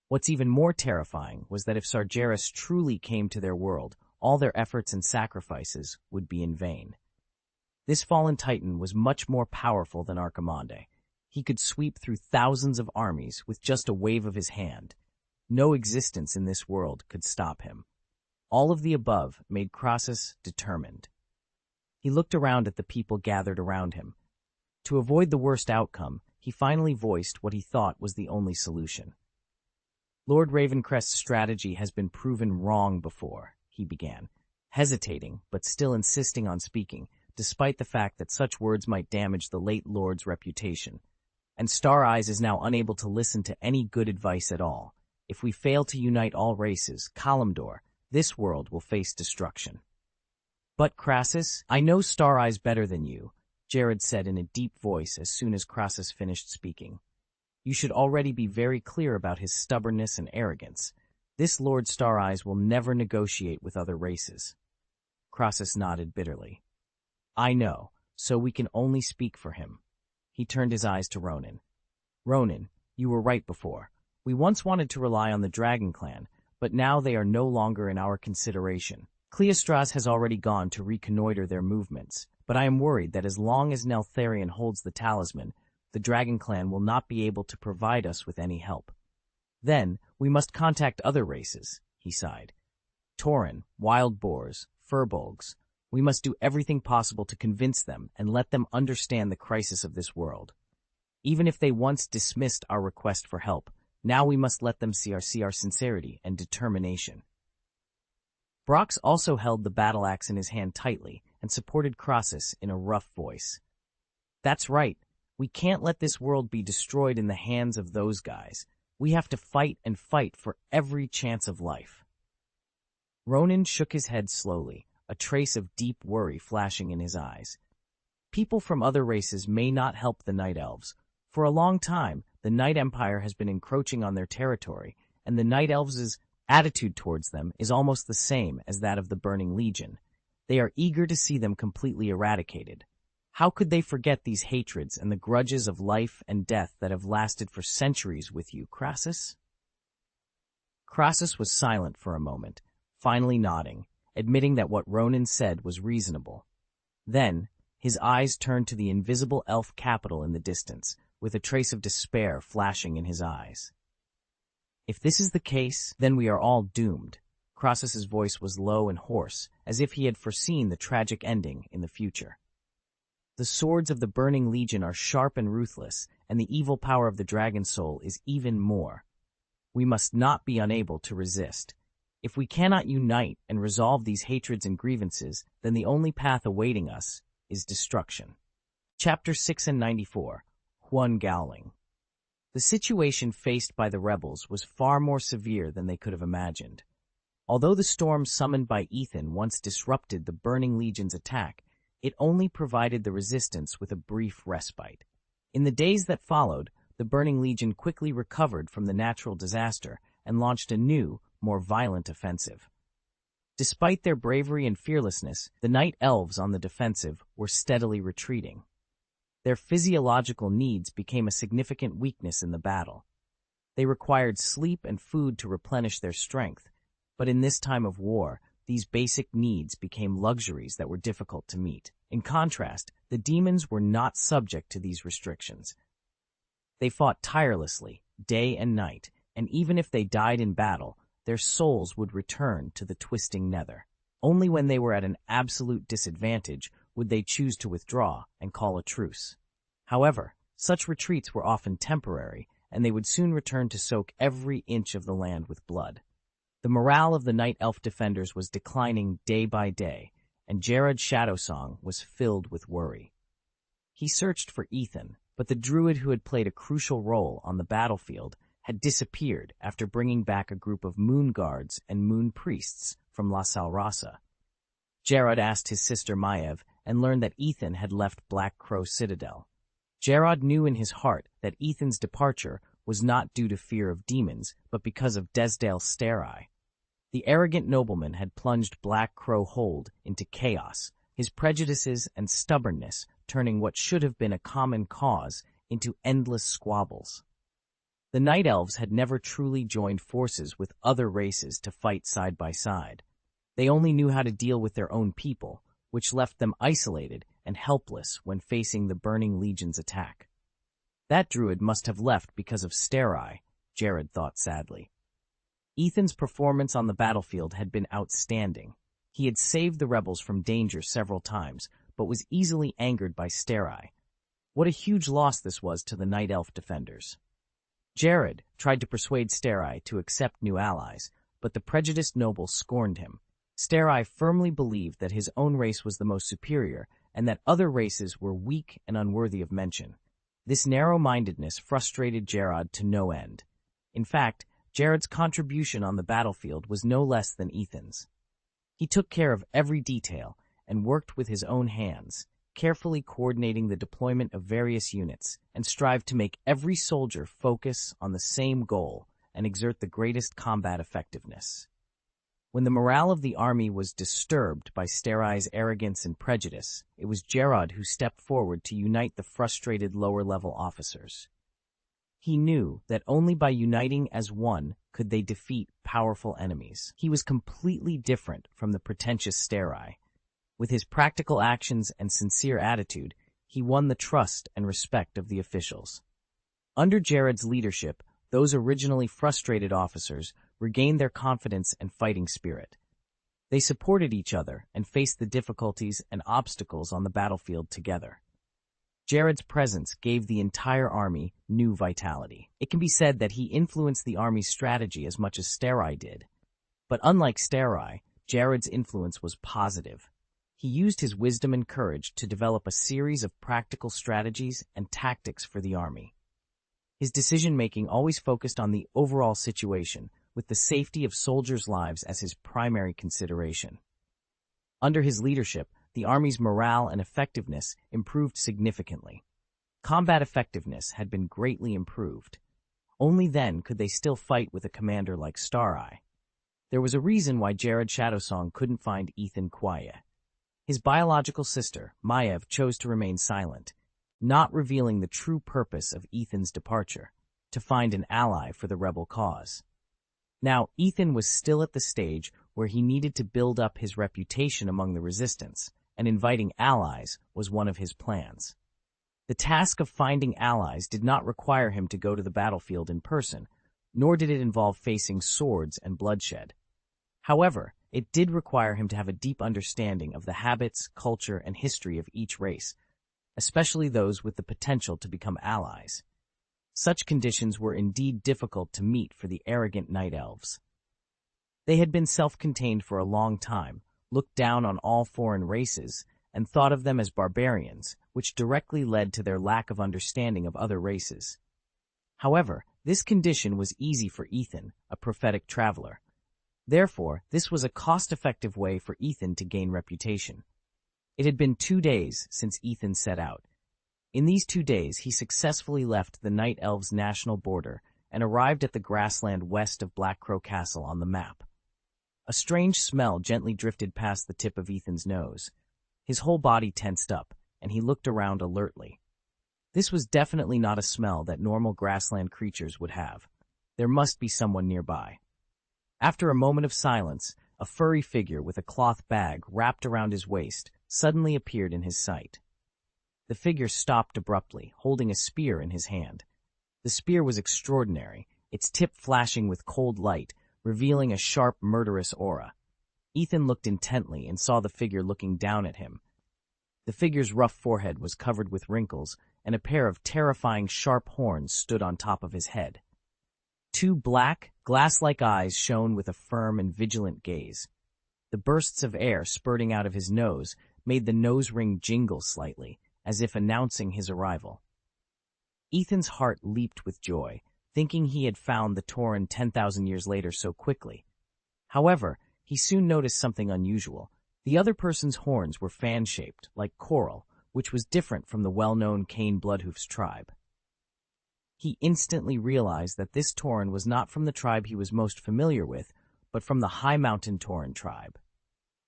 What's even more terrifying was that if Sargeras truly came to their world, all their efforts and sacrifices would be in vain. This fallen titan was much more powerful than Archimonde. He could sweep through thousands of armies with just a wave of his hand. No existence in this world could stop him. All of the above made Crassus determined. He looked around at the people gathered around him. To avoid the worst outcome, he finally voiced what he thought was the only solution. Lord Ravencrest's strategy has been proven wrong before, he began, hesitating but still insisting on speaking, despite the fact that such words might damage the late Lord's reputation. And Star Eyes is now unable to listen to any good advice at all. If we fail to unite all races, Kalimdor, this world will face destruction. But Crassus, I know Star Eyes better than you, Jared said in a deep voice as soon as Crassus finished speaking. You should already be very clear about his stubbornness and arrogance. This Lord Star Eyes will never negotiate with other races. Crassus nodded bitterly. I know, so we can only speak for him. He turned his eyes to Ronan. Ronan, you were right before. We once wanted to rely on the Dragon Clan, but now they are no longer in our consideration. Cleostras has already gone to reconnoiter their movements, but I am worried that as long as Neltharion holds the talisman, the Dragon Clan will not be able to provide us with any help. Then, we must contact other races, he sighed. Tauren, Wild Boars, Furbolgs. We must do everything possible to convince them and let them understand the crisis of this world. Even if they once dismissed our request for help, now we must let them see our sincerity and determination. Brox also held the battle axe in his hand tightly and supported Crassus in a rough voice. That's right. We can't let this world be destroyed in the hands of those guys. We have to fight and fight for every chance of life. Ronan shook his head slowly, a trace of deep worry flashing in his eyes. People from other races may not help the Night Elves. For a long time, the Night Empire has been encroaching on their territory, and the Night Elves' attitude towards them is almost the same as that of the Burning Legion. They are eager to see them completely eradicated. How could they forget these hatreds and the grudges of life and death that have lasted for centuries with you, Crassus? Crassus was silent for a moment, finally nodding, admitting that what Ronan said was reasonable. Then, his eyes turned to the invisible elf capital in the distance, with a trace of despair flashing in his eyes. If this is the case, then we are all doomed. Crassus's voice was low and hoarse, as if he had foreseen the tragic ending in the future. The swords of the Burning Legion are sharp and ruthless, and the evil power of the Dragon Soul is even more. We must not be unable to resist. If we cannot unite and resolve these hatreds and grievances, then the only path awaiting us is destruction. Chapter 6 and 94. Huan Gowling. The situation faced by the rebels was far more severe than they could have imagined. Although the storm summoned by Ethan once disrupted the Burning Legion's attack, it only provided the resistance with a brief respite. In the days that followed, the Burning Legion quickly recovered from the natural disaster and launched a new, more violent offensive. Despite their bravery and fearlessness, the Night Elves on the defensive were steadily retreating. Their physiological needs became a significant weakness in the battle. They required sleep and food to replenish their strength, but in this time of war, these basic needs became luxuries that were difficult to meet. In contrast, the demons were not subject to these restrictions. They fought tirelessly, day and night, and even if they died in battle, their souls would return to the twisting nether. Only when they were at an absolute disadvantage would they choose to withdraw and call a truce. However, Such retreats were often temporary, and they would soon return to soak every inch of the land with blood. The morale of the Night Elf defenders was declining day by day, and Jared Shadowsong was filled with worry. He searched for Ethan, but the druid who had played a crucial role on the battlefield had disappeared after bringing back a group of moon guards and moon priests from La Salrasa. Jared asked his sister Maiev and learned that Ethan had left Black Crow Citadel. Jared knew in his heart that Ethan's departure was not due to fear of demons, but because of Desdale Stare-Eye. The arrogant nobleman had plunged Black Crow Hold into chaos, his prejudices and stubbornness turning what should have been a common cause into endless squabbles. The Night Elves had never truly joined forces with other races to fight side by side. They only knew how to deal with their own people, which left them isolated and helpless when facing the Burning Legion's attack. That druid must have left because of Stare-Eye, Jared thought sadly. Ethan's performance on the battlefield had been outstanding. He had saved the rebels from danger several times, but was easily angered by Stare-Eye. What a huge loss this was to the Night Elf defenders. Jared tried to persuade Stare-Eye to accept new allies, but the prejudiced noble scorned him. Stare-Eye firmly believed that his own race was the most superior and that other races were weak and unworthy of mention. This narrow-mindedness frustrated Jared to no end. In fact, Jared's contribution on the battlefield was no less than Ethan's. He took care of every detail and worked with his own hands, carefully coordinating the deployment of various units, and strived to make every soldier focus on the same goal and exert the greatest combat effectiveness. When the morale of the army was disturbed by Stare-Eye's arrogance and prejudice, it was Jared who stepped forward to unite the frustrated lower-level officers. He knew that only by uniting as one could they defeat powerful enemies. He was completely different from the pretentious Stare-Eye. With his practical actions and sincere attitude, he won the trust and respect of the officials. Under Jared's leadership, those originally frustrated officers regained their confidence and fighting spirit. They supported each other and faced the difficulties and obstacles on the battlefield together. Jared's presence gave the entire army new vitality. It can be said that he influenced the army's strategy as much as Stare-Eye did. But unlike Stare-Eye, Jared's influence was positive. He used his wisdom and courage to develop a series of practical strategies and tactics for the army. His decision-making always focused on the overall situation, with the safety of soldiers' lives as his primary consideration. Under his leadership, the army's morale and effectiveness improved significantly. Combat effectiveness had been greatly improved. Only then could they still fight with a commander like Stare-Eye. There was a reason why Jared Shadowsong couldn't find Ethan quiet. His biological sister, Maiev, chose to remain silent, not revealing the true purpose of Ethan's departure, to find an ally for the rebel cause. Now, Ethan was still at the stage where he needed to build up his reputation among the resistance, and inviting allies was one of his plans. The task of finding allies did not require him to go to the battlefield in person, nor did it involve facing swords and bloodshed. However, it did require him to have a deep understanding of the habits, culture, and history of each race, especially those with the potential to become allies. Such conditions were indeed difficult to meet for the arrogant Night Elves. They had been self-contained for a long time, looked down on all foreign races, and thought of them as barbarians, which directly led to their lack of understanding of other races. However, this condition was easy for Ethan, a prophetic traveler. Therefore, this was a cost-effective way for Ethan to gain reputation. It had been 2 days since Ethan set out. In these 2 days, he successfully left the Night Elves' national border and arrived at the grassland west of Black Crow Castle on the map. A strange smell gently drifted past the tip of Ethan's nose. His whole body tensed up, and he looked around alertly. This was definitely not a smell that normal grassland creatures would have. There must be someone nearby. After a moment of silence, a furry figure with a cloth bag wrapped around his waist suddenly appeared in his sight. The figure stopped abruptly, holding a spear in his hand. The spear was extraordinary, its tip flashing with cold light, revealing a sharp, murderous aura. Ethan looked intently and saw the figure looking down at him. The figure's rough forehead was covered with wrinkles, and a pair of terrifying sharp horns stood on top of his head. Two black, glass-like eyes shone with a firm and vigilant gaze. The bursts of air spurting out of his nose made the nose ring jingle slightly, as if announcing his arrival. Ethan's heart leaped with joy, thinking he had found the Tauren 10,000 years later so quickly. However, he soon noticed something unusual. The other person's horns were fan-shaped, like coral, which was different from the well-known Cain Bloodhoof's tribe. He instantly realized that this Tauren was not from the tribe he was most familiar with, but from the High Mountain Tauren tribe.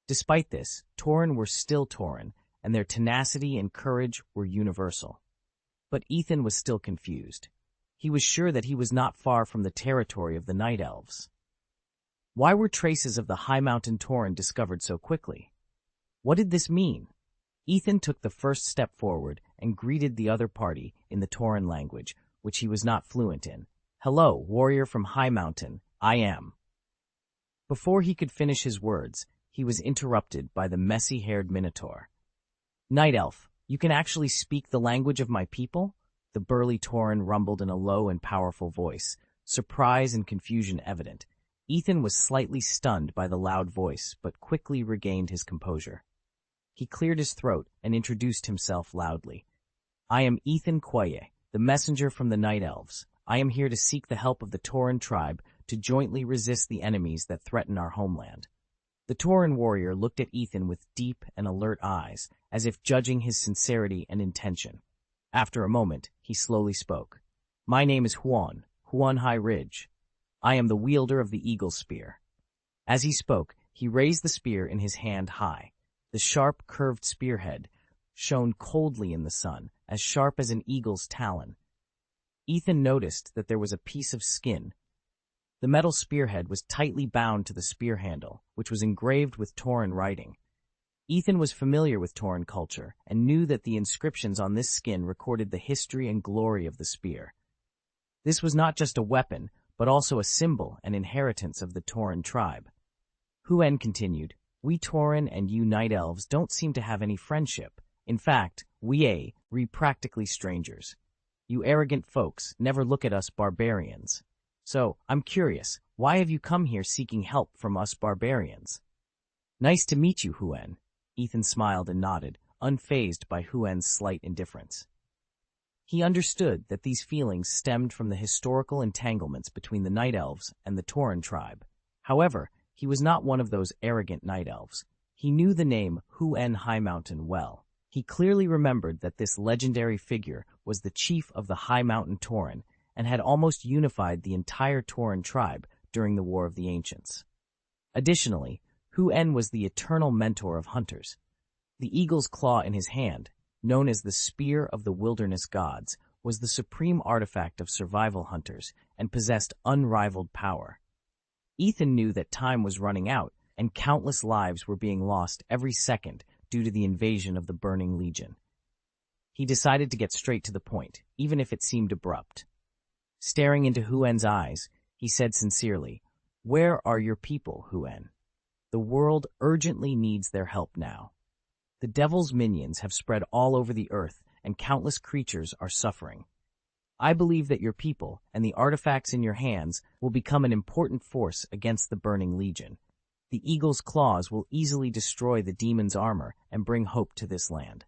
Despite this, Tauren were still Tauren, and their tenacity and courage were universal. But Ethan was still confused. He was sure that he was not far from the territory of the Night Elves. Why were traces of the High Mountain Tauren discovered so quickly? What did this mean? Ethan took the first step forward and greeted the other party in the Tauren language, which he was not fluent in. "Hello, warrior from High Mountain, I am." Before he could finish his words, he was interrupted by the messy-haired Minotaur. "Night Elf, you can actually speak the language of my people?" The burly Tauren rumbled in a low and powerful voice, surprise and confusion evident. Ethan was slightly stunned by the loud voice, but quickly regained his composure. He cleared his throat and introduced himself loudly. "I am Ethan Quaye, the messenger from the Night Elves. I am here to seek the help of the Tauren tribe to jointly resist the enemies that threaten our homeland." The Tauren warrior looked at Ethan with deep and alert eyes, as if judging his sincerity and intention. After a moment, he slowly spoke. "My name is Huon High Ridge. I am the wielder of the Eagle Spear." As he spoke, he raised the spear in his hand high. The sharp, curved spearhead shone coldly in the sun, as sharp as an eagle's talon. Ethan noticed that there was a piece of skin. The metal spearhead was tightly bound to the spear handle, which was engraved with Tauren writing. Ethan was familiar with Tauren culture and knew that the inscriptions on this skin recorded the history and glory of the spear. This was not just a weapon, but also a symbol and inheritance of the Tauren tribe. Huon continued, "We Tauren and you Night Elves don't seem to have any friendship. In fact, we practically strangers. You arrogant folks never look at us barbarians. So, I'm curious, why have you come here seeking help from us barbarians?" "Nice to meet you, Huon." Ethan smiled and nodded, unfazed by Huon's slight indifference. He understood that these feelings stemmed from the historical entanglements between the Night Elves and the Tauren tribe. However, he was not one of those arrogant Night Elves. He knew the name Huon High Mountain well. He clearly remembered that this legendary figure was the chief of the High Mountain Tauren and had almost unified the entire Tauren tribe during the War of the Ancients. Additionally, Huon was the eternal mentor of hunters. The eagle's claw in his hand, known as the Spear of the Wilderness Gods, was the supreme artifact of survival hunters and possessed unrivaled power. Ethan knew that time was running out and countless lives were being lost every second due to the invasion of the Burning Legion. He decided to get straight to the point, even if it seemed abrupt. Staring into Huon's eyes, he said sincerely, "Where are your people, Huon? The world urgently needs their help now. The devil's minions have spread all over the earth, and countless creatures are suffering. I believe that your people and the artifacts in your hands will become an important force against the Burning Legion. The eagle's claws will easily destroy the demon's armor and bring hope to this land."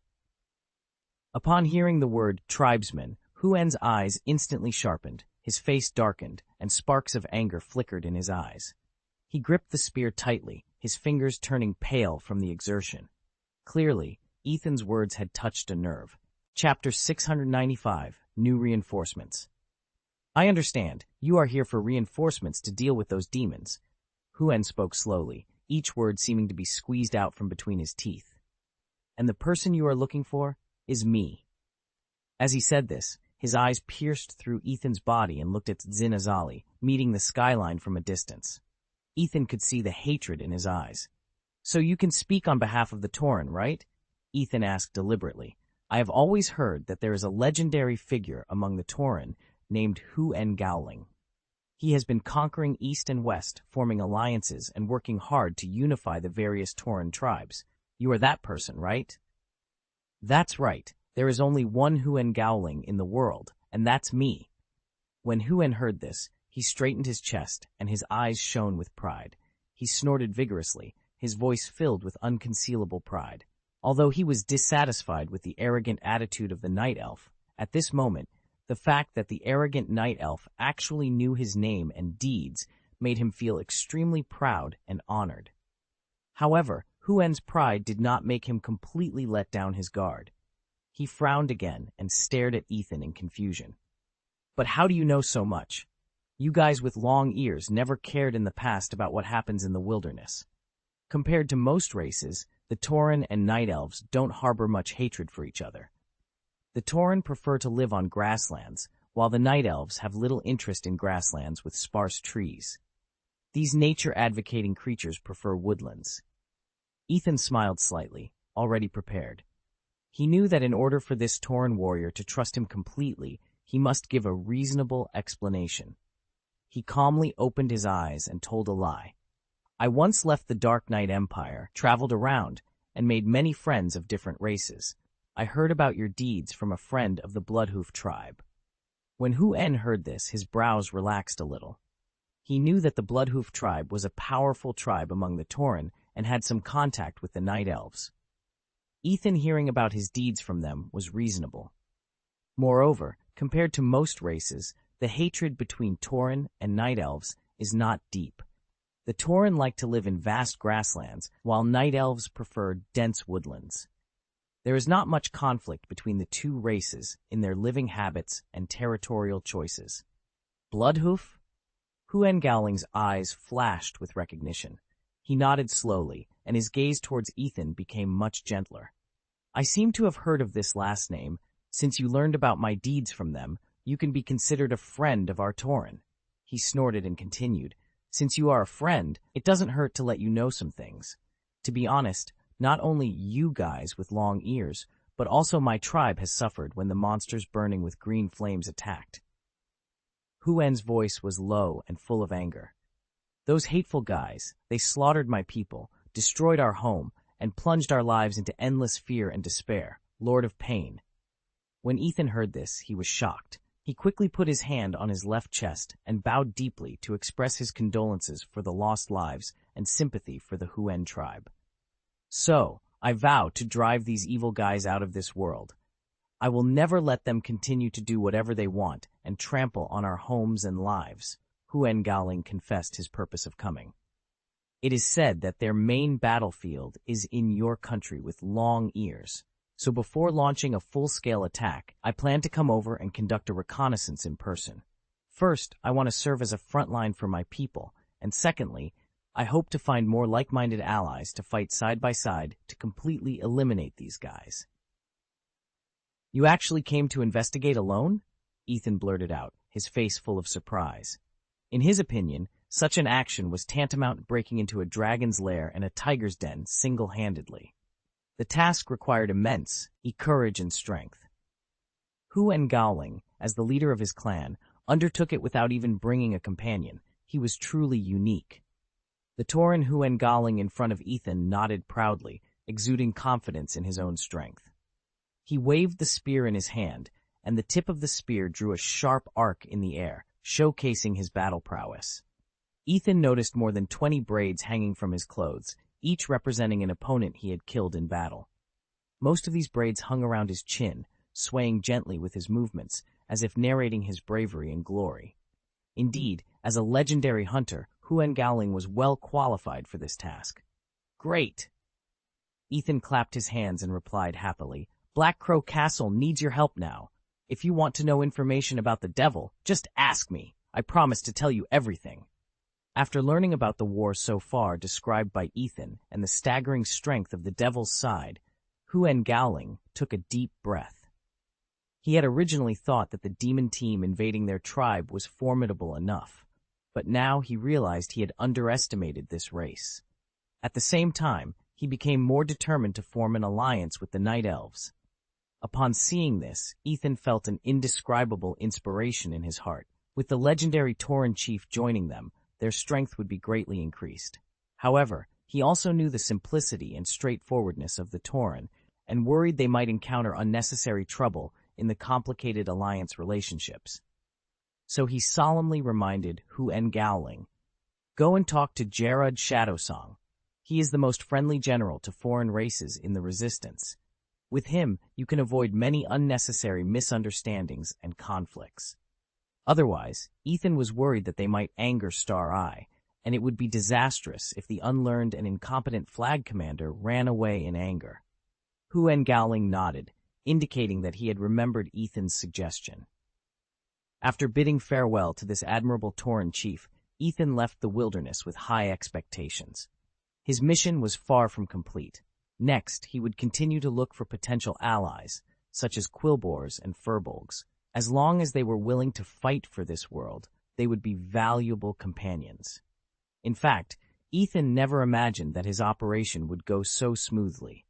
Upon hearing the word tribesman, Huon's eyes instantly sharpened, his face darkened, and sparks of anger flickered in his eyes. He gripped the spear tightly, his fingers turning pale from the exertion. Clearly, Ethan's words had touched a nerve. Chapter 695, New Reinforcements. "I understand. You are here for reinforcements to deal with those demons." Huon spoke slowly, each word seeming to be squeezed out from between his teeth. "And the person you are looking for is me." As he said this, his eyes pierced through Ethan's body and looked at Zinazali, meeting the skyline from a distance. Ethan could see the hatred in his eyes. "So you can speak on behalf of the Tauren, right?" Ethan asked deliberately. "I have always heard that there is a legendary figure among the Tauren named Huon Gowling. He has been conquering east and west, forming alliances and working hard to unify the various Tauren tribes. You are that person, right?" "That's right. There is only one Huengowling in the world, and that's me. When Huen heard this, he straightened his chest, and his eyes shone with pride. He snorted vigorously, his voice filled with unconcealable pride. Although he was dissatisfied with the arrogant attitude of the night elf, at this moment, the fact that the arrogant night elf actually knew his name and deeds made him feel extremely proud and honored. However, Huen's pride did not make him completely let down his guard. He frowned again and stared at Ethan in confusion. But how do you know so much? You guys with long ears never cared in the past about what happens in the wilderness. Compared to most races, the Tauren and Night Elves don't harbor much hatred for each other. The Tauren prefer to live on grasslands, while the Night Elves have little interest in grasslands with sparse trees. These nature-advocating creatures prefer woodlands. Ethan smiled slightly, already prepared. He knew that in order for this Tauren warrior to trust him completely, he must give a reasonable explanation. He calmly opened his eyes and told a lie. I once left the Dark Knight Empire, traveled around, and made many friends of different races. I heard about your deeds from a friend of the Bloodhoof tribe. When Huen heard this, his brows relaxed a little. He knew that the Bloodhoof tribe was a powerful tribe among the Tauren and had some contact with the Night Elves. Ethan hearing about his deeds from them was reasonable. Moreover, compared to most races, the hatred between Tauren and Night Elves is not deep. The Tauren like to live in vast grasslands, while Night Elves prefer dense woodlands. There is not much conflict between the two races in their living habits and territorial choices. Bloodhoof? Huengowling's eyes flashed with recognition. He nodded slowly, and his gaze towards Ethan became much gentler. I seem to have heard of this last name. Since you learned about my deeds from them, you can be considered a friend of our Tauren. He snorted and continued. Since you are a friend, it doesn't hurt to let you know some things. To be honest, not only you guys with long ears, but also my tribe has suffered when the monsters burning with green flames attacked. Huen's voice was low and full of anger. Those hateful guys, they slaughtered my people, destroyed our home, and plunged our lives into endless fear and despair, Lord of Pain. When Ethan heard this, he was shocked. He quickly put his hand on his left chest and bowed deeply to express his condolences for the lost lives and sympathy for the Huen tribe. So, I vow to drive these evil guys out of this world. I will never let them continue to do whatever they want and trample on our homes and lives. Huengowling confessed his purpose of coming. It is said that their main battlefield is in your country with long ears. So before launching a full-scale attack, I plan to come over and conduct a reconnaissance in person. First, I want to serve as a front line for my people, and secondly, I hope to find more like-minded allies to fight side by side to completely eliminate these guys. You actually came to investigate alone? Ethan blurted out, his face full of surprise. In his opinion, such an action was tantamount to breaking into a dragon's lair and a tiger's den single-handedly. The task required immense courage and strength. Huengowling, as the leader of his clan, undertook it without even bringing a companion. He was truly unique. The Tauren Huengowling in front of Ethan nodded proudly, exuding confidence in his own strength. He waved the spear in his hand, and the tip of the spear drew a sharp arc in the air, showcasing his battle prowess. Ethan noticed more than 20 braids hanging from his clothes, each representing an opponent he had killed in battle. Most of these braids hung around his chin, swaying gently with his movements, as if narrating his bravery and glory. Indeed, as a legendary hunter, Huengowling was well qualified for this task. Great! Ethan clapped his hands and replied happily, Black Crow Castle needs your help now. If you want to know information about the devil, just ask me. I promise to tell you everything. After learning about the war so far described by Ethan and the staggering strength of the devil's side, Huengowling took a deep breath. He had originally thought that the demon team invading their tribe was formidable enough, but now he realized he had underestimated this race. At the same time, he became more determined to form an alliance with the Night Elves. Upon seeing this, Ethan felt an indescribable inspiration in his heart. With the legendary Tauren chief joining them, their strength would be greatly increased. However, he also knew the simplicity and straightforwardness of the Tauren, and worried they might encounter unnecessary trouble in the complicated alliance relationships. So he solemnly reminded unveiling, "Go and talk to Gerard Shadowsong. He is the most friendly general to foreign races in the Resistance. With him, you can avoid many unnecessary misunderstandings and conflicts." Otherwise, Ethan was worried that they might anger Star Eye, and it would be disastrous if the unlearned and incompetent flag commander ran away in anger. unveiling nodded, indicating that he had remembered Ethan's suggestion. After bidding farewell to this admirable Tauren chief, Ethan left the wilderness with high expectations. His mission was far from complete. Next, he would continue to look for potential allies, such as Quilboars and Furbolgs. As long as they were willing to fight for this world, they would be valuable companions. In fact, Ethan never imagined that his operation would go so smoothly.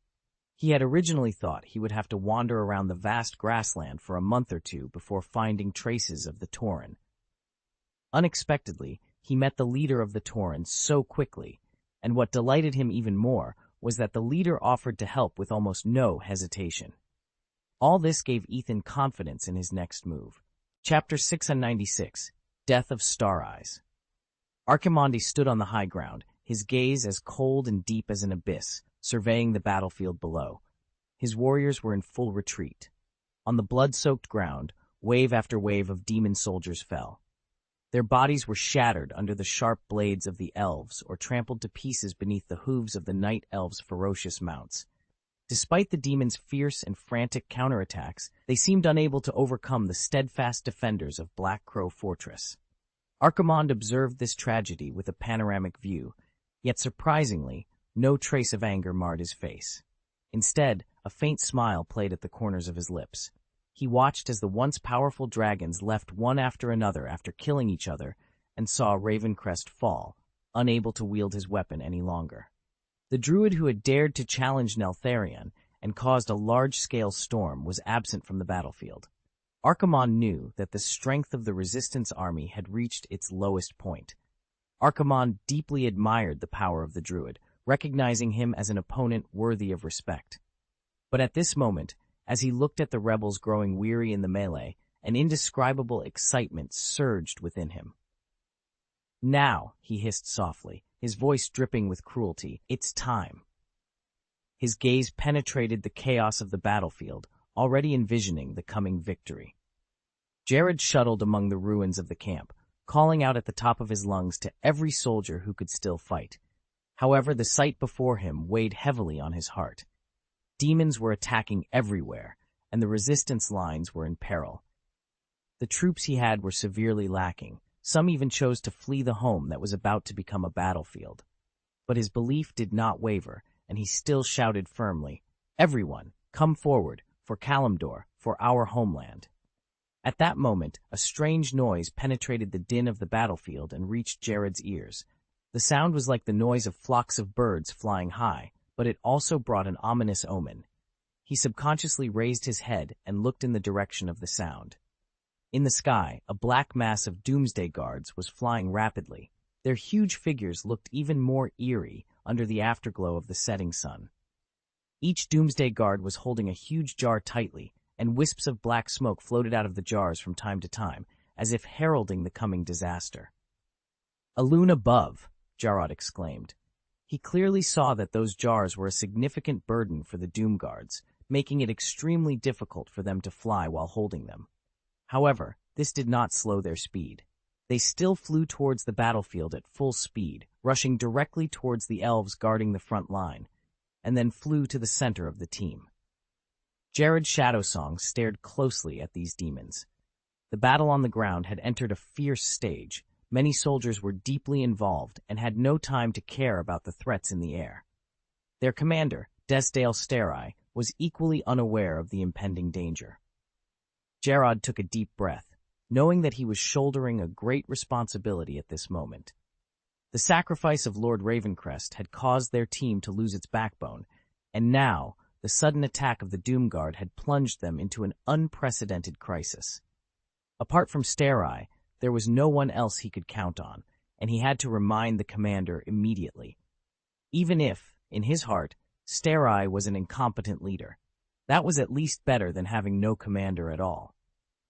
He had originally thought he would have to wander around the vast grassland for a month or two before finding traces of the Tauren. Unexpectedly, he met the leader of the Tauren so quickly, and what delighted him even more was that the leader offered to help with almost no hesitation. All this gave Ethan confidence in his next move. Chapter 696, Death of Star Eyes. Archimonde stood on the high ground, his gaze as cold and deep as an abyss, surveying the battlefield below. His warriors were in full retreat. On the blood-soaked ground, wave after wave of demon soldiers fell. Their bodies were shattered under the sharp blades of the elves or trampled to pieces beneath the hooves of the night elves' ferocious mounts. Despite the demons' fierce and frantic counterattacks, they seemed unable to overcome the steadfast defenders of Black Crow Fortress. Archimonde observed this tragedy with a panoramic view, yet surprisingly, no trace of anger marred his face. Instead, a faint smile played at the corners of his lips. He watched as the once powerful dragons left one after another after killing each other and saw Ravencrest fall, unable to wield his weapon any longer. The druid who had dared to challenge Neltharion and caused a large-scale storm was absent from the battlefield. Archimonde knew that the strength of the Resistance army had reached its lowest point. Archimonde deeply admired the power of the druid, recognizing him as an opponent worthy of respect. But at this moment, as he looked at the rebels growing weary in the melee, an indescribable excitement surged within him. "Now," he hissed softly, his voice dripping with cruelty, "it's time." His gaze penetrated the chaos of the battlefield, already envisioning the coming victory. Jared shuttled among the ruins of the camp, calling out at the top of his lungs to every soldier who could still fight. However, the sight before him weighed heavily on his heart. Demons were attacking everywhere, and the resistance lines were in peril. The troops he had were severely lacking. Some even chose to flee the home that was about to become a battlefield. But his belief did not waver, and he still shouted firmly, "Everyone, come forward, for Kalimdor, for our homeland." At that moment, a strange noise penetrated the din of the battlefield and reached Jared's ears. The sound was like the noise of flocks of birds flying high, but it also brought an ominous omen. He subconsciously raised his head and looked in the direction of the sound. In the sky, a black mass of Doomsday Guards was flying rapidly. Their huge figures looked even more eerie under the afterglow of the setting sun. Each Doomsday Guard was holding a huge jar tightly, and wisps of black smoke floated out of the jars from time to time, as if heralding the coming disaster. "A loon above," Jarod exclaimed. He clearly saw that those jars were a significant burden for the Doom Guards, making it extremely difficult for them to fly while holding them. However, this did not slow their speed. They still flew towards the battlefield at full speed, rushing directly towards the elves guarding the front line, and then flew to the center of the team. Jared Shadowsong stared closely at these demons. The battle on the ground had entered a fierce stage. Many soldiers were deeply involved and had no time to care about the threats in the air. Their commander, Desdale Sterai, was equally unaware of the impending danger. Jarod took a deep breath, knowing that he was shouldering a great responsibility at this moment. The sacrifice of Lord Ravencrest had caused their team to lose its backbone, and now the sudden attack of the Doomguard had plunged them into an unprecedented crisis. Apart from Sterai, there was no one else he could count on, and he had to remind the commander immediately. Even if, in his heart, Sterai was an incompetent leader, That was at least better than having no commander at all.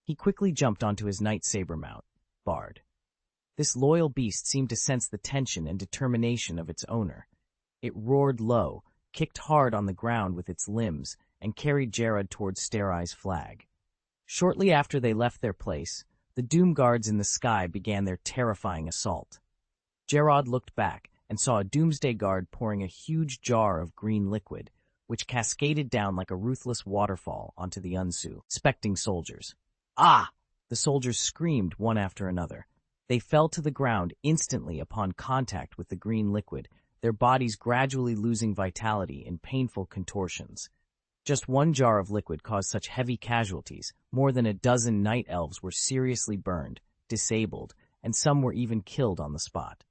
He quickly jumped onto his night saber mount, Bard. This loyal beast seemed to sense the tension and determination of its owner. It roared low, kicked hard on the ground with its limbs, and carried Gerard towards Starey's flag. Shortly after they left their place, the Doom Guards in the sky began their terrifying assault. Gerard looked back and saw a Doomsday Guard pouring a huge jar of green liquid, which cascaded down like a ruthless waterfall onto the unsuspecting soldiers. Ah! The soldiers screamed one after another. They fell to the ground instantly upon contact with the green liquid, their bodies gradually losing vitality in painful contortions. Just one jar of liquid caused such heavy casualties. More than a dozen night elves were seriously burned, disabled, and some were even killed on the spot.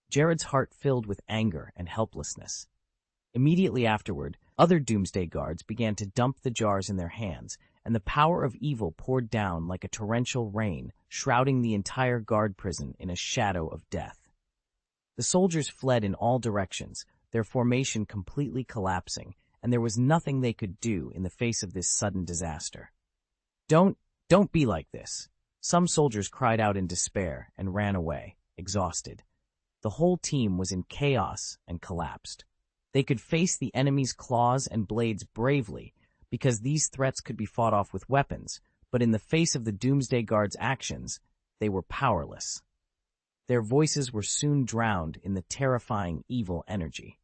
Jared's heart filled with anger and helplessness. Immediately afterward, other Doomsday Guards began to dump the jars in their hands, and the power of evil poured down like a torrential rain, shrouding the entire guard prison in a shadow of death. The soldiers fled in all directions, their formation completely collapsing, and there was nothing they could do in the face of this sudden disaster. Don't be like this. Some soldiers cried out in despair and ran away, exhausted. The whole team was in chaos and collapsed. They could face the enemy's claws and blades bravely, because these threats could be fought off with weapons, but in the face of the Doomsday Guard's actions, they were powerless. Their voices were soon drowned in the terrifying evil energy.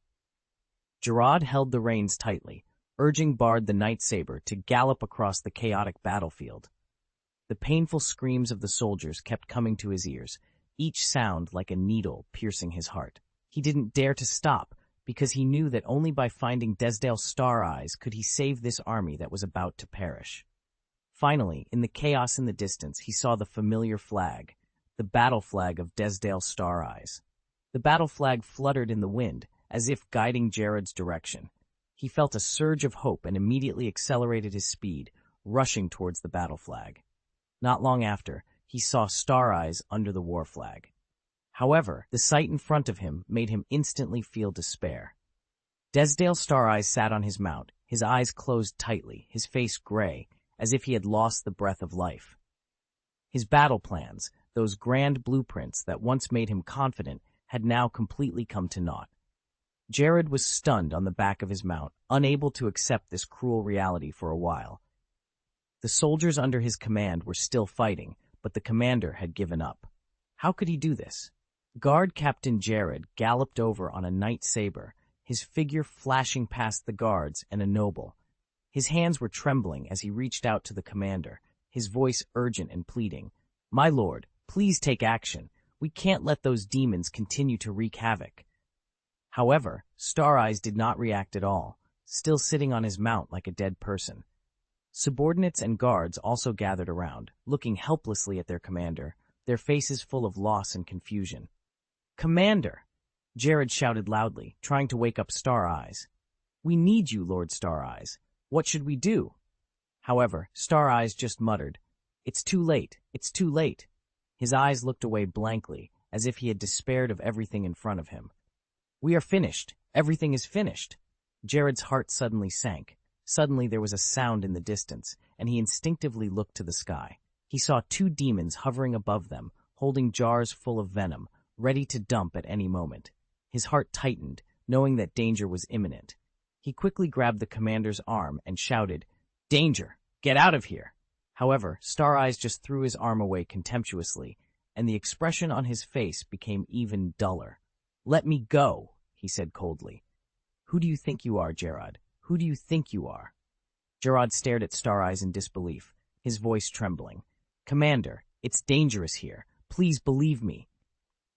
Gerard held the reins tightly, urging Bard the Night Saber to gallop across the chaotic battlefield. The painful screams of the soldiers kept coming to his ears, each sound like a needle piercing his heart. He didn't dare to stop, because he knew that only by finding Desdale's Star Eyes could he save this army that was about to perish. Finally, in the chaos in the distance, he saw the familiar flag, the battle flag of Desdale's Star Eyes. The battle flag fluttered in the wind, as if guiding Jared's direction. He felt a surge of hope and immediately accelerated his speed, rushing towards the battle flag. Not long after, he saw Star Eyes under the war flag. However, the sight in front of him made him instantly feel despair. Desdale Star Eyes sat on his mount, his eyes closed tightly, his face gray, as if he had lost the breath of life. His battle plans, those grand blueprints that once made him confident, had now completely come to naught. Jared was stunned on the back of his mount, unable to accept this cruel reality for a while. The soldiers under his command were still fighting, but the commander had given up. How could he do this? Guard Captain Jared galloped over on a night saber, his figure flashing past the guards and a noble. His hands were trembling as he reached out to the commander, his voice urgent and pleading. "My lord, please take action. We can't let those demons continue to wreak havoc." However, Star Eyes did not react at all, still sitting on his mount like a dead person. Subordinates and guards also gathered around, looking helplessly at their commander, their faces full of loss and confusion. "Commander!" Jared shouted loudly, trying to wake up Star Eyes. "We need you, Lord Star Eyes. What should we do?" However, Star Eyes just muttered, "It's too late, it's too late." His eyes looked away blankly, as if he had despaired of everything in front of him. "We are finished. Everything is finished." Jared's heart suddenly sank. Suddenly there was a sound in the distance, and he instinctively looked to the sky. He saw two demons hovering above them, holding jars full of venom, ready to dump at any moment. His heart tightened, knowing that danger was imminent. He quickly grabbed the commander's arm and shouted, "Danger! Get out of here!" However, Star Eyes just threw his arm away contemptuously, and the expression on his face became even duller. "Let me go," he said coldly. "Who do you think you are, Gerard? Who do you think you are?" Gerard stared at Star Eyes in disbelief, his voice trembling. "Commander, it's dangerous here. Please believe me."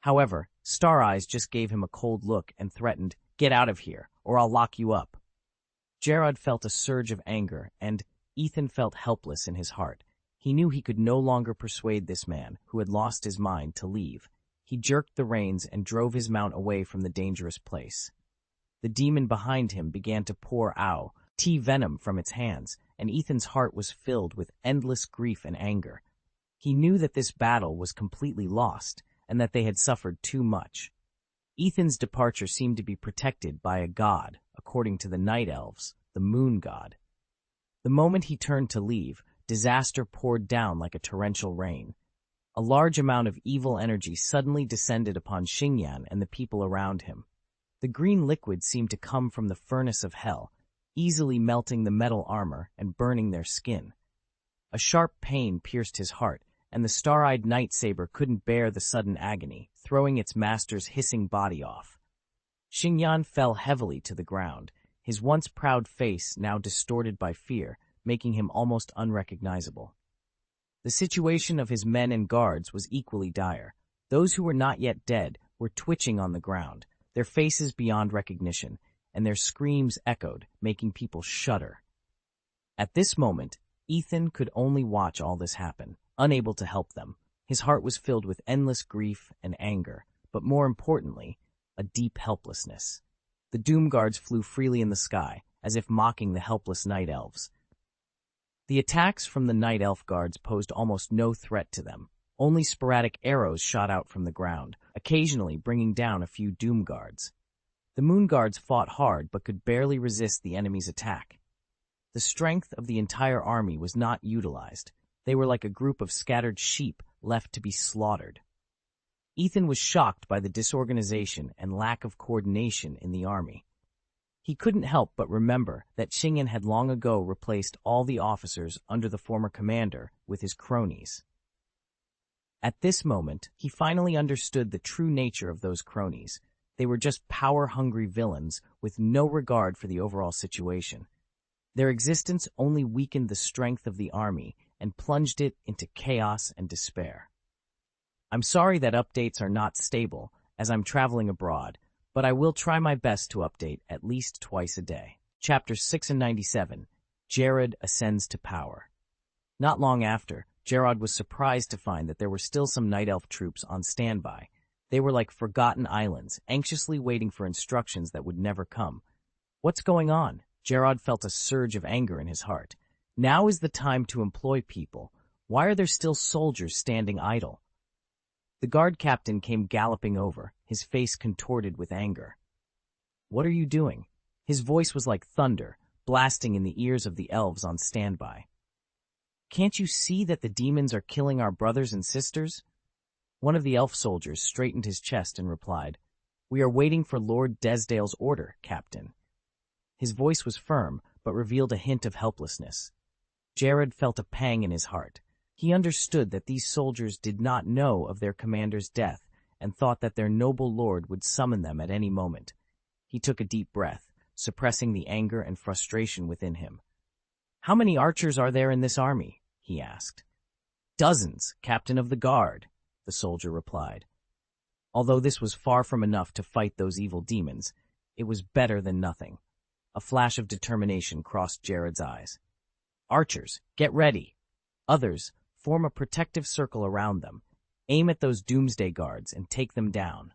However, Star Eyes just gave him a cold look and threatened, "Get out of here, or I'll lock you up." Gerard felt a surge of anger, and Ethan felt helpless in his heart. He knew he could no longer persuade this man, who had lost his mind, to leave. He jerked the reins and drove his mount away from the dangerous place. The demon behind him began to pour venom from its hands, and Ethan's heart was filled with endless grief and anger. He knew that this battle was completely lost, and that they had suffered too much. Ethan's departure seemed to be protected by a god, according to the Night Elves, the Moon God. The moment he turned to leave, disaster poured down like a torrential rain. A large amount of evil energy suddenly descended upon Xingyan and the people around him. The green liquid seemed to come from the furnace of hell, easily melting the metal armor and burning their skin. A sharp pain pierced his heart, and the star-eyed night saber couldn't bear the sudden agony, throwing its master's hissing body off. Xingyan fell heavily to the ground, his once proud face now distorted by fear, making him almost unrecognizable. The situation of his men and guards was equally dire. Those who were not yet dead were twitching on the ground, their faces beyond recognition, and their screams echoed, making people shudder. At this moment, Ethan could only watch all this happen, unable to help them. His heart was filled with endless grief and anger, but more importantly, a deep helplessness. The Doom Guards flew freely in the sky, as if mocking the helpless Night Elves. The attacks from the Night Elf Guards posed almost no threat to them. Only sporadic arrows shot out from the ground, occasionally bringing down a few Doom Guards. The Moon Guards fought hard but could barely resist the enemy's attack. The strength of the entire army was not utilized. They were like a group of scattered sheep left to be slaughtered. Ethan was shocked by the disorganization and lack of coordination in the army. He couldn't help but remember that Xingyan had long ago replaced all the officers under the former commander with his cronies. At this moment, he finally understood the true nature of those cronies. They were just power-hungry villains with no regard for the overall situation. Their existence only weakened the strength of the army and plunged it into chaos and despair. I'm sorry that updates are not stable, as I'm traveling abroad, but I will try my best to update at least twice a day. Chapters 6 and 97, Jared Ascends to Power. Not long after, Jared was surprised to find that there were still some Night Elf troops on standby. They were like forgotten islands, anxiously waiting for instructions that would never come. What's going on? Jared felt a surge of anger in his heart. Now is the time to employ people. Why are there still soldiers standing idle? The guard captain came galloping over, his face contorted with anger. What are you doing? His voice was like thunder, blasting in the ears of the elves on standby. Can't you see that the demons are killing our brothers and sisters? One of the elf soldiers straightened his chest and replied, We are waiting for Lord Desdale's order, Captain. His voice was firm, but revealed a hint of helplessness. Jared felt a pang in his heart. He understood that these soldiers did not know of their commander's death and thought that their noble lord would summon them at any moment. He took a deep breath, suppressing the anger and frustration within him. How many archers are there in this army? He asked. Dozens, Captain of the Guard, the soldier replied. Although this was far from enough to fight those evil demons, it was better than nothing. A flash of determination crossed Jared's eyes. Archers, get ready. Others, form a protective circle around them. Aim at those doomsday guards and take them down.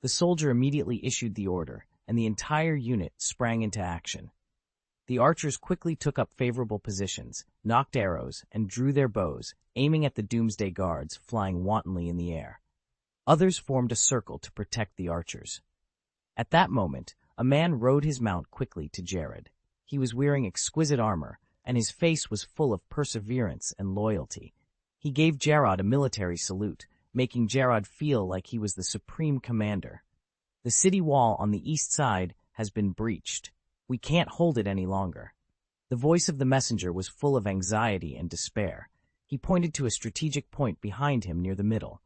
The soldier immediately issued the order, and the entire unit sprang into action. The archers quickly took up favorable positions, nocked arrows, and drew their bows, aiming at the doomsday guards flying wantonly in the air. Others formed a circle to protect the archers. At that moment, a man rode his mount quickly to Jared. He was wearing exquisite armor, and his face was full of perseverance and loyalty. He gave Jared a military salute, making Jared feel like he was the supreme commander. The city wall on the east side has been breached. We can't hold it any longer. The voice of the messenger was full of anxiety and despair. He pointed to a strategic point behind him near the middle.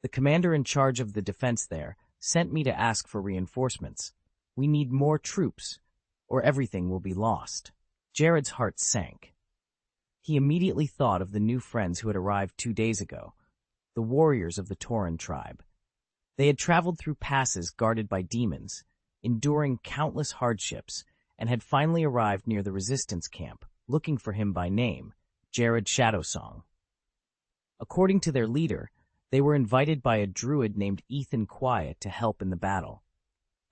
The commander in charge of the defense there sent me to ask for reinforcements. We need more troops, or everything will be lost. Jared's heart sank. He immediately thought of the new friends who had arrived 2 days ago, the warriors of the Tauren tribe. They had traveled through passes guarded by demons, enduring countless hardships, and had finally arrived near the resistance camp, looking for him by name, Jared Shadowsong. According to their leader, they were invited by a druid named Ethan Quiet to help in the battle.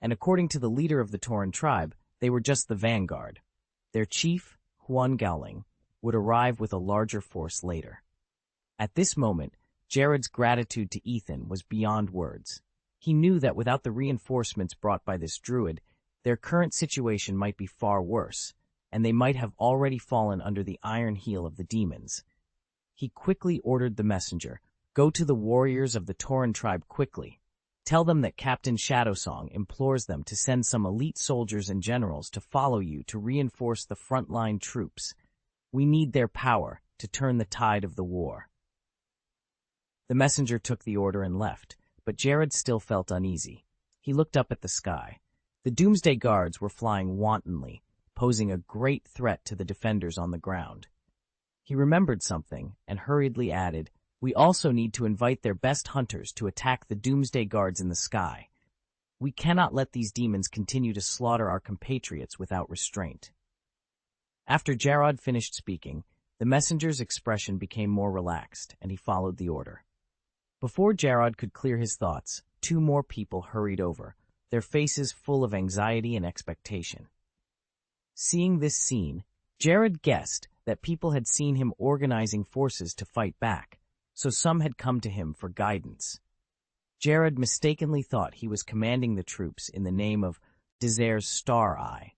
And according to the leader of the Tauren tribe, they were just the vanguard. Their chief, Huan Gowling, would arrive with a larger force later. At this moment, Jared's gratitude to Ethan was beyond words. He knew that without the reinforcements brought by this druid, their current situation might be far worse, and they might have already fallen under the iron heel of the demons. He quickly ordered the messenger, "Go to the warriors of the Tauren tribe quickly. Tell them that Captain Shadowsong implores them to send some elite soldiers and generals to follow you to reinforce the frontline troops. We need their power to turn the tide of the war." The messenger took the order and left, but Jared still felt uneasy. He looked up at the sky. The Doomsday Guards were flying wantonly, posing a great threat to the defenders on the ground. He remembered something and hurriedly added, "We also need to invite their best hunters to attack the Doomsday Guards in the sky. We cannot let these demons continue to slaughter our compatriots without restraint." After Jarod finished speaking, the messenger's expression became more relaxed, and he followed the order. Before Jarod could clear his thoughts, 2 more people hurried over, their faces full of anxiety and expectation. Seeing this scene, Jarod guessed that people had seen him organizing forces to fight back, so some had come to him for guidance. Jarod mistakenly thought he was commanding the troops in the name of Desair's Star Eye.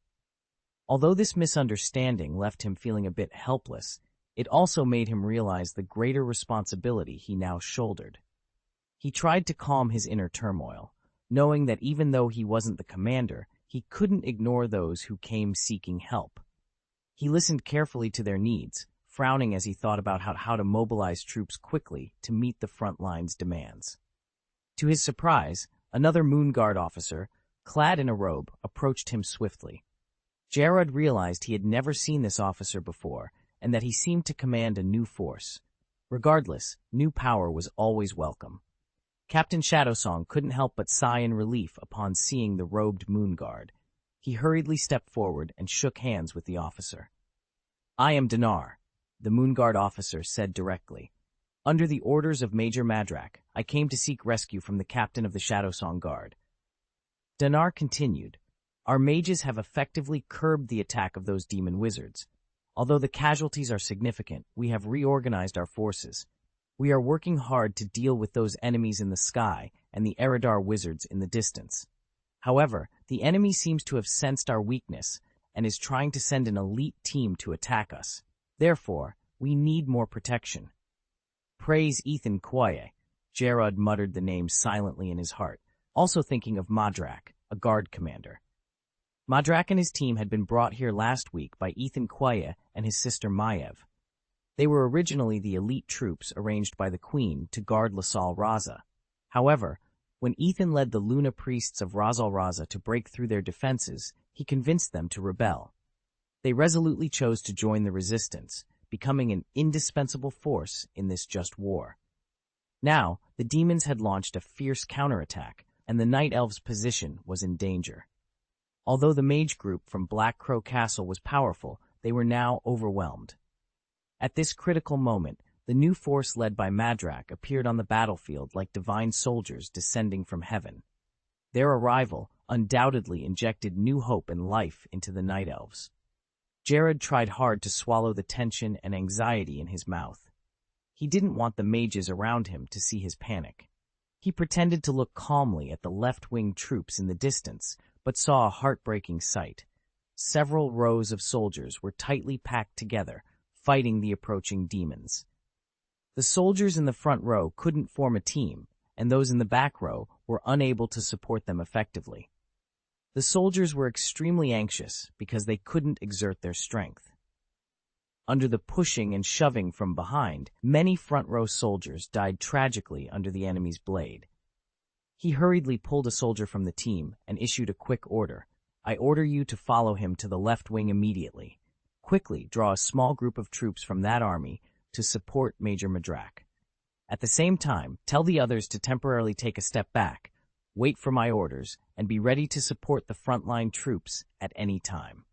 Although this misunderstanding left him feeling a bit helpless, it also made him realize the greater responsibility he now shouldered. He tried to calm his inner turmoil, knowing that even though he wasn't the commander, he couldn't ignore those who came seeking help. He listened carefully to their needs, frowning as he thought about how to mobilize troops quickly to meet the front line's demands. To his surprise, another Moon Guard officer, clad in a robe, approached him swiftly. Jarod realized he had never seen this officer before, and that he seemed to command a new force. Regardless, new power was always welcome. Captain Shadowsong couldn't help but sigh in relief upon seeing the robed Moon Guard. He hurriedly stepped forward and shook hands with the officer. "I am Dinar," the Moon Guard officer said directly. "Under the orders of Major Madrak, I came to seek rescue from the captain of the Shadowsong Guard." Dinar continued, "Our mages have effectively curbed the attack of those demon wizards. Although the casualties are significant, we have reorganized our forces. We are working hard to deal with those enemies in the sky and the Eridar wizards in the distance. However, the enemy seems to have sensed our weakness and is trying to send an elite team to attack us. Therefore, we need more protection." "Praise Ethan Quaye," Jarod muttered the name silently in his heart, also thinking of Madrak, a guard commander. Madrak and his team had been brought here last week by Ethan Quaye and his sister Maiev. They were originally the elite troops arranged by the Queen to guard Lasal Raza. However, when Ethan led the Luna priests of Razal Raza to break through their defenses, he convinced them to rebel. They resolutely chose to join the resistance, becoming an indispensable force in this just war. Now, the demons had launched a fierce counterattack, and the Night Elves' position was in danger. Although the mage group from Black Crow Castle was powerful, they were now overwhelmed. At this critical moment, the new force led by Madrak appeared on the battlefield like divine soldiers descending from heaven. Their arrival undoubtedly injected new hope and life into the Night Elves. Jarod tried hard to swallow the tension and anxiety in his mouth. He didn't want the mages around him to see his panic. He pretended to look calmly at the left-wing troops in the distance, but saw a heartbreaking sight. Several rows of soldiers were tightly packed together, fighting the approaching demons. The soldiers in the front row couldn't form a team, and those in the back row were unable to support them effectively. The soldiers were extremely anxious because they couldn't exert their strength. Under the pushing and shoving from behind, many front row soldiers died tragically under the enemy's blade. He hurriedly pulled a soldier from the team and issued a quick order. "I order you to follow him to the left wing immediately. Quickly draw a small group of troops from that army to support Major Madrak. At the same time, tell the others to temporarily take a step back, wait for my orders, and be ready to support the frontline troops at any time."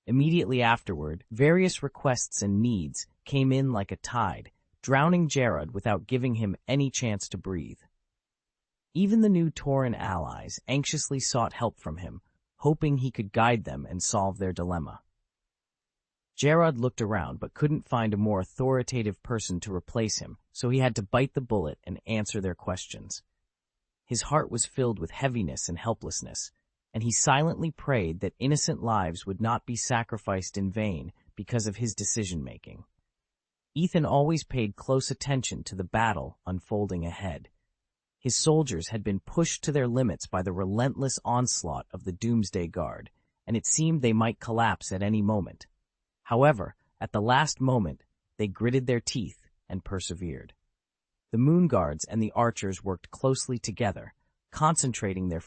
Immediately afterward, various requests and needs came in like a tide, drowning Jarod without giving him any chance to breathe. Even the new Tauren allies anxiously sought help from him, hoping he could guide them and solve their dilemma. Jarod looked around but couldn't find a more authoritative person to replace him, so he had to bite the bullet and answer their questions. His heart was filled with heaviness and helplessness, and he silently prayed that innocent lives would not be sacrificed in vain because of his decision-making. Ethan always paid close attention to the battle unfolding ahead. His soldiers had been pushed to their limits by the relentless onslaught of the Doomsday Guard, and it seemed they might collapse at any moment. However, at the last moment, they gritted their teeth and persevered. The Moon Guards and the archers worked closely together, concentrating their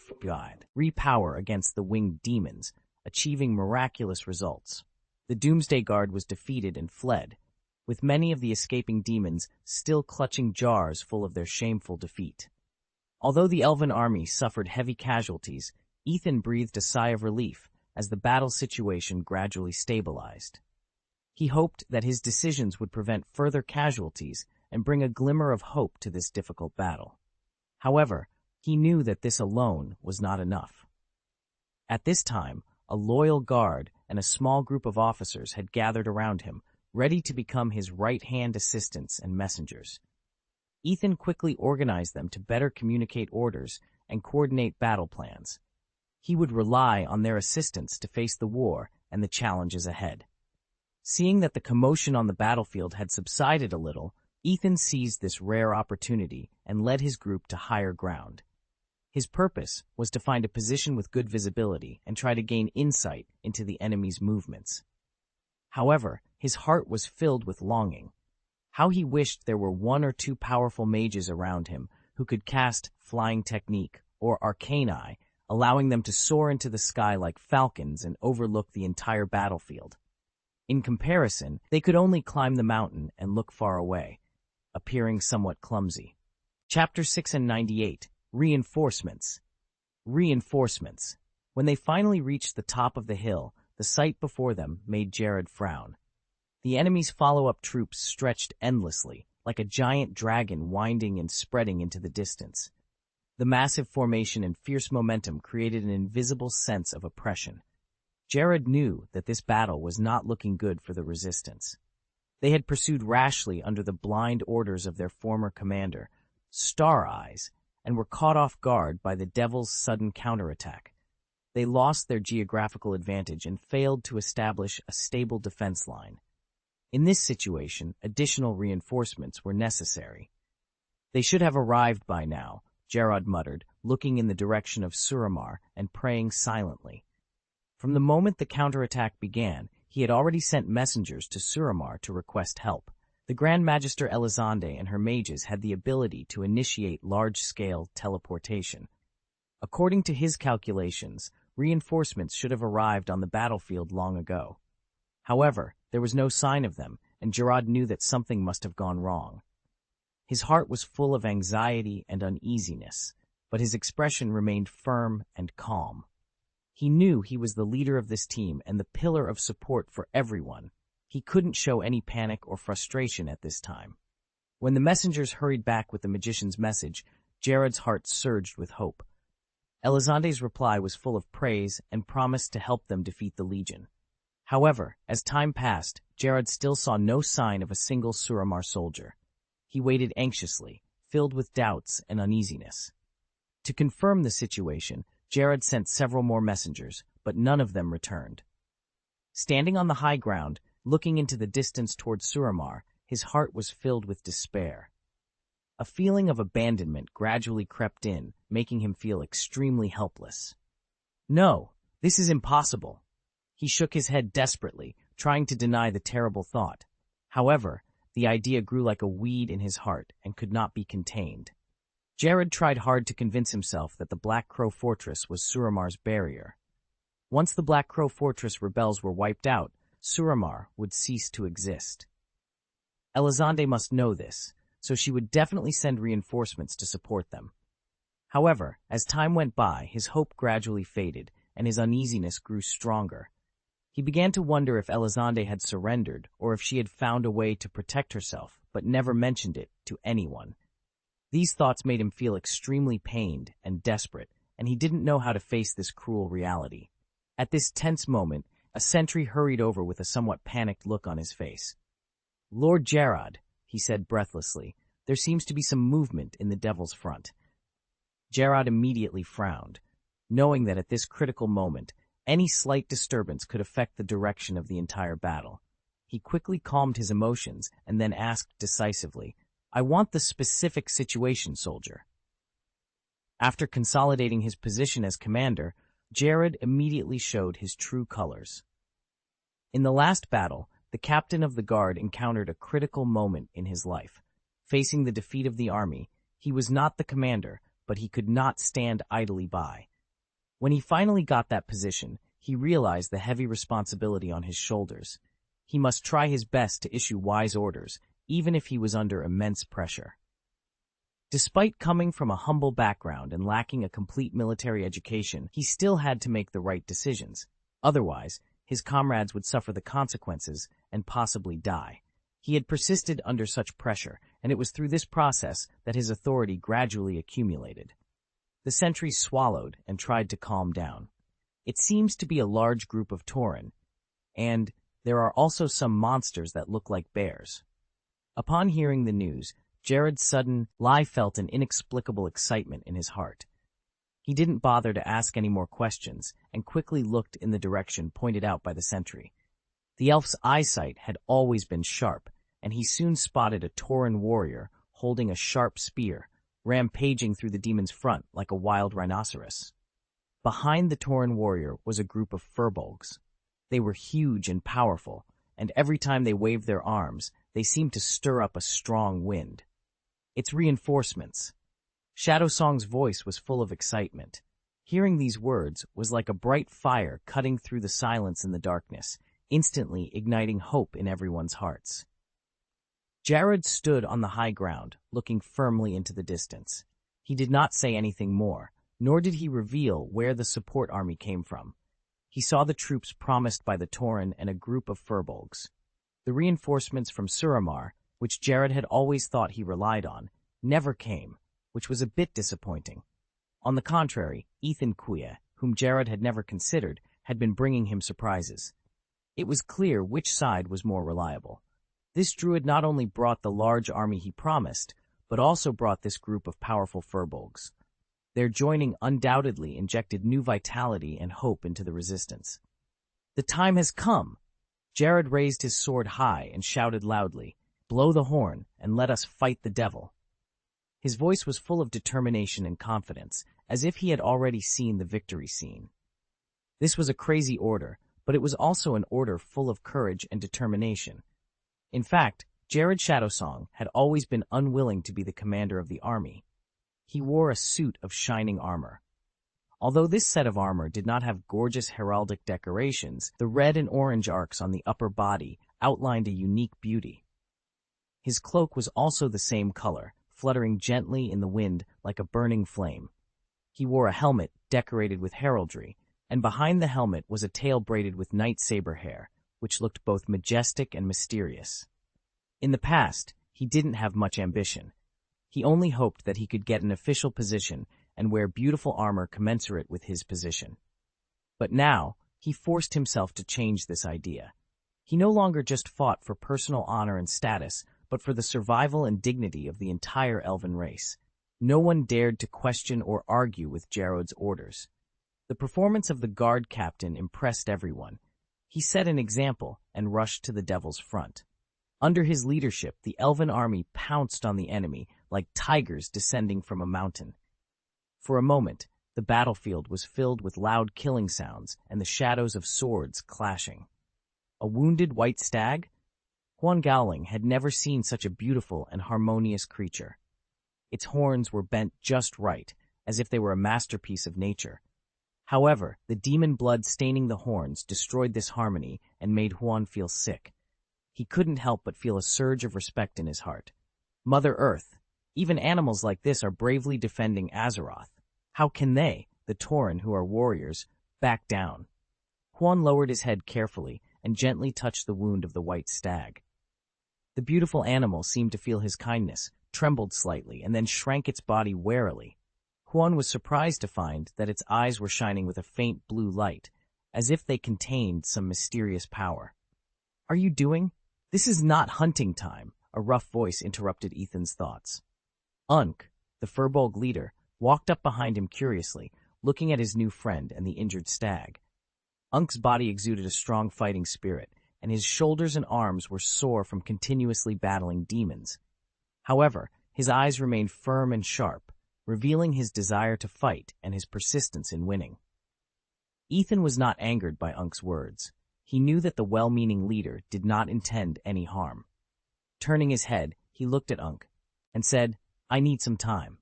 repower against the winged demons, achieving miraculous results. The Doomsday Guard was defeated and fled, with many of the escaping demons still clutching jars full of their shameful defeat. Although the elven army suffered heavy casualties, Ethan breathed a sigh of relief as the battle situation gradually stabilized. He hoped that his decisions would prevent further casualties and bring a glimmer of hope to this difficult battle. However, he knew that this alone was not enough. At this time, a loyal guard and a small group of officers had gathered around him, ready to become his right-hand assistants and messengers. Ethan quickly organized them to better communicate orders and coordinate battle plans. He would rely on their assistance to face the war and the challenges ahead. Seeing that the commotion on the battlefield had subsided a little, Ethan seized this rare opportunity and led his group to higher ground. His purpose was to find a position with good visibility and try to gain insight into the enemy's movements. However, his heart was filled with longing. How he wished there were one or two powerful mages around him who could cast Flying Technique or Arcani, allowing them to soar into the sky like falcons and overlook the entire battlefield. In comparison, they could only climb the mountain and look far away, appearing somewhat clumsy. Chapter 6 and 98, Reinforcements. Reinforcements. When they finally reached the top of the hill, the sight before them made Jared frown. The enemy's follow-up troops stretched endlessly, like a giant dragon winding and spreading into the distance. The massive formation and fierce momentum created an invisible sense of oppression. Jared knew that this battle was not looking good for the resistance. They had pursued rashly under the blind orders of their former commander, Star Eyes, and were caught off guard by the Devil's sudden counterattack. They lost their geographical advantage and failed to establish a stable defense line. In this situation, additional reinforcements were necessary. They should have arrived by now, Gerard muttered, looking in the direction of Suramar and praying silently. From the moment the counterattack began, he had already sent messengers to Suramar to request help. The Grand Magister Elizande and her mages had the ability to initiate large-scale teleportation. According to his calculations, reinforcements should have arrived on the battlefield long ago. However, there was no sign of them, and Gerard knew that something must have gone wrong. His heart was full of anxiety and uneasiness, but his expression remained firm and calm. He knew he was the leader of this team and the pillar of support for everyone. He couldn't show any panic or frustration at this time. When the messengers hurried back with the magician's message, Jared's heart surged with hope. Elizande's reply was full of praise and promised to help them defeat the Legion. However, as time passed, Jared still saw no sign of a single Suramar soldier. He waited anxiously, filled with doubts and uneasiness. To confirm the situation, Jared sent several more messengers, but none of them returned. Standing on the high ground, looking into the distance toward Suramar, his heart was filled with despair. A feeling of abandonment gradually crept in, making him feel extremely helpless. No, this is impossible. He shook his head desperately, trying to deny the terrible thought. However, the idea grew like a weed in his heart and could not be contained. Jared tried hard to convince himself that the Black Crow Fortress was Suramar's barrier. Once the Black Crow Fortress rebels were wiped out, Suramar would cease to exist. Elizande must know this, so she would definitely send reinforcements to support them. However, as time went by, his hope gradually faded, and his uneasiness grew stronger. He began to wonder if Elizande had surrendered, or if she had found a way to protect herself, but never mentioned it to anyone. These thoughts made him feel extremely pained and desperate, and he didn't know how to face this cruel reality. At this tense moment, a sentry hurried over with a somewhat panicked look on his face. "Lord Gerard," he said breathlessly, "there seems to be some movement in the Devil's front." Gerard immediately frowned. knowing that at this critical moment, any slight disturbance could affect the direction of the entire battle. He quickly calmed his emotions and then asked decisively, "I want the specific situation, soldier." After consolidating his position as commander, Jared immediately showed his true colors. In the last battle, the captain of the guard encountered a critical moment in his life. Facing the defeat of the army, he was not the commander, but he could not stand idly by. When he finally got that position, he realized the heavy responsibility on his shoulders. He must try his best to issue wise orders, even if he was under immense pressure. Despite coming from a humble background and lacking a complete military education, he still had to make the right decisions. Otherwise, his comrades would suffer the consequences and possibly die. He had persisted under such pressure, and it was through this process that his authority gradually accumulated. The sentries swallowed and tried to calm down. It seems to be a large group of Tauren, and there are also some monsters that look like bears. Upon hearing the news, Jared suddenly felt an inexplicable excitement in his heart. He didn't bother to ask any more questions and quickly looked in the direction pointed out by the sentry. The elf's eyesight had always been sharp, and he soon spotted a Tauren warrior holding a sharp spear, rampaging through the demon's front like a wild rhinoceros. Behind the Tauren warrior was a group of furbolgs. They were huge and powerful, and every time they waved their arms, they seemed to stir up a strong wind. "It's reinforcements." Shadowsong's voice was full of excitement. Hearing these words was like a bright fire cutting through the silence in the darkness, instantly igniting hope in everyone's hearts. Jared stood on the high ground, looking firmly into the distance. He did not say anything more, nor did he reveal where the support army came from. He saw the troops promised by the Tauren and a group of furbolgs. The reinforcements from Suramar, which Jared had always thought he relied on, never came, which was a bit disappointing. On the contrary, Ethan Kuya, whom Jared had never considered, had been bringing him surprises. It was clear which side was more reliable. This druid not only brought the large army he promised, but also brought this group of powerful furbolgs. Their joining undoubtedly injected new vitality and hope into the resistance. "The time has come!" Jared raised his sword high and shouted loudly, "Blow the horn, and let us fight the devil." His voice was full of determination and confidence, as if he had already seen the victory scene. This was a crazy order, but it was also an order full of courage and determination. In fact, Jared Shadowsong had always been unwilling to be the commander of the army. He wore a suit of shining armor. Although this set of armor did not have gorgeous heraldic decorations, the red and orange arcs on the upper body outlined a unique beauty. His cloak was also the same color, fluttering gently in the wind like a burning flame. He wore a helmet decorated with heraldry, and behind the helmet was a tail braided with night saber hair, which looked both majestic and mysterious. In the past, he didn't have much ambition. He only hoped that he could get an official position and wear beautiful armor commensurate with his position. But now, he forced himself to change this idea. He no longer just fought for personal honor and status, but for the survival and dignity of the entire elven race. No one dared to question or argue with Jared's orders. The performance of the guard captain impressed everyone. He set an example and rushed to the devil's front. Under his leadership, the elven army pounced on the enemy like tigers descending from a mountain. For a moment, the battlefield was filled with loud killing sounds and the shadows of swords clashing. A wounded white stag? Huan Gaoling had never seen such a beautiful and harmonious creature. Its horns were bent just right, as if they were a masterpiece of nature. However, the demon blood staining the horns destroyed this harmony and made Huan feel sick. He couldn't help but feel a surge of respect in his heart. Mother Earth, even animals like this are bravely defending Azeroth. How can they, the Tauren who are warriors, back down? Huan lowered his head carefully and gently touched the wound of the white stag. The beautiful animal seemed to feel his kindness, trembled slightly, and then shrank its body warily. Huan was surprised to find that its eyes were shining with a faint blue light, as if they contained some mysterious power. "Are you doing? This is not hunting time," a rough voice interrupted Ethan's thoughts. Unk, the furbolg leader, walked up behind him curiously, looking at his new friend and the injured stag. Unk's body exuded a strong fighting spirit, and his shoulders and arms were sore from continuously battling demons. However, his eyes remained firm and sharp, revealing his desire to fight and his persistence in winning. Ethan was not angered by Unk's words. He knew that the well-meaning leader did not intend any harm. Turning his head, he looked at Unk and said, "I need some time."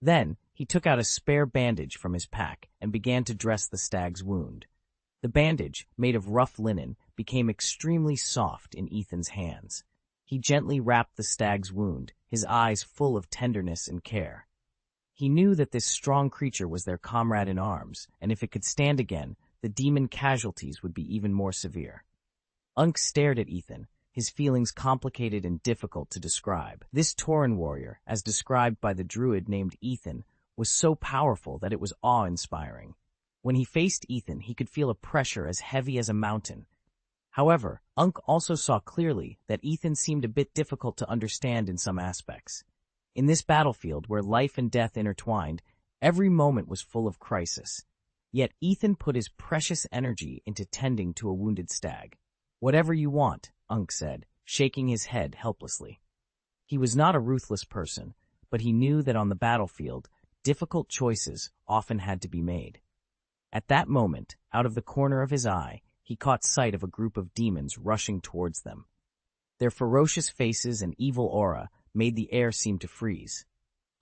Then, he took out a spare bandage from his pack and began to dress the stag's wound. The bandage, made of rough linen, became extremely soft in Ethan's hands. He gently wrapped the stag's wound, his eyes full of tenderness and care. He knew that this strong creature was their comrade in arms, and if it could stand again, the demon casualties would be even more severe. Unk stared at Ethan, his feelings complicated and difficult to describe. This Tauren warrior, as described by the druid named Ethan, was so powerful that it was awe-inspiring. When he faced Ethan, he could feel a pressure as heavy as a mountain. However, Unk also saw clearly that Ethan seemed a bit difficult to understand in some aspects. In this battlefield where life and death intertwined, every moment was full of crisis. Yet Ethan put his precious energy into tending to a wounded stag. "Whatever you want," Unk said, shaking his head helplessly. He was not a ruthless person, but he knew that on the battlefield, difficult choices often had to be made. At that moment, out of the corner of his eye, he caught sight of a group of demons rushing towards them. Their ferocious faces and evil aura made the air seem to freeze.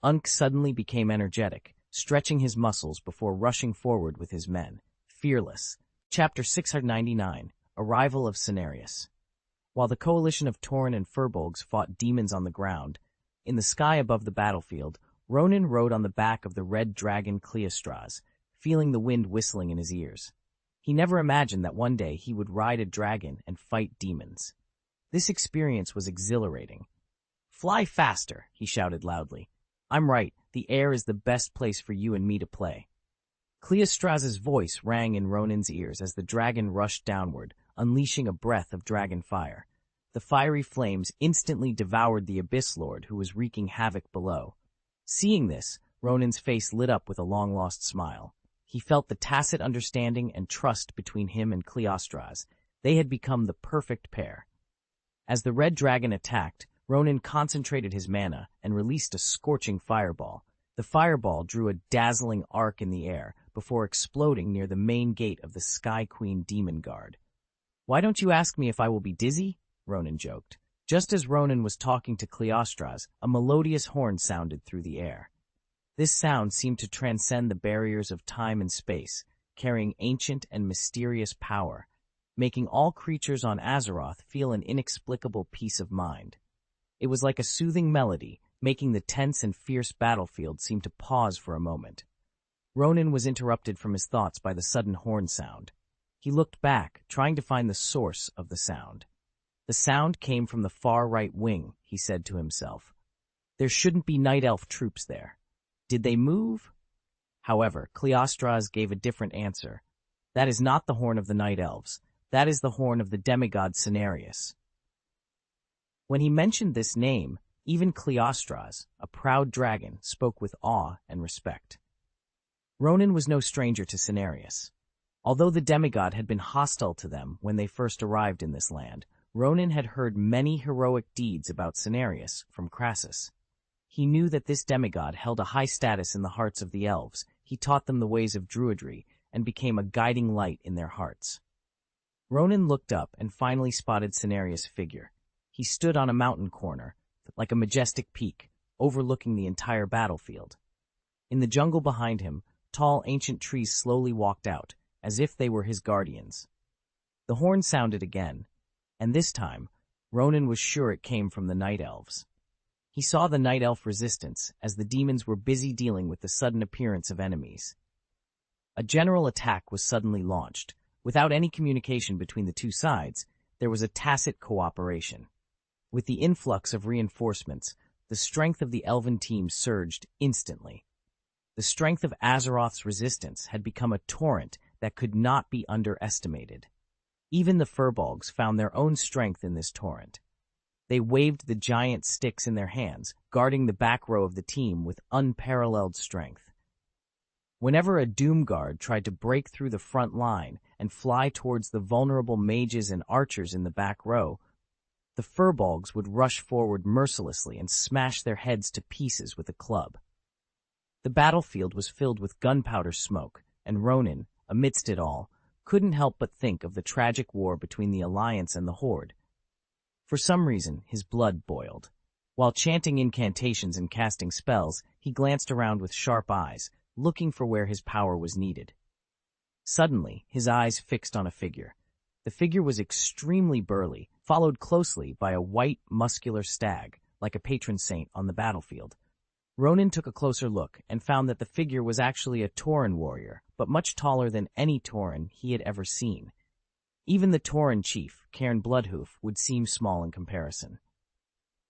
Unk suddenly became energetic, stretching his muscles before rushing forward with his men, fearless. Chapter 699, Arrival of Cenarius. While the coalition of Tauren and Furbolgs fought demons on the ground, in the sky above the battlefield, Ronan rode on the back of the red dragon Cleostras, feeling the wind whistling in his ears. He never imagined that one day he would ride a dragon and fight demons. This experience was exhilarating. "Fly faster," he shouted loudly. "I'm right, the air is the best place for you and me to play." Cleostras's voice rang in Ronan's ears as the dragon rushed downward, unleashing a breath of dragon fire. The fiery flames instantly devoured the Abyss Lord who was wreaking havoc below. Seeing this, Ronan's face lit up with a long-lost smile. He felt the tacit understanding and trust between him and Cleostras. They had become the perfect pair. As the red dragon attacked, Ronan concentrated his mana and released a scorching fireball. The fireball drew a dazzling arc in the air before exploding near the main gate of the Sky Queen Demon Guard. "Why don't you ask me if I will be dizzy?" Ronan joked. Just as Ronan was talking to Cleostras, a melodious horn sounded through the air. This sound seemed to transcend the barriers of time and space, carrying ancient and mysterious power, making all creatures on Azeroth feel an inexplicable peace of mind. It was like a soothing melody, making the tense and fierce battlefield seem to pause for a moment. Ronan was interrupted from his thoughts by the sudden horn sound. He looked back, trying to find the source of the sound. The sound came from the far right wing, he said to himself. There shouldn't be Night Elf troops there. Did they move? However, Cleostras gave a different answer. That is not the horn of the Night Elves. That is the horn of the demigod Cenarius. When he mentioned this name, even Cleostras, a proud dragon, spoke with awe and respect. Ronan was no stranger to Cenarius. Although the demigod had been hostile to them when they first arrived in this land, Ronan had heard many heroic deeds about Cenarius from Crassus. He knew that this demigod held a high status in the hearts of the elves. He taught them the ways of druidry and became a guiding light in their hearts. Ronan looked up and finally spotted Cenarius' figure. He stood on a mountain corner, like a majestic peak, overlooking the entire battlefield. In the jungle behind him, tall ancient trees slowly walked out, as if they were his guardians. The horn sounded again, and this time, Ronan was sure it came from the Night Elves. He saw the Night Elf resistance as the demons were busy dealing with the sudden appearance of enemies. A general attack was suddenly launched. Without any communication between the two sides, there was a tacit cooperation. With the influx of reinforcements, the strength of the elven team surged instantly. The strength of Azeroth's resistance had become a torrent that could not be underestimated. Even the Furbolgs found their own strength in this torrent. They waved the giant sticks in their hands, guarding the back row of the team with unparalleled strength. Whenever a Doom Guard tried to break through the front line and fly towards the vulnerable mages and archers in the back row, the furbolgs would rush forward mercilessly and smash their heads to pieces with a club. The battlefield was filled with gunpowder smoke, and Ronan, amidst it all, couldn't help but think of the tragic war between the Alliance and the Horde. For some reason, his blood boiled. While chanting incantations and casting spells, he glanced around with sharp eyes, looking for where his power was needed. Suddenly, his eyes fixed on a figure. The figure was extremely burly, followed closely by a white, muscular stag, like a patron saint on the battlefield. Ronan took a closer look and found that the figure was actually a Tauren warrior, but much taller than any Tauren he had ever seen. Even the Tauren chief, Cairn Bloodhoof, would seem small in comparison.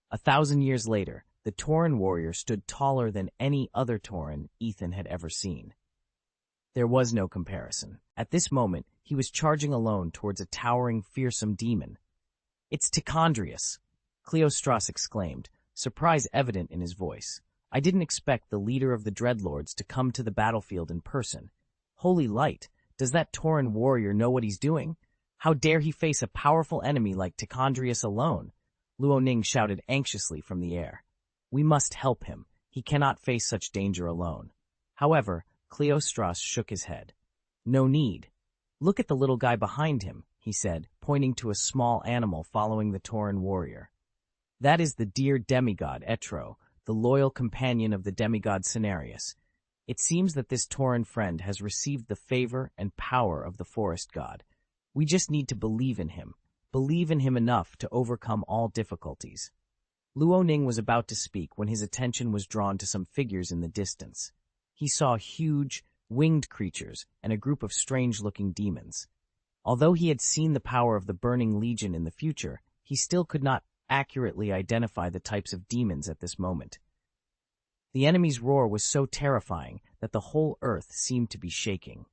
1,000 years later, the Tauren warrior stood taller than any other Tauren Ethan had ever seen. There was no comparison. At this moment, he was charging alone towards a towering, fearsome demon. "It's Tichondrius," Cleostras exclaimed, surprise evident in his voice. "I didn't expect the leader of the Dreadlords to come to the battlefield in person. Holy light, does that Tauren warrior know what he's doing? How dare he face a powerful enemy like Tichondrius alone?" Luo Ning shouted anxiously from the air. "We must help him. He cannot face such danger alone." However, Cleostras shook his head. "No need. Look at the little guy behind him," he said, pointing to a small animal following the Tauren warrior. "That is the dear demigod Etro, the loyal companion of the demigod Cenarius. It seems that this Tauren friend has received the favor and power of the forest god. We just need to believe in him enough to overcome all difficulties." Luo Ning was about to speak when his attention was drawn to some figures in the distance. He saw huge, winged creatures and a group of strange-looking demons. Although he had seen the power of the Burning Legion in the future, he still could not accurately identify the types of demons at this moment. The enemy's roar was so terrifying that the whole earth seemed to be shaking.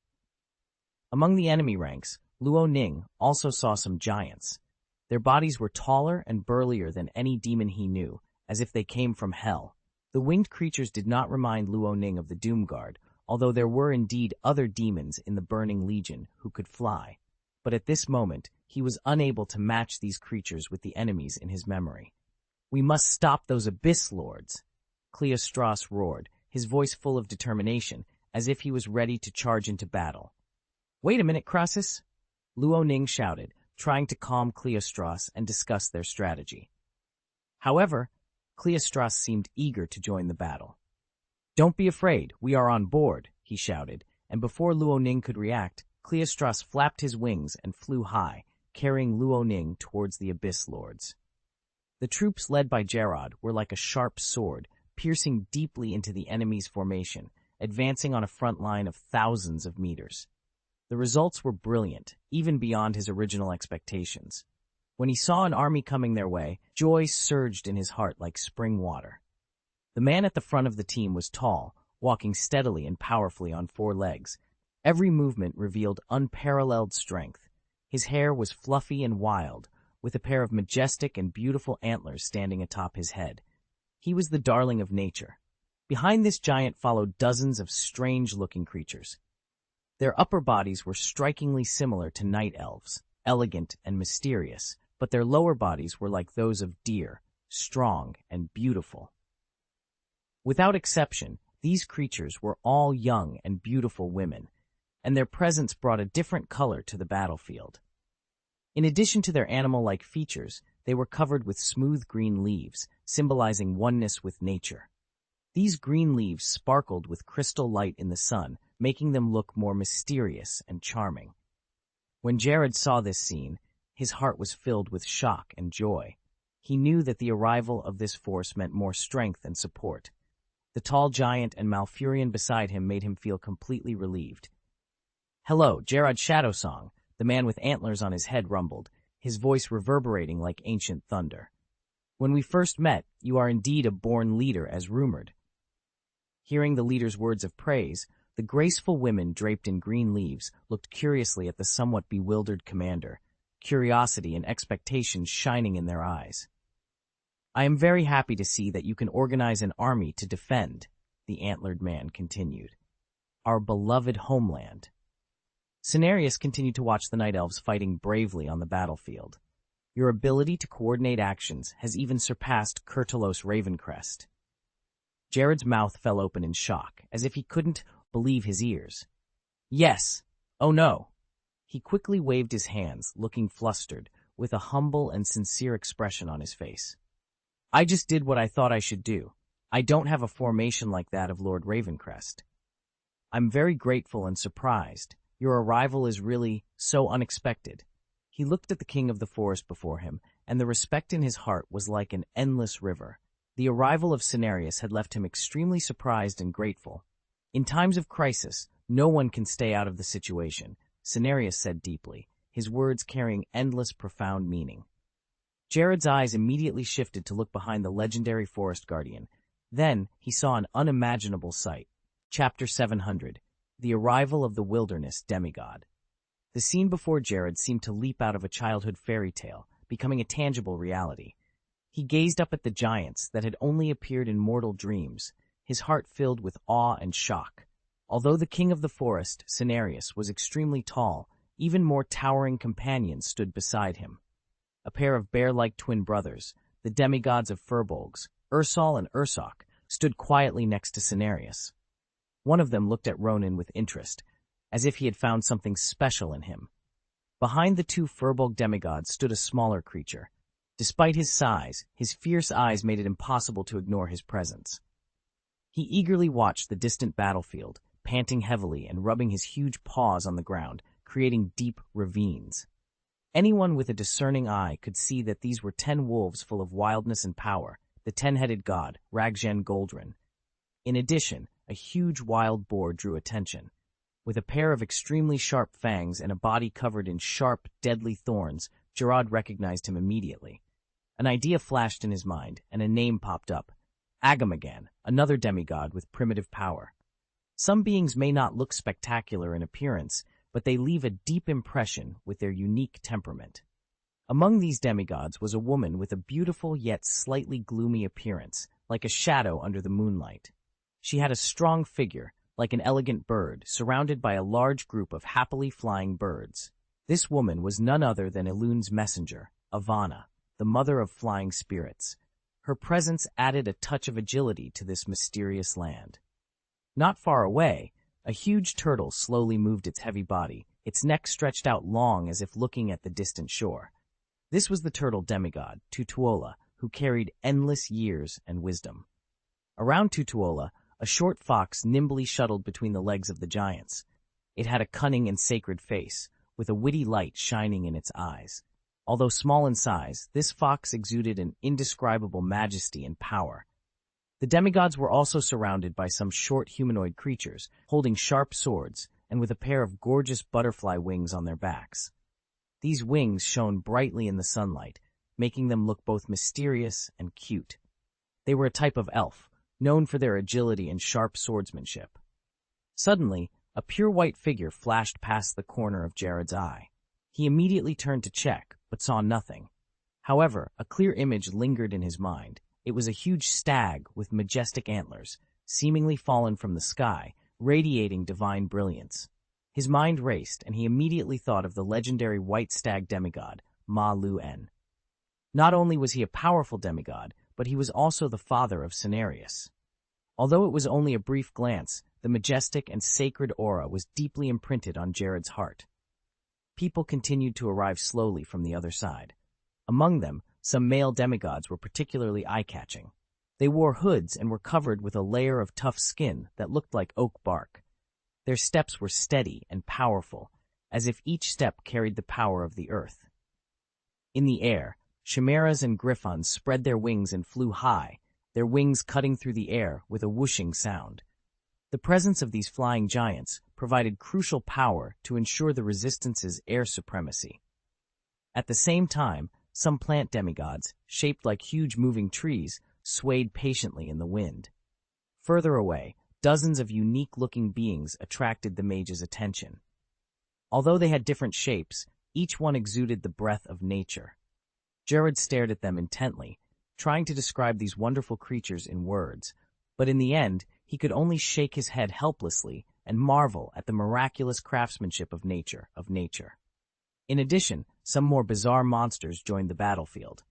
Among the enemy ranks, Luo Ning also saw some giants. Their bodies were taller and burlier than any demon he knew, as if they came from hell. The winged creatures did not remind Luo Ning of the Doom Guard, although there were indeed other demons in the Burning Legion who could fly. But at this moment, he was unable to match these creatures with the enemies in his memory. "We must stop those Abyss Lords," Cleostras roared, his voice full of determination, as if he was ready to charge into battle. "Wait a minute, Crassus," Luo Ning shouted, trying to calm Cleostras and discuss their strategy. However, Cleostras seemed eager to join the battle. "Don't be afraid, we are on board," he shouted, and before Luo Ning could react, Cleostras flapped his wings and flew high, carrying Luo Ning towards the Abyss Lords. The troops led by Gerard were like a sharp sword, piercing deeply into the enemy's formation, advancing on a front line of thousands of meters. The results were brilliant, even beyond his original expectations. When he saw an army coming their way, joy surged in his heart like spring water. The man at the front of the team was tall, walking steadily and powerfully on 4 legs. Every movement revealed unparalleled strength. His hair was fluffy and wild, with a pair of majestic and beautiful antlers standing atop his head. He was the darling of nature. Behind this giant followed dozens of strange-looking creatures. Their upper bodies were strikingly similar to night elves, elegant and mysterious, but their lower bodies were like those of deer, strong and beautiful. Without exception, these creatures were all young and beautiful women, and their presence brought a different color to the battlefield. In addition to their animal-like features, they were covered with smooth green leaves, symbolizing oneness with nature. These green leaves sparkled with crystal light in the sun, making them look more mysterious and charming. When Jared saw this scene, his heart was filled with shock and joy. He knew that the arrival of this force meant more strength and support. The tall giant and Malfurion beside him made him feel completely relieved. "Hello, Gerard Shadowsong," the man with antlers on his head rumbled, his voice reverberating like ancient thunder. "When we first met, you are indeed a born leader, as rumored." Hearing the leader's words of praise, the graceful women draped in green leaves looked curiously at the somewhat bewildered commander, curiosity and expectation shining in their eyes. "I am very happy to see that you can organize an army to defend," the antlered man continued. our beloved homeland. Cenarius continued to watch the Night Elves fighting bravely on the battlefield. Your ability to coordinate actions has even surpassed Curtalos Ravencrest. Jared's mouth fell open in shock, as if he couldn't believe his ears. Yes! Oh no! He quickly waved his hands, looking flustered, with a humble and sincere expression on his face. I just did what I thought I should do. I don't have a formation like that of Lord Ravencrest. I'm very grateful and surprised. Your arrival is really so unexpected. He looked at the king of the forest before him, and the respect in his heart was like an endless river. The arrival of Cenarius had left him extremely surprised and grateful. In times of crisis, no one can stay out of the situation, Cenarius said deeply, his words carrying endless, profound meaning. Jared's eyes immediately shifted to look behind the legendary forest guardian. Then he saw an unimaginable sight. Chapter 700. The Arrival of the Wilderness Demigod. The scene before Jared seemed to leap out of a childhood fairy tale, becoming a tangible reality. He gazed up at the giants that had only appeared in mortal dreams, his heart filled with awe and shock. Although the king of the forest, Cenarius, was extremely tall, even more towering companions stood beside him. A pair of bear-like twin brothers, the demigods of Furbolgs, Ursal and Ursoc, stood quietly next to Cenarius. One of them looked at Ronan with interest, as if he had found something special in him. Behind the two Furbolg demigods stood a smaller creature. Despite his size, his fierce eyes made it impossible to ignore his presence. He eagerly watched the distant battlefield, panting heavily and rubbing his huge paws on the ground, creating deep ravines. Anyone with a discerning eye could see that these were 10 wolves full of wildness and power, the 10-headed god, Reimagined Goldrin. In addition, a huge wild boar drew attention. With a pair of extremely sharp fangs and a body covered in sharp, deadly thorns, Gerard recognized him immediately. An idea flashed in his mind, and a name popped up. Agamagan, another demigod with primitive power. Some beings may not look spectacular in appearance, but they leave a deep impression with their unique temperament. Among these demigods was a woman with a beautiful yet slightly gloomy appearance, like a shadow under the moonlight. She had a strong figure, like an elegant bird, surrounded by a large group of happily flying birds. This woman was none other than Elun's messenger, Ivana, the mother of flying spirits. Her presence added a touch of agility to this mysterious land. Not far away, a huge turtle slowly moved its heavy body, its neck stretched out long as if looking at the distant shore. This was the turtle demigod, Tutuola, who carried endless years and wisdom. Around Tutuola, a short fox nimbly shuttled between the legs of the giants. It had a cunning and sacred face, with a witty light shining in its eyes. Although small in size, this fox exuded an indescribable majesty and power. The demigods were also surrounded by some short humanoid creatures, holding sharp swords, and with a pair of gorgeous butterfly wings on their backs. These wings shone brightly in the sunlight, making them look both mysterious and cute. They were a type of elf, known for their agility and sharp swordsmanship. Suddenly, a pure white figure flashed past the corner of Jared's eye. He immediately turned to check, but saw nothing. However, a clear image lingered in his mind. It was a huge stag with majestic antlers, seemingly fallen from the sky, radiating divine brilliance. His mind raced, and he immediately thought of the legendary white stag demigod, Ma Lu-En. Not only was he a powerful demigod, but he was also the father of Cenarius. Although it was only a brief glance, the majestic and sacred aura was deeply imprinted on Jared's heart. People continued to arrive slowly from the other side. Among them, some male demigods were particularly eye-catching. They wore hoods and were covered with a layer of tough skin that looked like oak bark. Their steps were steady and powerful, as if each step carried the power of the earth. In the air, chimeras and griffons spread their wings and flew high, their wings cutting through the air with a whooshing sound. The presence of these flying giants provided crucial power to ensure the Resistance's air supremacy. At the same time, some plant demigods, shaped like huge moving trees, swayed patiently in the wind. Further away, dozens of unique-looking beings attracted the mage's attention. Although they had different shapes, each one exuded the breath of nature. Jared stared at them intently, trying to describe these wonderful creatures in words, but in the end, he could only shake his head helplessly and marvel at the miraculous craftsmanship of nature. In addition, some more bizarre monsters joined the battlefield.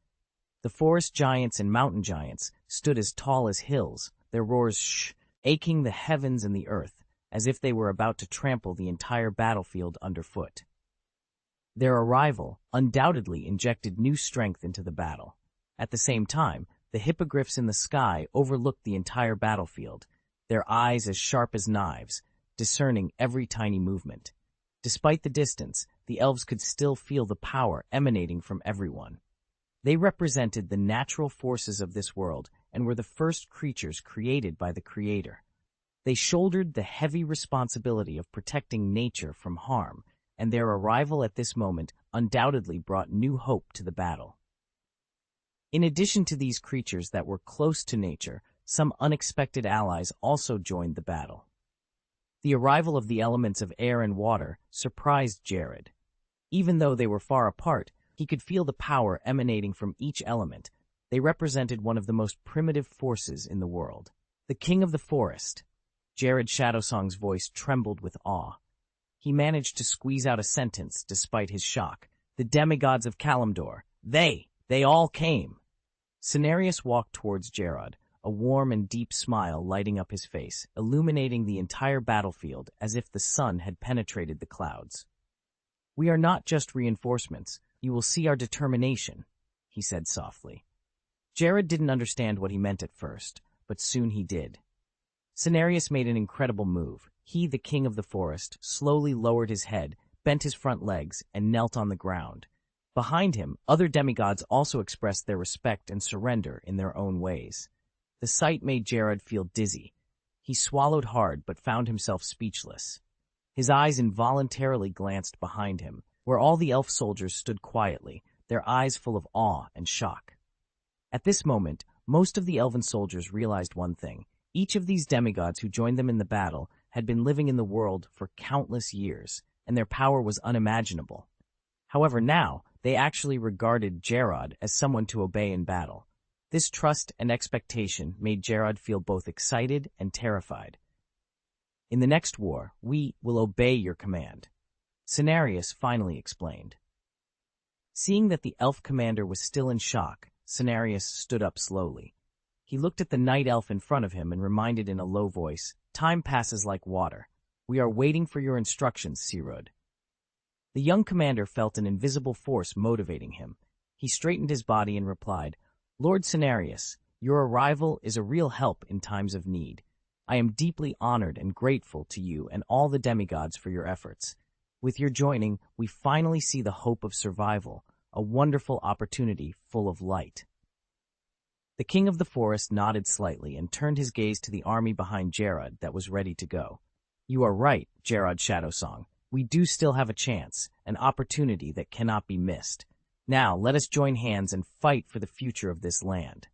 The forest giants and mountain giants stood as tall as hills, their roars aching the heavens and the earth, as if they were about to trample the entire battlefield underfoot. Their arrival undoubtedly injected new strength into the battle. At the same time, the hippogriffs in the sky overlooked the entire battlefield, their eyes as sharp as knives, discerning every tiny movement. Despite the distance, the elves could still feel the power emanating from everyone. They represented the natural forces of this world and were the first creatures created by the Creator. They shouldered the heavy responsibility of protecting nature from harm, and their arrival at this moment undoubtedly brought new hope to the battle. In addition to these creatures that were close to nature, some unexpected allies also joined the battle. The arrival of the elements of air and water surprised Jared. Even though they were far apart, he could feel the power emanating from each element. They represented one of the most primitive forces in the world. The King of the Forest. Jared Shadowsong's voice trembled with awe. He managed to squeeze out a sentence despite his shock. The demigods of Kalimdor. They all came. Cenarius walked towards Jared, a warm and deep smile lighting up his face, illuminating the entire battlefield as if the sun had penetrated the clouds. "We are not just reinforcements. You will see our determination," he said softly. Jared didn't understand what he meant at first, but soon he did. Cenarius made an incredible move. He, the King of the Forest, slowly lowered his head, bent his front legs, and knelt on the ground. Behind him, other demigods also expressed their respect and surrender in their own ways. The sight made Jared feel dizzy. He swallowed hard but found himself speechless. His eyes involuntarily glanced behind him, where all the elf soldiers stood quietly, their eyes full of awe and shock. At this moment, most of the elven soldiers realized one thing. Each of these demigods who joined them in the battle had been living in the world for countless years, and their power was unimaginable. However, now, they actually regarded Jared as someone to obey in battle. This trust and expectation made Jared feel both excited and terrified. "In the next war, we will obey your command," Cenarius finally explained. Seeing that the elf commander was still in shock, Cenarius stood up slowly. He looked at the night elf in front of him and reminded in a low voice, "Time passes like water. We are waiting for your instructions, Sirud." The young commander felt an invisible force motivating him. He straightened his body and replied, "Lord Cenarius, your arrival is a real help in times of need. I am deeply honored and grateful to you and all the demigods for your efforts. With your joining, we finally see the hope of survival, a wonderful opportunity full of light." The King of the Forest nodded slightly and turned his gaze to the army behind Jared that was ready to go. "You are right, Jared Shadowsong. We do still have a chance, an opportunity that cannot be missed. Now, let us join hands and fight for the future of this land."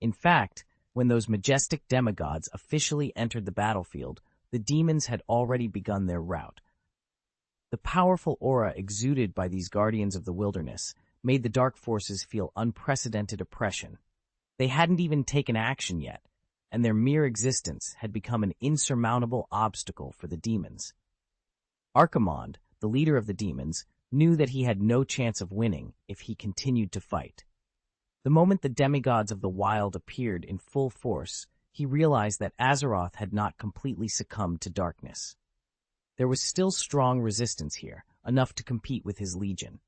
In fact, when those majestic demigods officially entered the battlefield, the demons had already begun their rout. The powerful aura exuded by these guardians of the wilderness made the dark forces feel unprecedented oppression. They hadn't even taken action yet, and their mere existence had become an insurmountable obstacle for the demons. Archimonde, the leader of the demons, knew that he had no chance of winning if he continued to fight. The moment the demigods of the wild appeared in full force, he realized that Azeroth had not completely succumbed to darkness. There was still strong resistance here, enough to compete with his legion.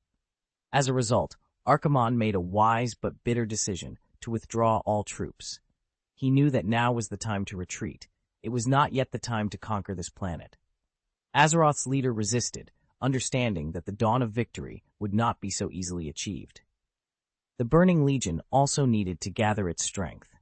As a result, Archimonde made a wise but bitter decision to withdraw all troops. He knew that now was the time to retreat. It was not yet the time to conquer this planet. Azeroth's leader resisted, understanding that the dawn of victory would not be so easily achieved. The Burning Legion also needed to gather its strength.